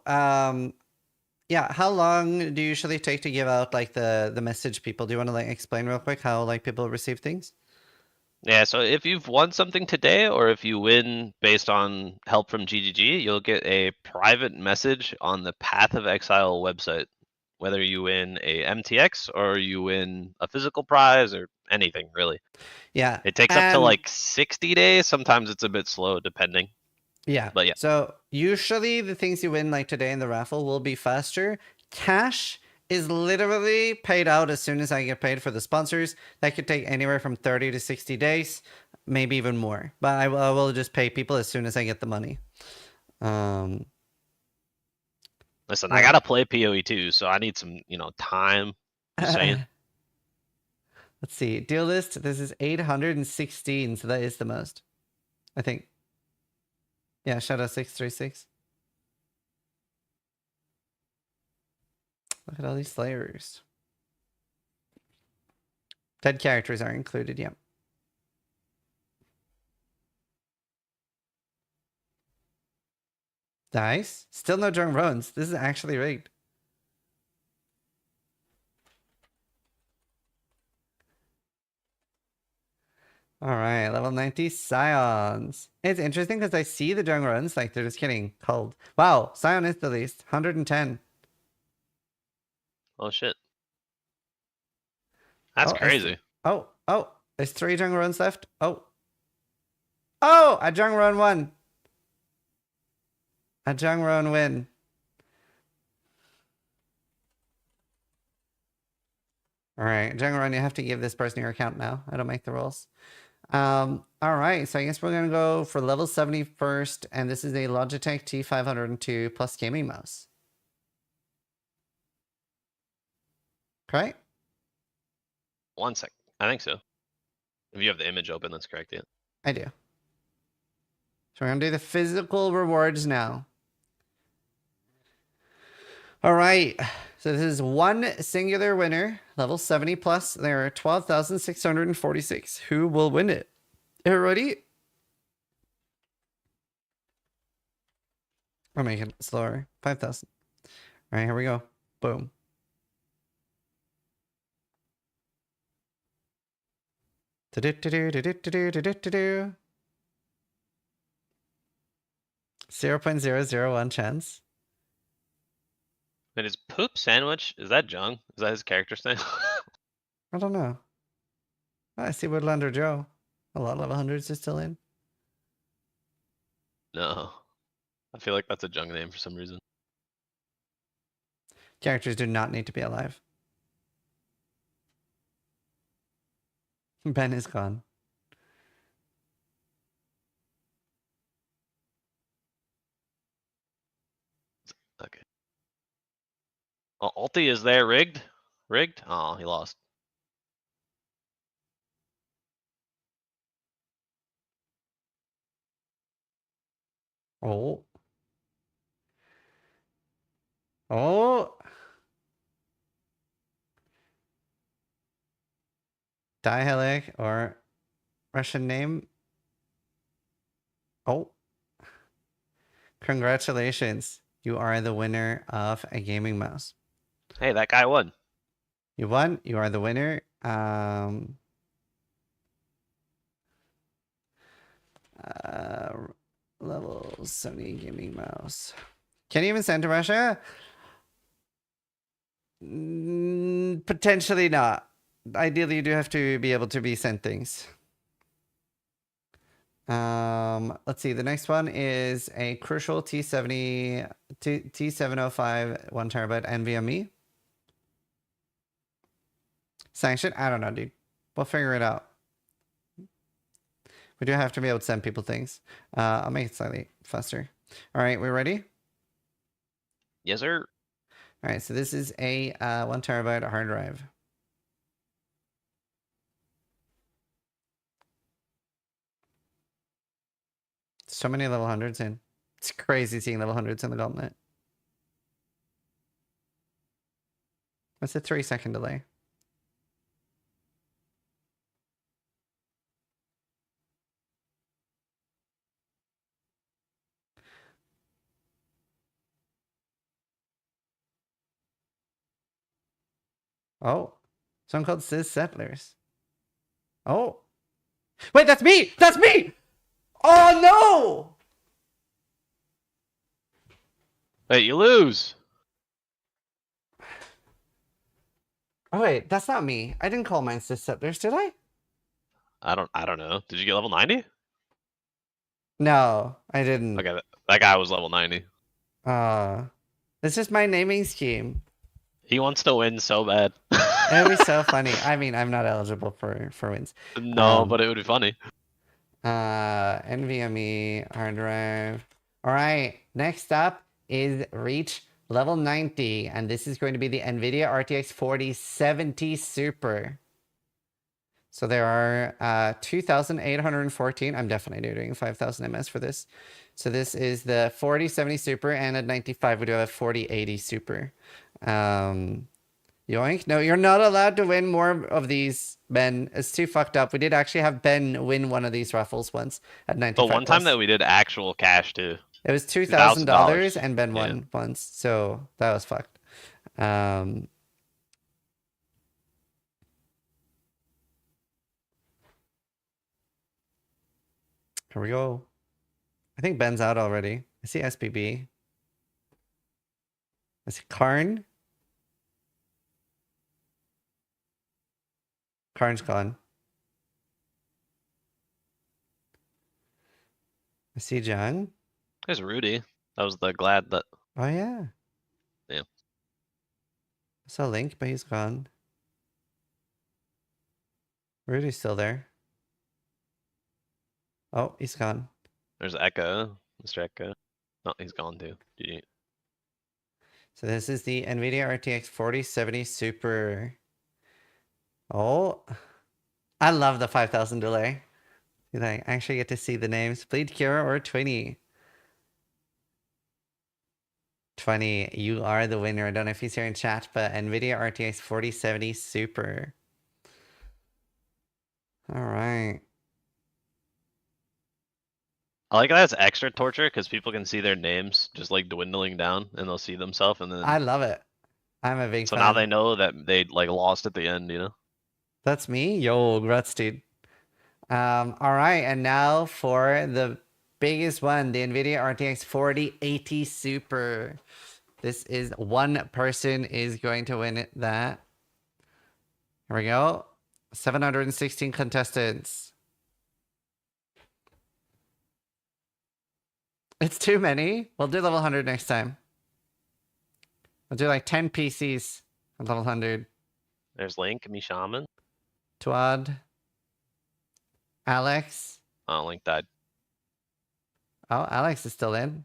Yeah, how long do you usually take to give out like the message people? Do you want to like explain real quick how like people receive things? Yeah, so if you've won something today, or if you win based on help from GGG, you'll get a private message on the Path of Exile website. Whether you win a MTX or you win a physical prize or anything, really. Yeah. It takes up to like 60 days. Sometimes it's a bit slow, depending. Yeah. But yeah. So usually the things you win like today in the raffle will be faster. Cash is literally paid out as soon as I get paid for the sponsors. That could take anywhere from 30 to 60 days, maybe even more. But I will just pay people as soon as I get the money. Listen, I gotta play PoE too, so I need some, time. Just saying. Let's see. Deal list. This is 816, so that is the most. I think. Yeah, Shadow 636. Look at all these slayers. Dead characters are included, yep. Dice. Still no Jungroans. This is actually rigged. Alright, level 90 Scions. It's interesting because I see the Jungroans, like they're just getting cold. Wow, Scion is the least. 110. Oh shit. That's crazy. Oh, there's 3 Jungroans left. Oh, a Jungroan won. A Jungroan win. Alright, Jungroan, you have to give this person your account now. I don't make the rules. Alright, so I guess we're gonna go for level 70 first, and this is a Logitech T502 plus gaming mouse. Okay? 1 sec. I think so. If you have the image open, that's correct, yeah. I do. So we're gonna do the physical rewards now. Alright, so this is one singular winner, level 70 plus. There are 12,646. Who will win it? Everybody? I'll make it slower. 5,000. Alright, here we go. Boom. Do-do-do-do-do-do-do-do-do. 0.001 chance. Wait, is Poop Sandwich, is that Jung? Is that his character's name? I don't know. I see Woodlander Joe. A lot of level 100s is still in. No. I feel like that's a Jung name for some reason. Characters do not need to be alive. Ben is gone. Okay. Oh, ulti is there, rigged? Rigged? Oh, he lost. Oh. Oh. Dihelic or Russian name. Oh. Congratulations. You are the winner of a gaming mouse. Hey, that guy won. You won. You are the winner. Level 70 gaming mouse. Can you even send to Russia? Potentially not. Ideally, you do have to be able to be sent things. Let's see. The next one is a Crucial T705 1TB NVMe. Sanction? I don't know, dude. We'll figure it out. We do have to be able to send people things. I'll make it slightly faster. All right, we ready? Yes, sir. All right, so this is a 1 TB hard drive. So many level 100s in. It's crazy seeing level 100s in the Gauntlet. What's the 3-second delay? Oh, someone called Sis Settlers. Oh, wait, that's me! That's me! Oh no! Wait, you lose. Oh wait, that's not me. I didn't call mine Sis Settlers, did I? I don't know. Did you get level 90? No, I didn't. Okay, that guy was level 90. This is my naming scheme. He wants to win so bad. It would be so funny. I mean, I'm not eligible for wins. No, but it would be funny. NVMe hard drive. All right, next up is reach level 90, and this is going to be the NVIDIA RTX 4070 Super. So there are 2,814. I'm definitely doing 5,000 ms for this. So this is the 4070 Super, and at 95 we do have a 4080 Super. Yoink. No, you're not allowed to win more of these, Ben. It's too fucked up. We did actually have Ben win one of these raffles once at 95. But one time that we did actual cash too. It was $2,000 and Ben Yeah. won once. So that was fucked. Here we go. I think Ben's out already. I see SPB. I see Karn. Karn's gone. I see John. There's Rudy. That was the glad that. Oh yeah. Yeah. I saw Link, but he's gone. Rudy's still there. Oh, he's gone. There's Echo. Mr. Echo. No, he's gone too. GG. So this is the NVIDIA RTX 4070 Super. Oh, I love the 5,000 delay. I actually get to see the names. Bleed Kira or 20. 20, you are the winner. I don't know if he's here in chat, but NVIDIA RTX 4070 Super. All right. I like that it's extra torture because people can see their names just like dwindling down and they'll see themselves and then. I love it. I'm a big so fan. now they know that they like lost at the end, you know? That's me? Yo, grats, dude. All right, and now for the biggest one, the NVIDIA RTX 4080 Super. This is one person is going to win that. Here we go. 716 contestants. It's too many. We'll do level 100 next time. We'll do like 10 PCs at level 100. There's Link, me shaman. Tuad. Alex. Oh, Link died. Oh, Alex is still in.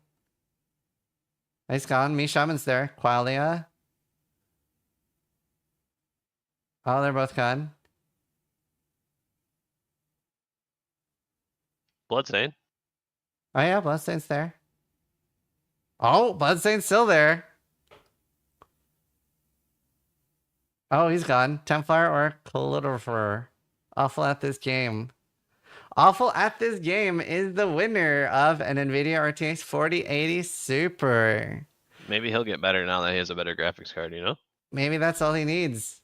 He's gone. Me Shaman's there. Qualia. Oh, they're both gone. Bloodstain. Oh yeah, Bloodstain's there. Oh, Bloodstain's still there. Oh, he's gone. Templar or Calligrapher. Awful at this game. Awful at this game is the winner of an NVIDIA RTX 4080 Super. Maybe he'll get better now that he has a better graphics card, you know? Maybe that's all he needs.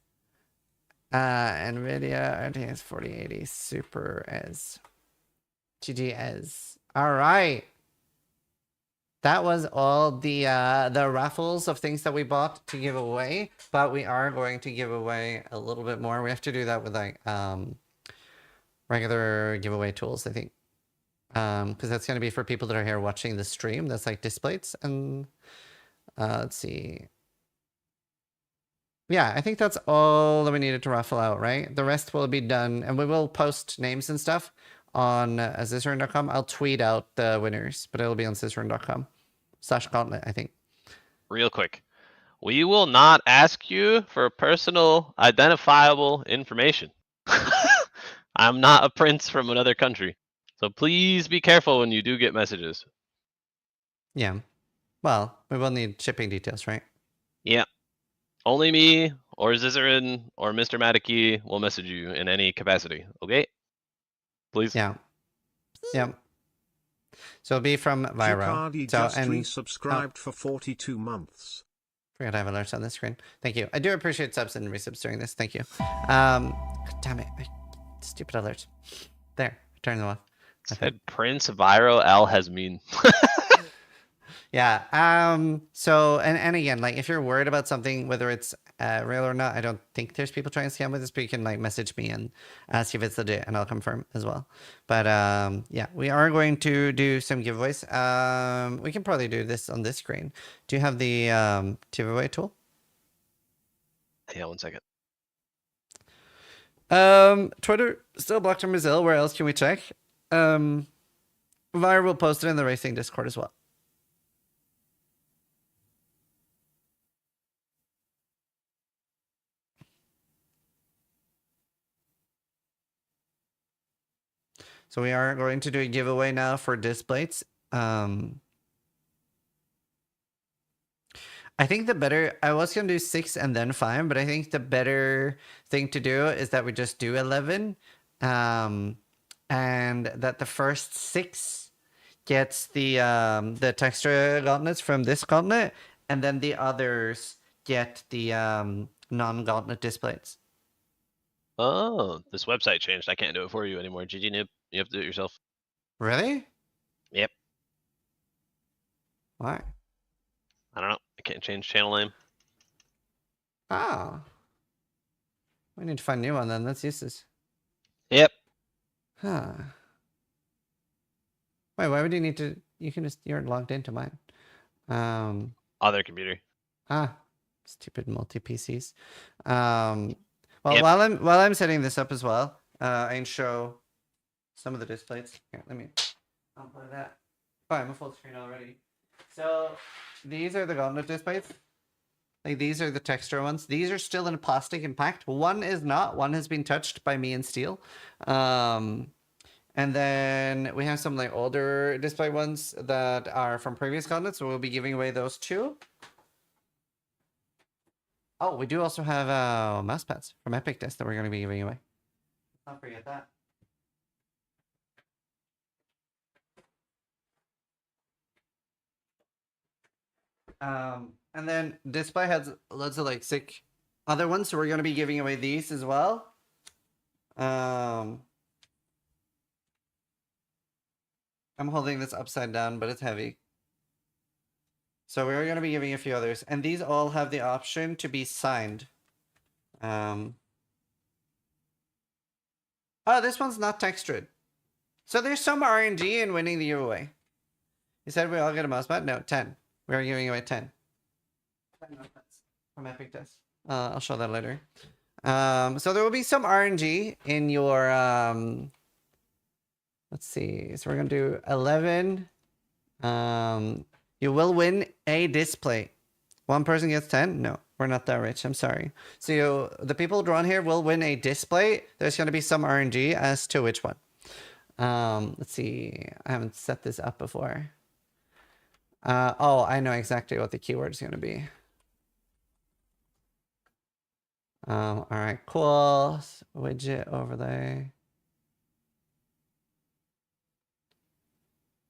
NVIDIA RTX 4080 Super as GG as. All right. That was all the raffles of things that we bought to give away, but we are going to give away a little bit more. We have to do that with like regular giveaway tools, I think, because that's going to be for people that are here watching the stream. That's like Displates and let's see. Yeah, I think that's all that we needed to raffle out, right? The rest will be done, and we will post names and stuff on Zizaran.com. I'll tweet out the winners, but it'll be on Zizaran.com/Gauntlet, I think. Real quick. We will not ask you for personal identifiable information. I'm not a prince from another country. So please be careful when you do get messages. Yeah. Well, we will need shipping details, right? Yeah. Only me or Zizaran or Mr. Madiki will message you in any capacity. Okay? Please. Yeah. Yeah. So it'll be from Viro. Ducardi So, just and resubscribed for 42 months. Forgot I have alerts on this screen. Thank you. I do appreciate subs and resubs during this. Thank you. God damn it. Stupid alerts. There. Turn them off. Said Prince Viro Al has mean. Yeah. So, and again, like if you're worried about something, whether it's real or not, I don't think there's people trying to scam with this, but you can like message me and ask if it's legit and I'll confirm as well. But yeah, we are going to do some giveaways. We can probably do this on this screen. Do you have the giveaway tool? Yeah, 1 second. Twitter still blocked from Brazil. Where else can we check? Vire will post it in the racing Discord as well. So we are going to do a giveaway now for Displates. I think the better, I was going to do 6 and then 5, but I think the better thing to do is that we just do 11. And that the first 6 gets the texture gauntlets from this gauntlet, and then the others get the non-gauntlet Displates. Oh, this website changed. I can't do it for you anymore. GG noob. You have to do it yourself. Really? Yep. Why? I don't know. I can't change channel name. Oh. We need to find a new one then. That's useless. Yep. Huh. Wait, why would you need to? You can just, you're logged into mine. Other computer. Stupid multi PCs. Well, Yep. while I'm setting this up as well, I can show some of the Displates. Here, let me unplug that. Oh, I'm a full screen already. So these are the gauntlet Displates. Like these are the texture ones. These are still in plastic and packed. One is not. One has been touched by me and Steel. And then we have some like older display ones that are from previous gauntlets. So we'll be giving away those too. Oh, we do also have Mousepads from Epic Desk that we're going to be giving away. Let's not forget that. And then Display has loads of like sick other ones, so we're going to be giving away these as well. I'm holding this upside down, but it's heavy. So we're going to be giving a few others, and these all have the option to be signed. Oh, this one's not textured. So there's some RNG in winning the giveaway. You said we all get a mousepad? No, 10. We're giving away 10. 10 mousepads from Epic Desk. I'll show that later. So there will be some RNG in your let's see. So we're gonna do 11. You will win a display. One person gets 10? No, we're not that rich. I'm sorry. So the people drawn here will win a display. There's gonna be some RNG as to which one. Let's see. I haven't set this up before. Oh, I know exactly what the keyword is gonna be. All right, cool. Widget overlay.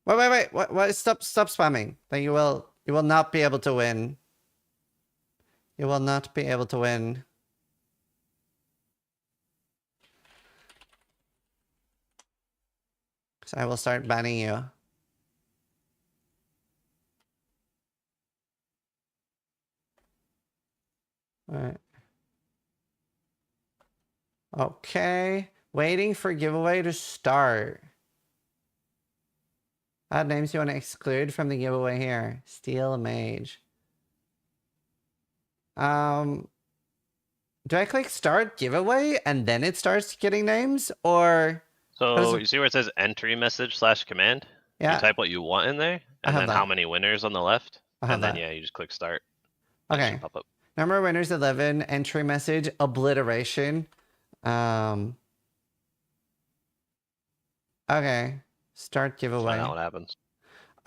Wait. What? Stop spamming. Like you will not be able to win. You will not be able to win. So I will start banning you. All right. Okay. Waiting for giveaway to start. Add names you want to exclude from the giveaway here. Steal a mage. Do I click start giveaway and then it starts getting names, or? So you see where it says entry message / command? Yeah. You type what you want in there, and then how many winners on the left, and then yeah, you just click start. Okay. Pop up. Number of winners 11. Entry message obliteration. Okay. Start giveaway. That's what happens.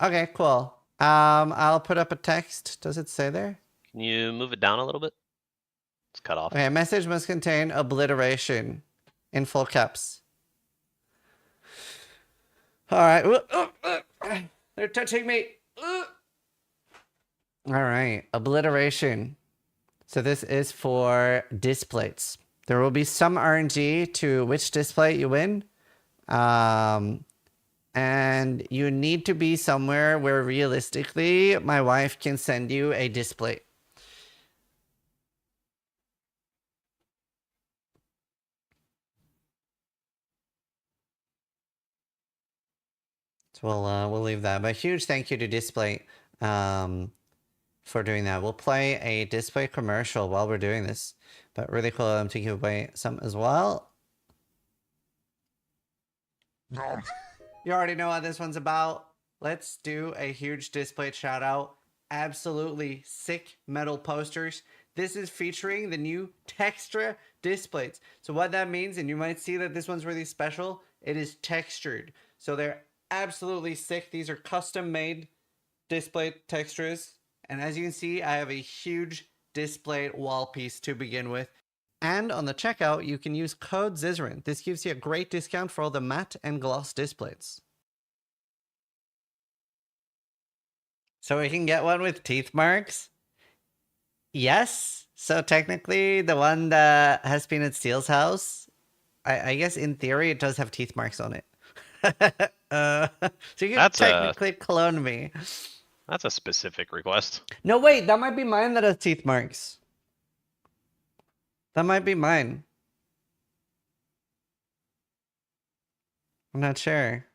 Okay, cool. I'll put up a text. Does it say there? Can you move it down a little bit? It's cut off. Okay, message must contain obliteration in full caps. All right. They're touching me. All right, obliteration. So this is for displates. There will be some RNG to which displate you win. And you need to be somewhere where realistically my wife can send you a displate. So we'll leave that. But huge thank you to Displate for doing that. We'll play a Displate commercial while we're doing this. But really cool of them to give away some as well. You already know what this one's about. Let's do a huge Displate shout out. Absolutely sick metal posters. This is featuring the new Textra Displates. So what that means, and you might see that this one's really special, it is textured. So they're absolutely sick. These are custom made Displate textures. And as you can see, I have a huge Displate wall piece to begin with. And on the checkout, you can use code Zizaran. This gives you a great discount for all the matte and gloss Displates. So we can get one with teeth marks? Yes. So technically, the one that has been at Steel's house, I guess in theory, it does have teeth marks on it. So you can technically clone me. That's a specific request. No, wait, that might be mine that has teeth marks. That might be mine. I'm not sure.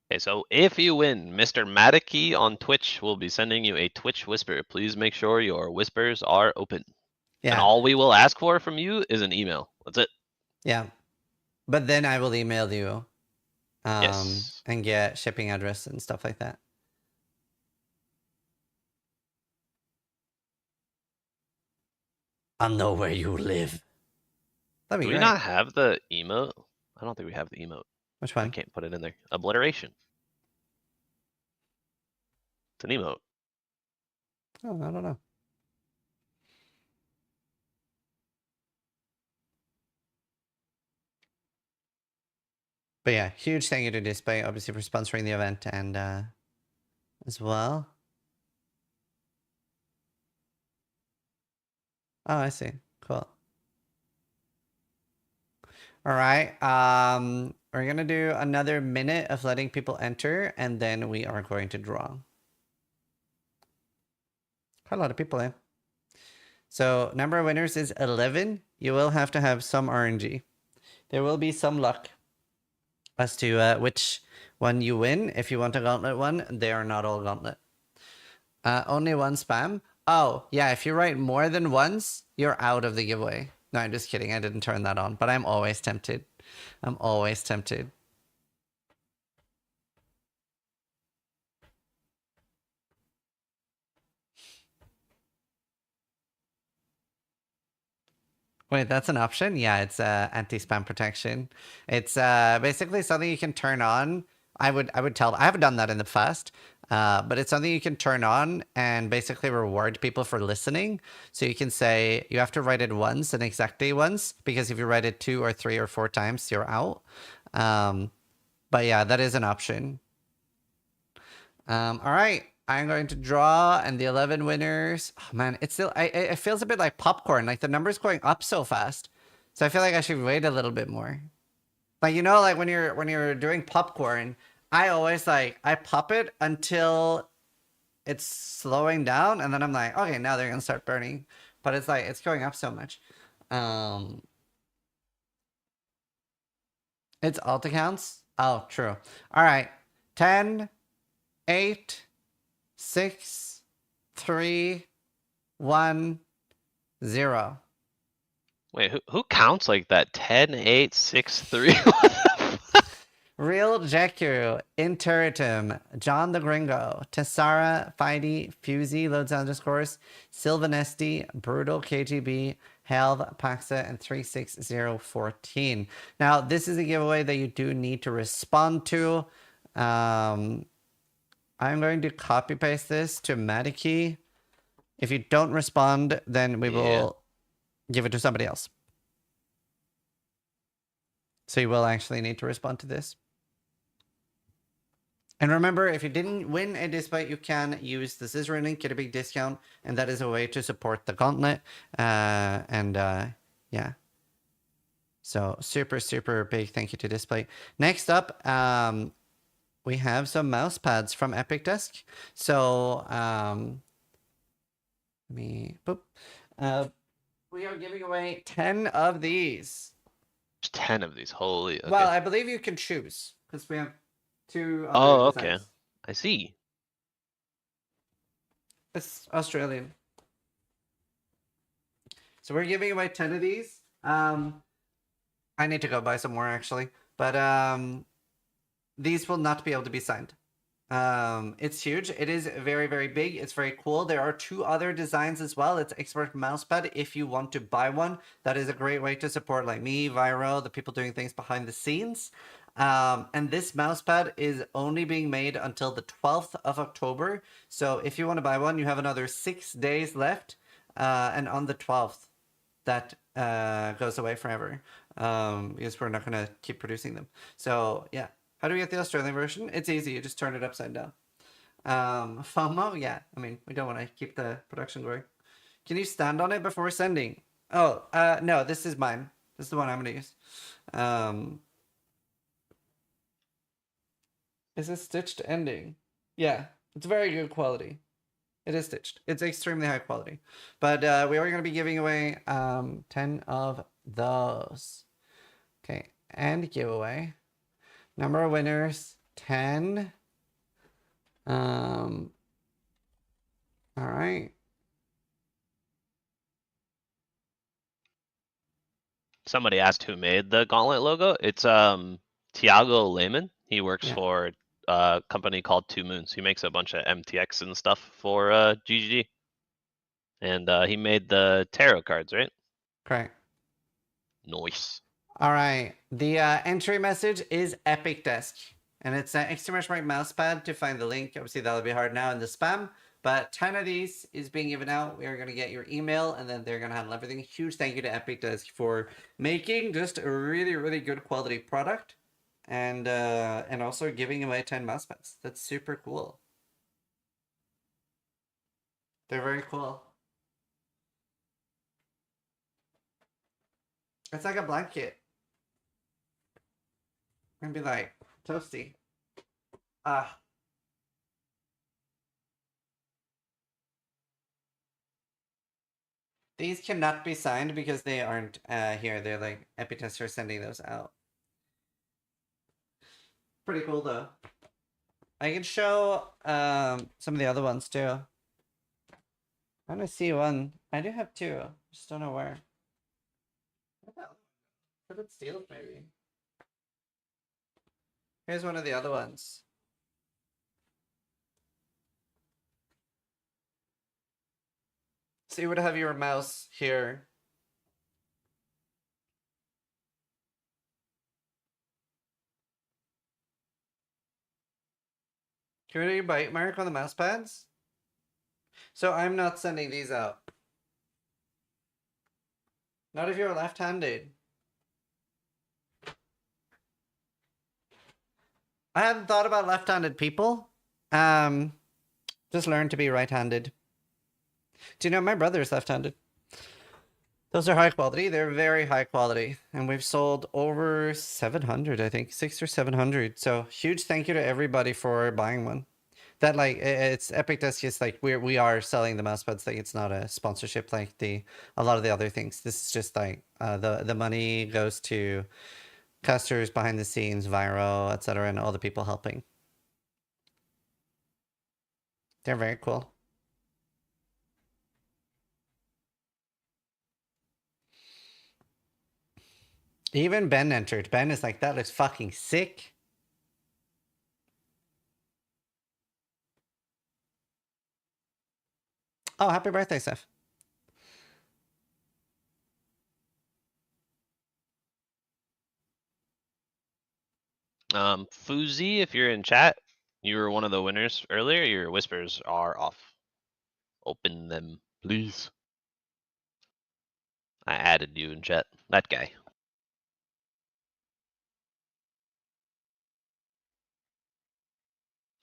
Okay, so if you win, Mr. Madaki on Twitch will be sending you a Twitch whisper. Please make sure your whispers are open. Yeah. And all we will ask for from you is an email. That's it. Yeah. But then I will email you. Yes. And get shipping address and stuff like that. I'll know where you live. That'd be Do we great. not have the emote? I don't think we have the emote. Which I one? can't put it in there. Obliteration. It's an emote. Oh, I don't know. But yeah, huge thank you to Display, obviously, for sponsoring the event and as well. Oh, I see. Cool. All right. We're gonna do another minute of letting people enter, and then we are going to draw. Quite a lot of people in. So number of winners is 11. You will have to have some RNG. There will be some luck as to which one you win. If you want a Gauntlet one, they are not all Gauntlet. Only one spam. Oh, yeah, if you write more than once, you're out of the giveaway. No, I'm just kidding. I didn't turn that on, but I'm always tempted. I'm always tempted. Wait, that's an option? Yeah, it's anti-spam protection. It's basically something you can turn on. I would tell. I haven't done that in the past, but it's something you can turn on and basically reward people for listening. So you can say you have to write it once and exactly once, because if you write it 2 or 3 or 4 times, you're out. But yeah, that is an option. All right. I'm going to draw, and the 11 winners. Oh man, it's still. It feels a bit like popcorn. Like the number's going up so fast, so I feel like I should wait a little bit more. Like, you know, like when you're doing popcorn, I always I pop it until it's slowing down, and then I'm like, okay, now they're gonna start burning. But it's like it's going up so much. It's alt accounts. Oh, true. All right, 10, 8. 6, 3, 1, 0. Wait, who counts like that? 10, 8, 6, 3? Real Jeku, Interitum, John the Gringo, Tessara, Fidey, Fusey, loads underscores, Sylvanesti, Brutal KGB, Halv, Paxa, and 36014. Now, this is a giveaway that you do need to respond to. I'm going to copy paste this to Madiki. If you don't respond, then we will give it to somebody else. So you will actually need to respond to this. And remember, if you didn't win a Displate, you can use the Zizaran link, get a big discount, and that is a way to support the Gauntlet. Yeah. So super, super big thank you to Displate. Next up, we have some mouse pads from Epic Desk. So we are giving away 10 of these. There's 10 of these. Holy. Okay. Well, I believe you can choose because we have 2 other Oh, okay. designs. I see. It's Australian. So we're giving away 10 of these. I need to go buy some more actually, but these will not be able to be signed. It's huge. It is very, very big. It's very cool. There are 2 other designs as well. It's Expert Mousepad. If you want to buy one, that is a great way to support like me, Viro, the people doing things behind the scenes. And this mousepad is only being made until the 12th of October. So if you want to buy one, you have another 6 days left. And on the 12th, that goes away forever. Because we're not going to keep producing them. So yeah. How do we get the Australian version? It's easy. You just turn it upside down. FOMO? Yeah. I mean, we don't want to keep the production going. Can you stand on it before sending? Oh, no, this is mine. This is the one I'm going to use. Is it stitched ending? Yeah, it's very good quality. It is stitched. It's extremely high quality. But we are going to be giving away 10 of those. Okay, and giveaway. Number of winners, 10. All right. Somebody asked who made the Gauntlet logo. It's Tiago Lehman. He works for a company called 2 Moons. He makes a bunch of MTX and stuff for GGG. And he made the tarot cards, right? Correct. Nice. All right. The entry message is Epic Desk. And it's an exclamation mark mousepad to find the link. Obviously, that'll be hard now in the spam. But 10 of these is being given out. We are going to get your email, and then they're going to handle everything. Huge thank you to Epic Desk for making just a really, really good quality product. And also giving away 10 mousepads. That's super cool. They're very cool. It's like a blanket. I'm gonna be like, toasty. These cannot be signed because they aren't here. They're like, Epitest are sending those out. Pretty cool though. I can show some of the other ones too. I want to see one. I do have 2. Just don't know where. Could it steal maybe? Here's one of the other ones. So you would have your mouse here. Can we do a bite mark on the mouse pads? So I'm not sending these out. Not if you're left-handed. I hadn't thought about left-handed people. Just learn to be right-handed. Do you know my brother is left-handed? Those are high quality. They're very high quality. And we've sold over 700, I think. 600 or 700. So huge thank you to everybody for buying one. That like, it's Epic Desk is like, we are selling the mousepads. Like it's not a sponsorship like a lot of the other things. This is just like, the money goes to casters behind the scenes, Viro, etc., and all the people helping. They're very cool. Even Ben entered. Ben is like, that looks fucking sick. Oh, happy birthday, Seth. Fuzi, if you're in chat, you were one of the winners earlier. Your whispers are off. Open them, please. I added you in chat. That guy.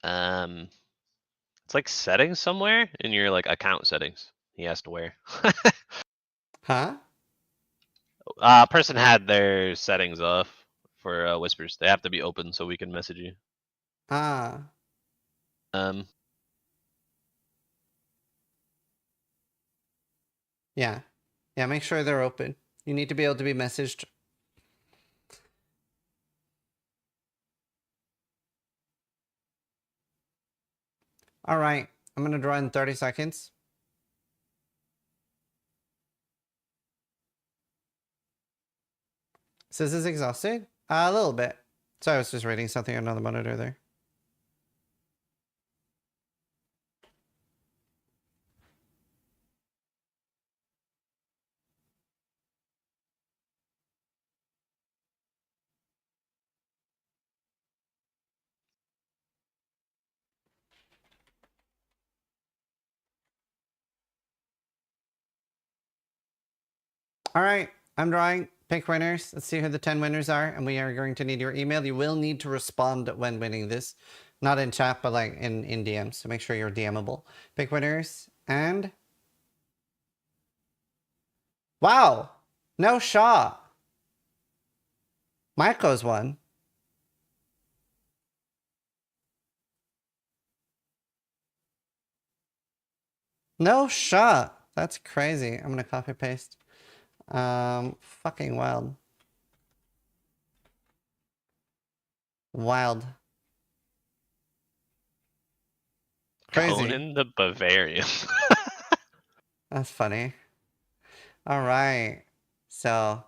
It's like settings somewhere in your like account settings. He asked where. Huh? Person had their settings off for whispers. They have to be open so we can message you. Ah. Yeah. Yeah, make sure they're open. You need to be able to be messaged. All right. I'm going to draw in 30 seconds. So this is exhausted? A little bit. So I was just reading something on the monitor there. All right, I'm drawing. Pick winners. Let's see who the 10 winners are. And we are going to need your email. You will need to respond when winning this. Not in chat, but like in DMs. So make sure you're DMable. Pick winners. And... wow! No shot! Michael's won. No shot! That's crazy. I'm gonna copy paste. Fucking wild. Wild. Crazy. Conan the Bavarian. That's funny. All right. So,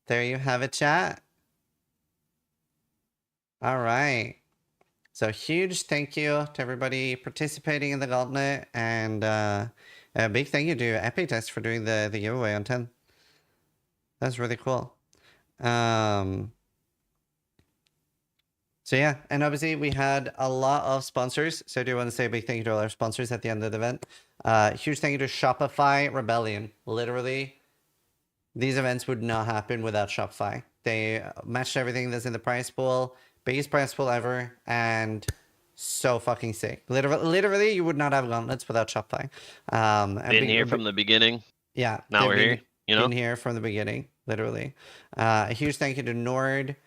there you have it, chat. All right. So, huge thank you to everybody participating in the Gauntlet. And a big thank you to Epitest for doing the giveaway on 10. That's really cool. So yeah, and obviously we had a lot of sponsors. So I do want to say a big thank you to all our sponsors at the end of the event. Huge thank you to Shopify Rebellion. Literally, these events would not happen without Shopify. They matched everything that's in the prize pool. Biggest prize pool ever. And so fucking sick. Literally, you would not have gauntlets without Shopify. Been here from the beginning. Yeah. Now we're here. You know? Been here from the beginning. Literally. A huge thank you to Nord.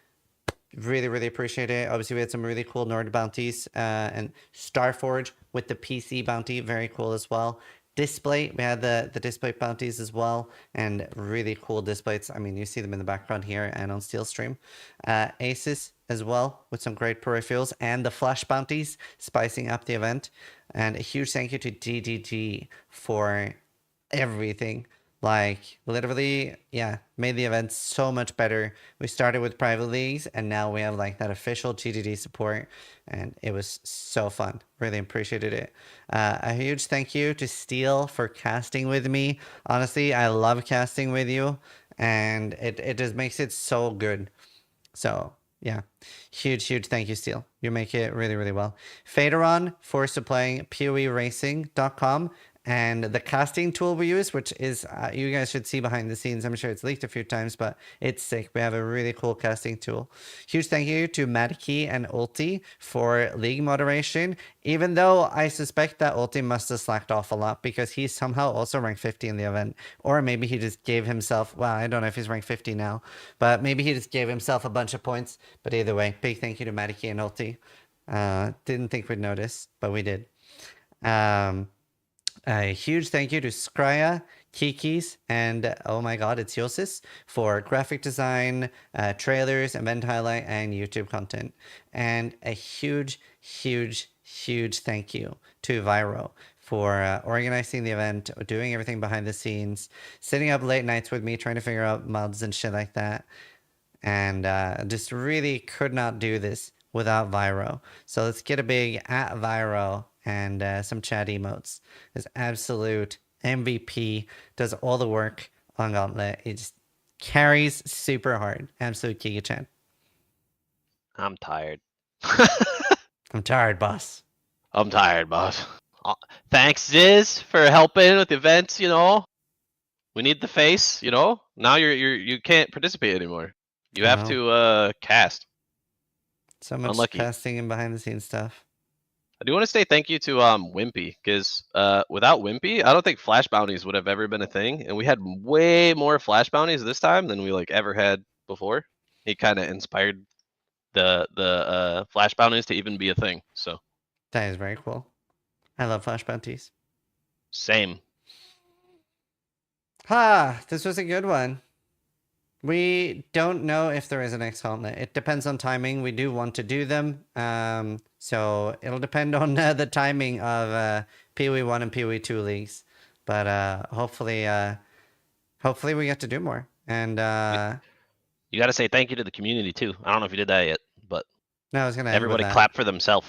Really appreciate it. Obviously, we had some really cool Nord bounties and Starforge with the PC bounty. Very cool as well. Displate, we had the Displate bounties as well. And really cool displays. I mean, you see them in the background here and on Steel Stream. Asus as well with some great peripherals and the Flash bounties spicing up the event. And a huge thank you to GGG for everything. Like, literally, yeah, made the event so much better. We started with private leagues, and now we have, like, that official GGG support, and it was so fun. Really appreciated it. A huge thank you to Steel for casting with me. Honestly, I love casting with you, and it just makes it so good. So, yeah, huge thank you, Steel. You make it really well. Faderon for supplying PoERacing.com. And the casting tool we use, which is, you guys should see behind the scenes. I'm sure it's leaked a few times, but it's sick. We have a really cool casting tool. Huge thank you to Madkey and Ulti for league moderation. Even though I suspect that Ulti must have slacked off a lot because he's somehow also ranked 50 in the event. Or maybe he just gave himself, well, I don't know if he's ranked 50 now, but maybe he just gave himself a bunch of points. But either way, big thank you to Madkey and Ulti. Didn't think we'd notice, but we did. A huge thank you to Skrya, Kikis, and oh my god, it's Yosis for graphic design, trailers, event highlight, and YouTube content. And a huge thank you to Viro for organizing the event, doing everything behind the scenes, sitting up late nights with me, trying to figure out mods and shit like that. And just really could not do this without Viro. So let's get a big at Viro and some chat emotes. His absolute MVP, does all the work on Gauntlet. He just carries super hard. Absolute Giga Chan. I'm tired. I'm tired, boss. I'm tired, boss. Thanks, Ziz, for helping with the events. You know, we need the face. You know, now you can't participate anymore. You have to cast. So much Unlucky. casting and behind the scenes stuff. I do want to say thank you to Wimpy, because without Wimpy, I don't think flash bounties would have ever been a thing, and we had way more flash bounties this time than we like ever had before. He kind of inspired the flash bounties to even be a thing. So That is very cool. I love flash bounties. same. This was a good one. We don't know if there is an next Gauntlet. It depends on timing. We do want to do them. So it'll depend on the timing of PoE 1 and PoE 2 leagues. But hopefully we get to do more. And You got to say thank you to the community too. I don't know if you did that yet, but no, I was gonna end with everybody that. clap for themselves.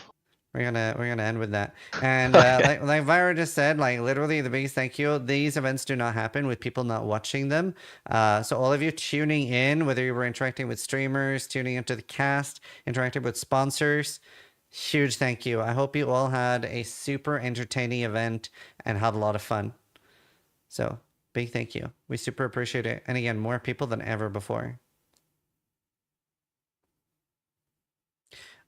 We're gonna end with that. And Okay. like Vira just said, like literally the biggest thank you. These events do not happen with people not watching them. So all of you tuning in, whether you were interacting with streamers, tuning into the cast, interacting with sponsors, huge thank you. I hope you all had a super entertaining event and had a lot of fun. So big thank you. We super appreciate it. And again, more people than ever before.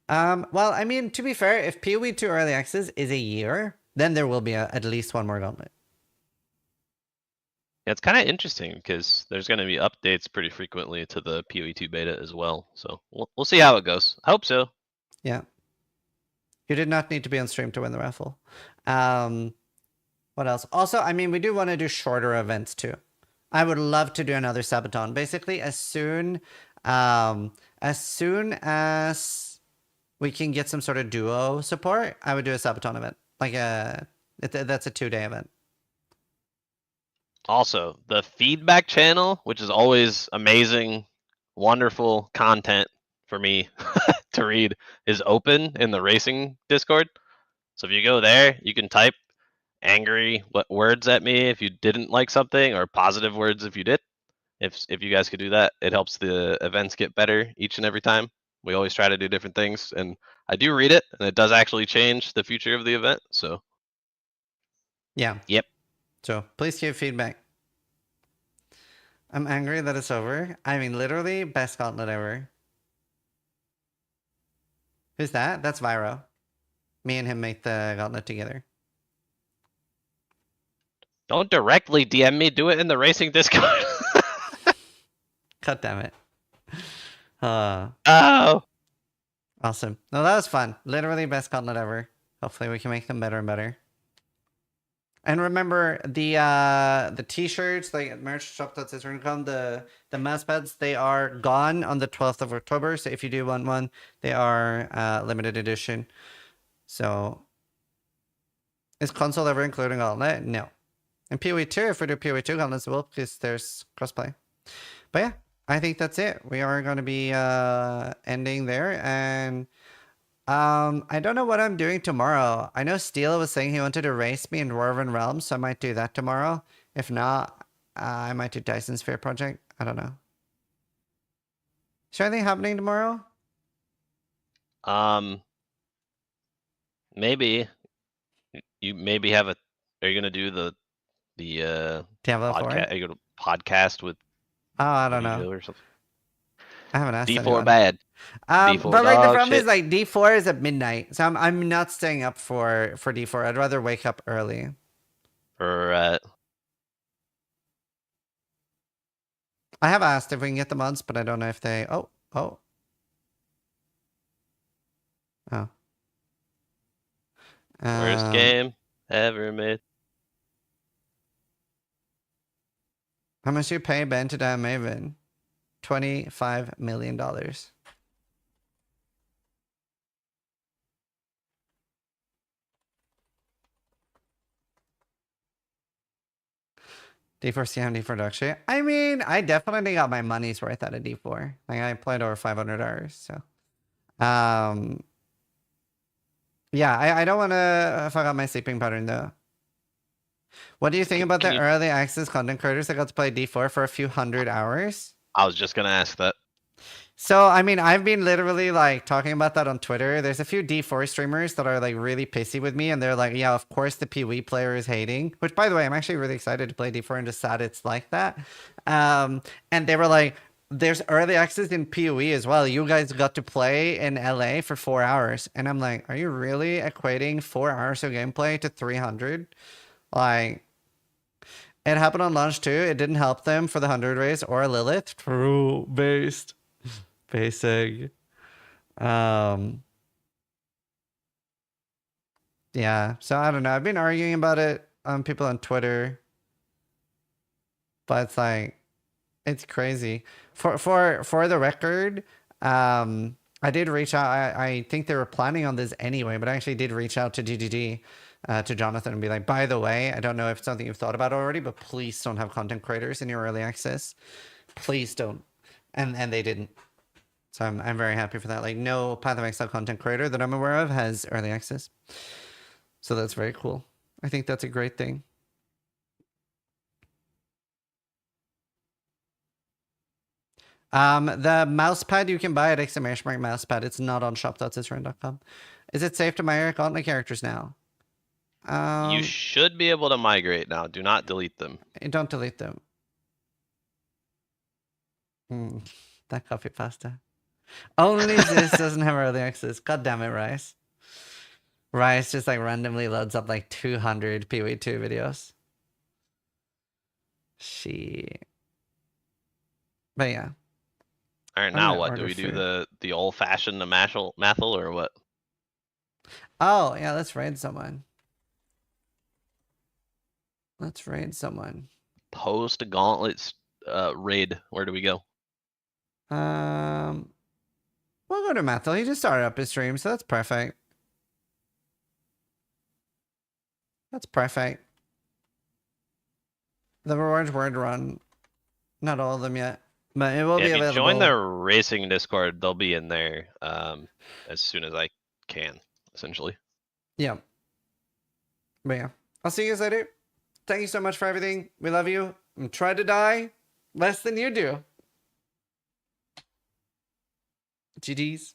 Well, I mean, to be fair, if PoE 2 Early Access is a year, then there will be at least one more Gauntlet. Yeah, it's kind of interesting because there's going to be updates pretty frequently to the PoE 2 beta as well. So we'll see how it goes. I hope so. Yeah. You did not need to be on stream to win the raffle. What else? Also, I mean, we do want to do shorter events too. I would love to do another Sabaton. Basically, as soon as we can get some sort of duo support, I would do a Sabaton event. Like that's a 2-day event. Also, the feedback channel, which is always amazing, wonderful content for me to read, is open in the racing Discord. So if you go there, you can type angry words at me if you didn't like something, or positive words if you did. If you guys could do that, it helps the events get better each and every time. We always try to do different things, and I do read it, and it does actually change the future of the event. So yeah. Yep. So please give feedback. I'm angry that it's over. I mean, literally best Gauntlet ever. Who's that? That's Viro. Me and him make the Gauntlet together. Don't directly DM me. Do it in the racing Discord. God damn it. Oh. Awesome. No, that was fun. Literally best Gauntlet ever. Hopefully we can make them better and better. And remember the t-shirts, like merch shop.zizaran.com, the Mousepads, they are gone on the 12th of October. So if you do want one, they are limited edition. So is console ever including Gauntlet? No. And PoE 2, if we do PoE 2 Gauntlets, well, because there's crossplay. But yeah, I think that's it. We are going to be ending there. And I don't know what I'm doing tomorrow. I know Steel was saying he wanted to race me in Dwarven Realms, so I might do that tomorrow. If not, I might do Dyson's Fair Project. I don't know. Is there anything happening tomorrow? Maybe. You maybe have a. Are you gonna do the Diablo 4? podcast? Are you gonna podcast with? Oh, I don't Joe know. or something? I haven't asked D4 anyone. bad. D4 but like the dog problem shit. is like D4 is at midnight, so I'm not staying up for D4. I'd rather wake up early. Or I have asked if we can get the mods, but I don't know if they. Oh. worst game ever made. How much do you pay Ben to die Maven? $25 million. D4 CM, D4 Dog Shit. I mean, I definitely got my money's worth out of D4. Like, I played over 500 hours, so. Yeah, I don't want to fuck up my sleeping pattern, though. What do you think about the early access content creators that got to play D4 for a few hundred hours? I was just gonna ask that. So, I mean, I've been literally like talking about that on Twitter. There's a few D4 streamers that are like really pissy with me, and they're like, yeah, of course the PoE player is hating. Which, by the way, I'm actually really excited to play D4 and just sad it's like that. And they were like, there's early access in PoE as well. You guys got to play in LA for 4 hours. And I'm like, are you really equating 4 hours of gameplay to 300? Like, it happened on launch too. It didn't help them for the 100 race or Lilith. True. Based. Basic. Yeah. So I don't know. I've been arguing about it on people on Twitter. But it's like, it's crazy. For the record, I did reach out. I think they were planning on this anyway, but I actually did reach out to GGG, to Jonathan, and be like, by the way, I don't know if it's something you've thought about already, but please don't have content creators in your early access. Please don't. And they didn't. So I'm very happy for that. Like, no Path of Exile content creator that I'm aware of has early access. So that's very cool. I think that's a great thing. The mousepad you can buy at exclamation mark mousepad. It's not on shop.zizaran.com. Is it safe to migrate Gauntlet characters now? You should be able to migrate now. Do not delete them. Don't delete them. That coffee pasta. Only this doesn't have early access. God damn it, Rice. Rice just like randomly loads up like 200 PoE2 videos. But yeah. All right, now what? Do we do the old-fashioned mathel or what? Oh, yeah, let's raid someone. Let's raid someone. Post Gauntlet's raid. Where do we go? We'll go to Mathel. He just started up his stream, so that's perfect. That's perfect. The rewards word run. Not all of them yet. But it will be If available. you join the racing Discord, they'll be in there as soon as I can, essentially. Yeah. But yeah. I'll see you guys later. Thank you so much for everything. We love you. And try to die less than you do. GG's.